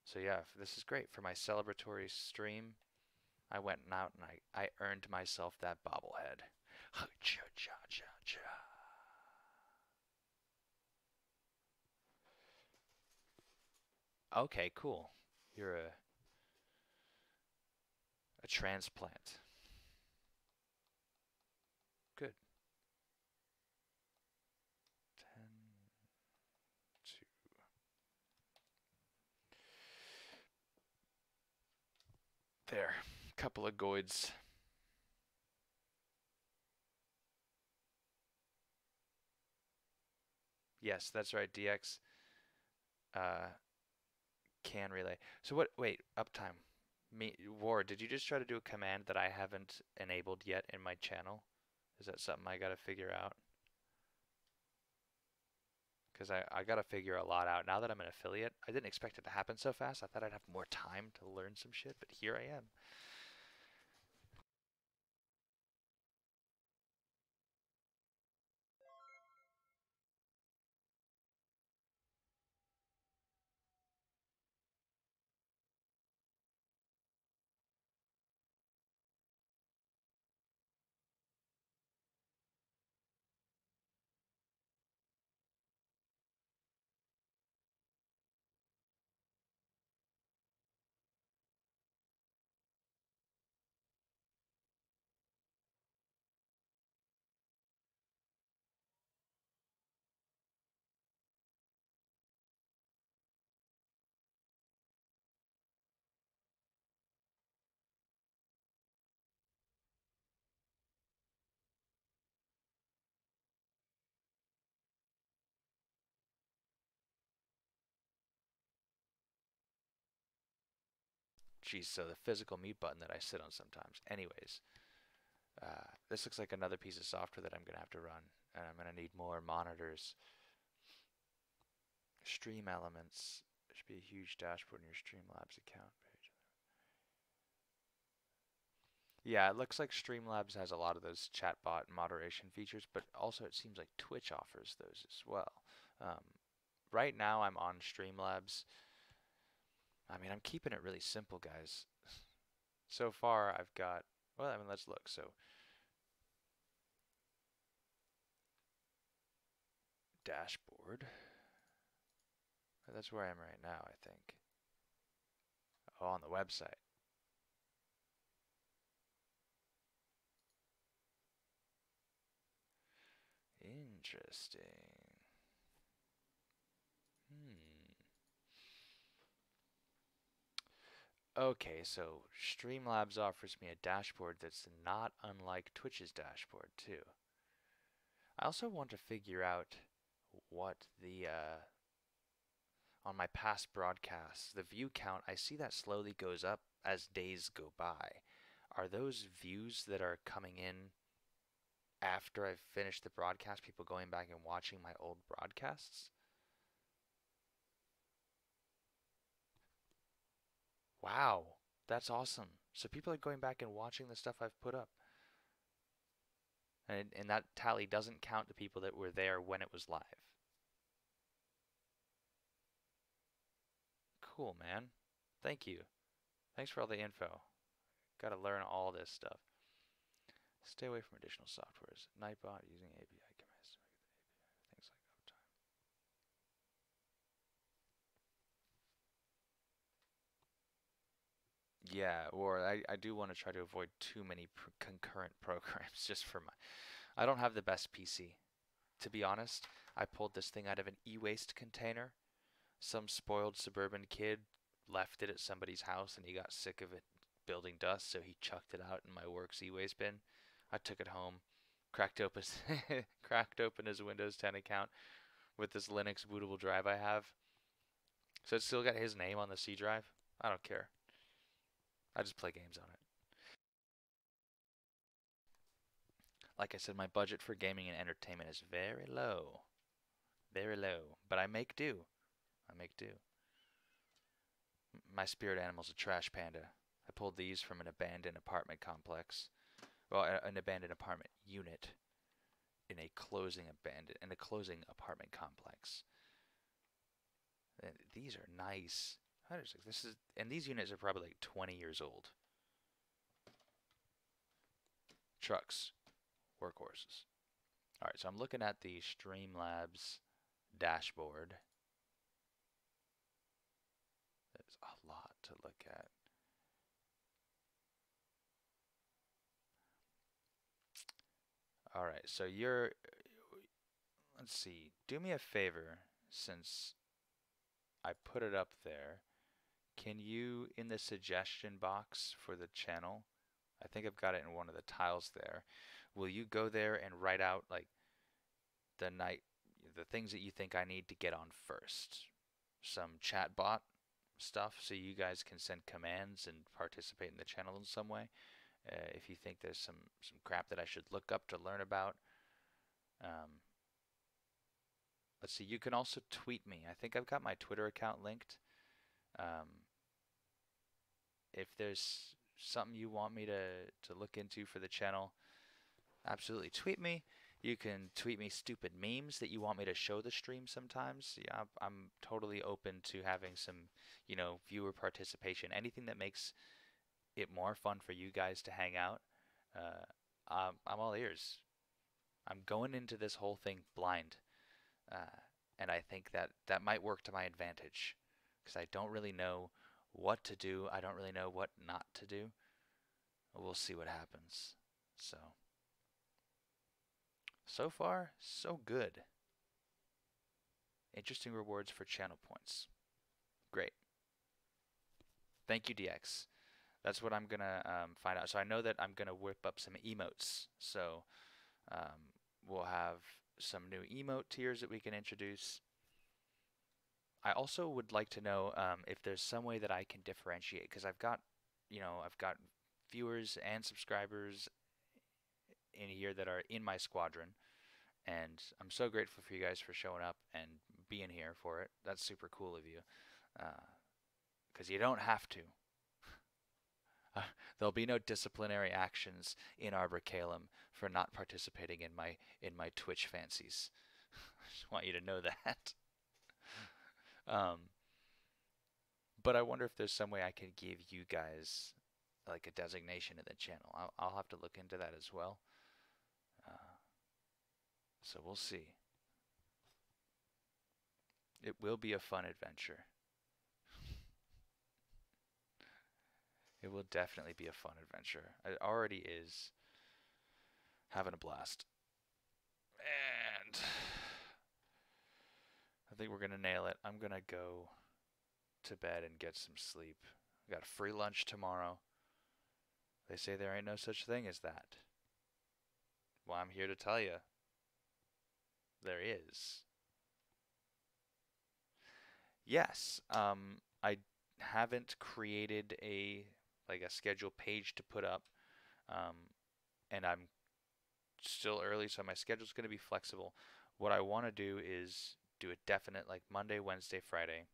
So yeah, this is great. For my celebratory stream, I went out and I earned myself that bobblehead. Okay, cool. You're a transplant. Good. 10, 2. There. Couple of goids. Yes, that's right. DX can relay. So what? Wait, uptime. Ward, did you just try to do a command that I haven't enabled yet in my channel? Is that something I gotta figure out? Because I gotta figure a lot out. Now that I'm an affiliate, I didn't expect it to happen so fast. I thought I'd have more time to learn some shit, but here I am. Geez, so the physical mute button that I sit on sometimes. Anyways, this looks like another piece of software that I'm gonna have to run, and I'm gonna need more monitors. Stream elements. There should be a huge dashboard in your Streamlabs account page. Yeah, it looks like Streamlabs has a lot of those chatbot moderation features, but also it seems like Twitch offers those as well. Right now I'm on Streamlabs. I mean, I'm keeping it really simple, guys. So far I've got, well, I mean, let's look. So dashboard. That's where I am right now, I think. Oh, on the website. Interesting. Okay, so Streamlabs offers me a dashboard that's not unlike Twitch's dashboard, too. I also want to figure out what the, on my past broadcasts, the view count, I see that slowly goes up as days go by. Are those views that are coming in after I've finished the broadcast, people going back and watching my old broadcasts? Wow, that's awesome. So people are going back and watching the stuff I've put up. And that tally doesn't count the people that were there when it was live. Cool, man. Thank you. Thanks for all the info. Gotta learn all this stuff. Stay away from additional softwares. Nightbot using API commands. Things like uptime. Yeah, or I do want to try to avoid too many concurrent programs just for my... I don't have the best PC. To be honest, I pulled this thing out of an e-waste container. Some spoiled suburban kid left it at somebody's house and he got sick of it building dust, so he chucked it out in my work's e-waste bin. I took it home, cracked open cracked open his Windows 10 account with this Linux bootable drive I have. So it's still got his name on the C drive. I don't care. I just play games on it. Like I said, my budget for gaming and entertainment is very low. Very low. But I make do. I make do. My spirit animal's a trash panda. I pulled these from an abandoned apartment complex. Well, an abandoned apartment unit in a closing apartment complex. And these are nice. And these units are probably like 20 years old. Trucks, workhorses. All right, so I'm looking at the Streamlabs dashboard. There's a lot to look at. All right, so let's see, do me a favor, since I put it up there. Can you, in the suggestion box for the channel, I think I've got it in one of the tiles there, will you go there and write out like the things that you think I need to get on first? Some chatbot stuff so you guys can send commands and participate in the channel in some way. If you think there's some crap that I should look up to learn about. Let's see, you can also tweet me. I think I've got my Twitter account linked. If there's something you want me to look into for the channel, absolutely tweet me. You can tweet me stupid memes that you want me to show the stream sometimes. Yeah, I'm totally open to having some, viewer participation. Anything that makes it more fun for you guys to hang out. I'm all ears. I'm going into this whole thing blind. And I think that might work to my advantage, because I don't really know what to do. I don't really know what not to do. We'll see what happens. So far, so good. Interesting rewards for channel points. Great. Thank you, DX. That's what I'm gonna find out. So I know that I'm gonna whip up some emotes. So we'll have some new emote tiers that we can introduce. I also would like to know if there's some way that I can differentiate, because I've got viewers and subscribers in here that are in my squadron, and I'm so grateful for you guys for showing up and being here for it. That's super cool of you, because you don't have to. There'll be no disciplinary actions in Arborcalum for not participating in my Twitch fancies. I just want you to know that. But I wonder if there's some way I can give you guys like a designation in the channel. I'll have to look into that as well. So we'll see. It will be a fun adventure. It will definitely be a fun adventure. It already is. Having a blast. And I think we're going to nail it. I'm going to go to bed and get some sleep. I got a free lunch tomorrow. They say there ain't no such thing as that. Well, I'm here to tell you. There is. Yes, I haven't created a schedule page to put up, and I'm still early, so my schedule's going to be flexible. What I want to do is do a definite Monday, Wednesday, Friday.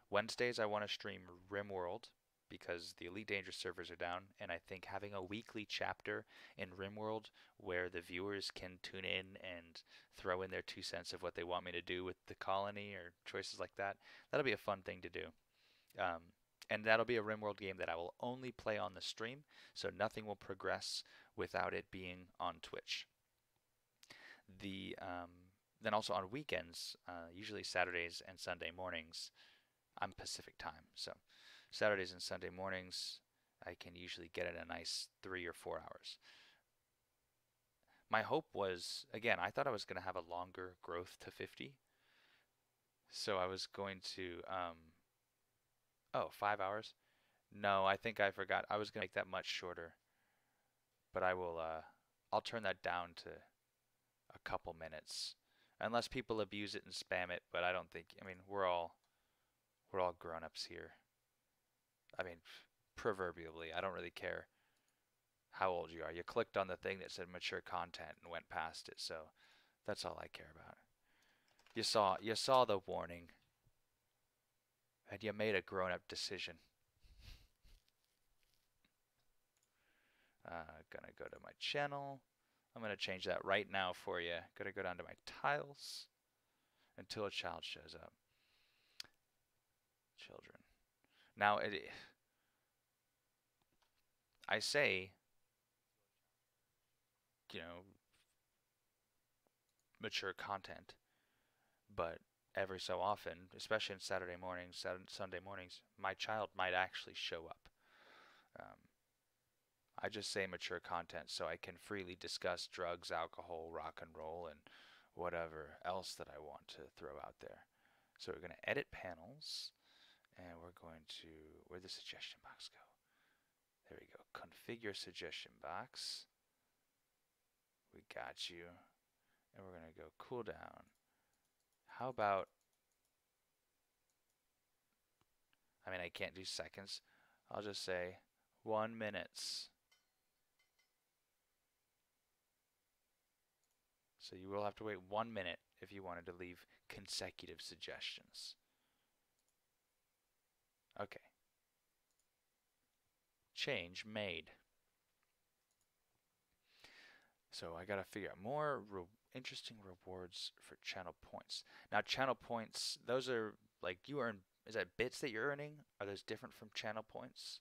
Wednesdays I want to stream RimWorld because the Elite Dangerous servers are down, and I think having a weekly chapter in RimWorld where the viewers can tune in and throw in their 2 cents of what they want me to do with the colony or choices like that, that'll be a fun thing to do. And that'll be a RimWorld game that I will only play on the stream, so nothing will progress without it being on Twitch. Then also on weekends, usually Saturdays and Sunday mornings, I'm Pacific time, so Saturdays and Sunday mornings I can usually get in a nice 3 or 4 hours. My hope was, again, I thought I was going to have a longer growth to 50, so I was going to 5 hours. No, I think I forgot. I was gonna make that much shorter, but I'll turn that down to a couple minutes. Unless people abuse it and spam it, but I don't think, I mean, we're all grown-ups here. I mean, proverbially, I don't really care how old you are. You clicked on the thing that said mature content and went past it, so that's all I care about. You saw the warning and you made a grown-up decision. Gonna go to my channel. I'm gonna change that right now for you. Gonna go down to my tiles until a child shows up. Children. Now I say, you know, mature content, but every so often, especially on Saturday mornings, Sunday mornings, my child might actually show up. Um, I just say mature content so I can freely discuss drugs, alcohol, rock and roll, and whatever else that I want to throw out there. So we're going to edit panels, and we're going to, where'd the suggestion box go? There we go. Configure suggestion box. We got you. And we're going to go cooldown. How about, I mean, I can't do seconds. I'll just say 1 minutes. So you will have to wait 1 minute if you wanted to leave consecutive suggestions. Okay. Change made. So I gotta figure out more interesting rewards for channel points. Now channel points, those are like you earn, is that bits that you're earning? Are those different from channel points?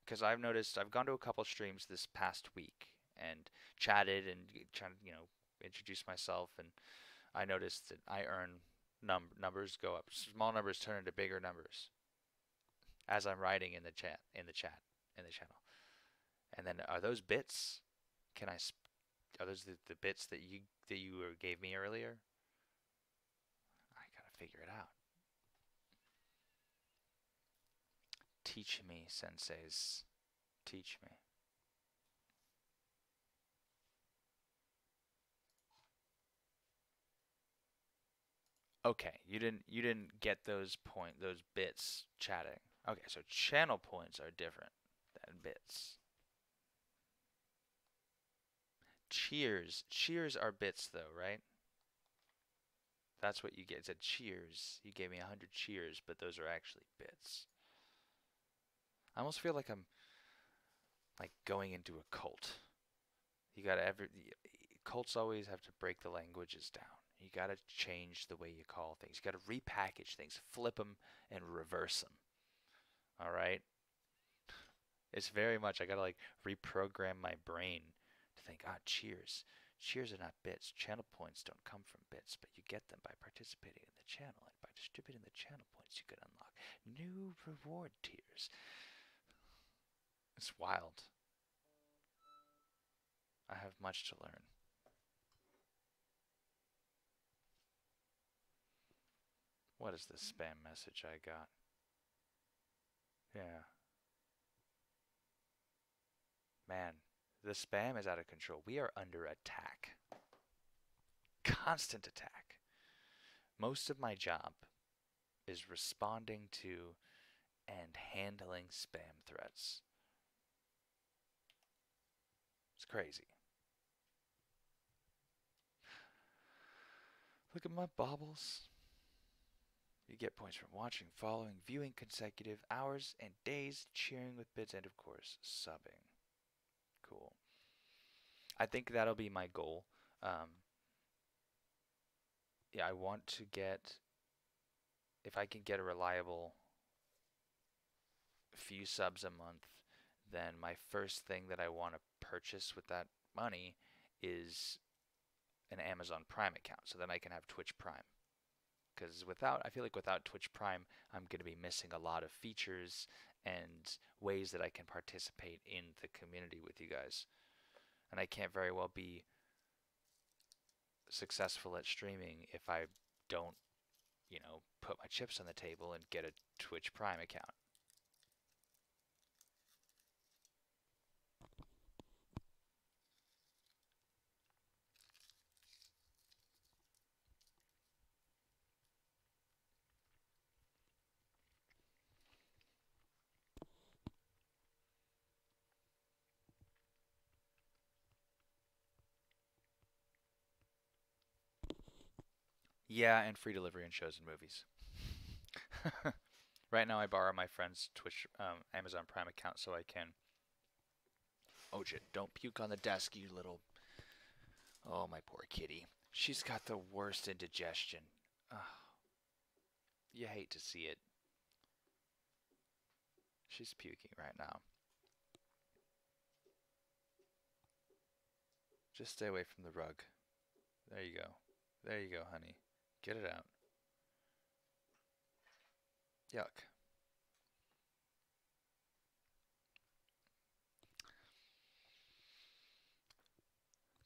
Because I've noticed, I've gone to a couple streams this past week and chatted and trying to, introduce myself, and I noticed that I earn numbers go up. Small numbers turn into bigger numbers as I'm writing in the channel. And then are those bits? Are those the bits that you gave me earlier? I gotta figure it out. Teach me, senseis. Teach me. Okay, you didn't get those bits chatting. Okay, so channel points are different than bits. Cheers are bits though, right? That's what you get. It said cheers. You gave me 100 cheers, but those are actually bits. I almost feel like I'm like going into a cult. You gotta cults always have to break the languages down. You gotta change the way you call things. You gotta repackage things, flip them, and reverse them. All right. It's very much I gotta like reprogram my brain to think, cheers. Cheers are not bits. Channel points don't come from bits, but you get them by participating in the channel, and by distributing the channel points, you can unlock new reward tiers. It's wild. I have much to learn. What is this spam message I got? Yeah. Man, the spam is out of control. We are under attack. Constant attack. Most of my job is responding to and handling spam threats. It's crazy. Look at my baubles. You get points from watching, following, viewing consecutive hours and days, cheering with bits, and of course, subbing. Cool. I think that'll be my goal. Yeah, I want to get, if I can get a reliable few subs a month, then my first thing that I want to purchase with that money is an Amazon Prime account, so then I can have Twitch Prime. Because I feel like without Twitch Prime, I'm going to be missing a lot of features and ways that I can participate in the community with you guys. And I can't very well be successful at streaming if I don't, put my chips on the table and get a Twitch Prime account. Yeah, and free delivery in shows and movies. Right now, I borrow my friend's Twitch, Amazon Prime account so I can. Oh shit! Don't puke on the desk, you little. Oh, my poor kitty. She's got the worst indigestion. Ugh. You hate to see it. She's puking right now. Just stay away from the rug. There you go. There you go, honey. Get it out. Yuck.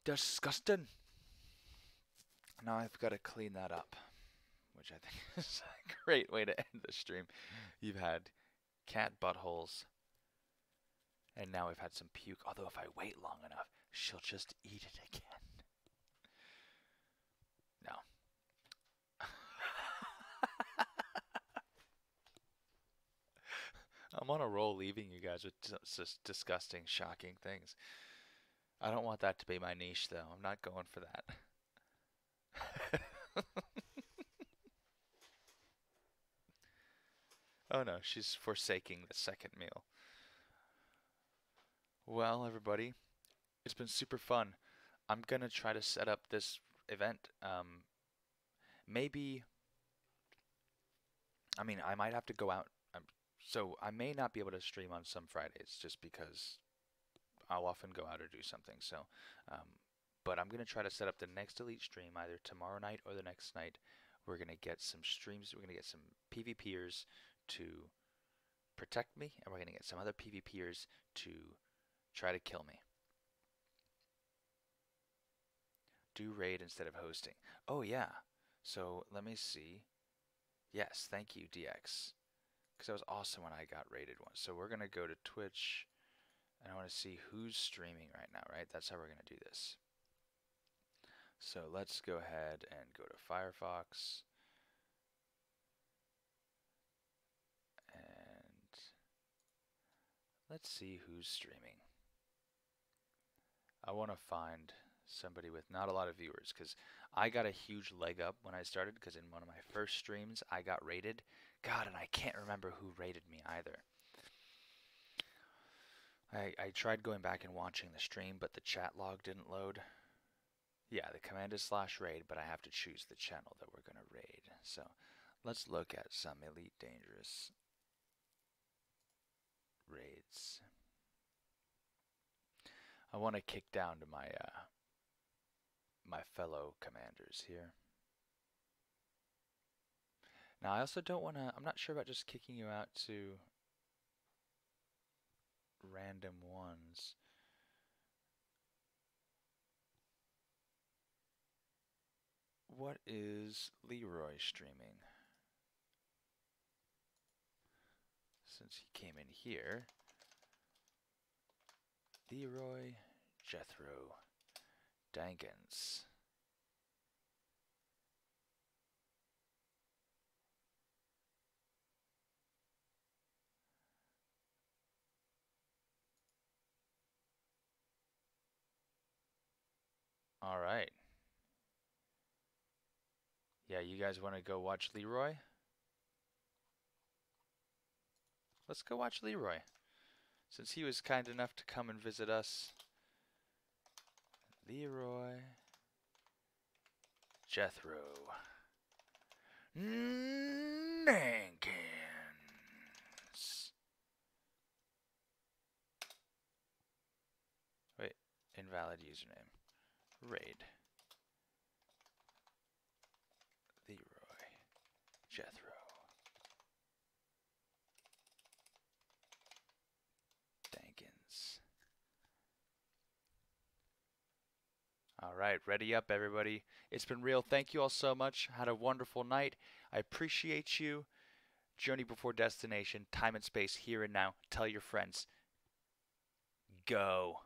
Disgusting. Now I've got to clean that up, which I think is a great way to end the stream. You've had cat buttholes, and now we've had some puke. Although if I wait long enough, she'll just eat it again. No. I'm on a roll leaving you guys with just disgusting, shocking things. I don't want that to be my niche, though. I'm not going for that. Oh no, she's forsaking the second meal. Well, everybody, it's been super fun. I'm gonna try to set up this event. Maybe, I mean, I might have to go out. So I may not be able to stream on some Fridays just because I'll often go out or do something. So, but I'm gonna try to set up the next Elite stream either tomorrow night or the next night. We're gonna get some streams. We're gonna get some PvPers to protect me, and we're gonna get some other PvPers to try to kill me. Do raid instead of hosting. Oh yeah. So let me see. Yes, thank you, DX. Because that was awesome when I got rated once. So we're gonna go to Twitch, and I want to see who's streaming right now, right? That's how we're gonna do this. So let's go ahead and go to Firefox. And let's see who's streaming. I want to find somebody with not a lot of viewers because I got a huge leg up when I started because in one of my first streams I got rated. God, and I can't remember who rated me either. I tried going back and watching the stream, but the chat log didn't load. Yeah, the command is /raid, but I have to choose the channel that we're going to raid. So let's look at some Elite Dangerous raids. I want to kick down to my my fellow commanders here. Now I also don't want to, I'm not sure about just kicking you out to random ones. What is Leroy streaming? Since he came in here. Leroy Jethro Dankins. All right. Yeah, you guys want to go watch Leroy? Let's go watch Leroy. Since he was kind enough to come and visit us. Leroy Jethro Dankins. Wait, invalid username. Raid. Leroy Jethro. Dankins. All right, ready up, everybody. It's been real. Thank you all so much. Had a wonderful night. I appreciate you. Journey before destination, time and space, here and now. Tell your friends. Go.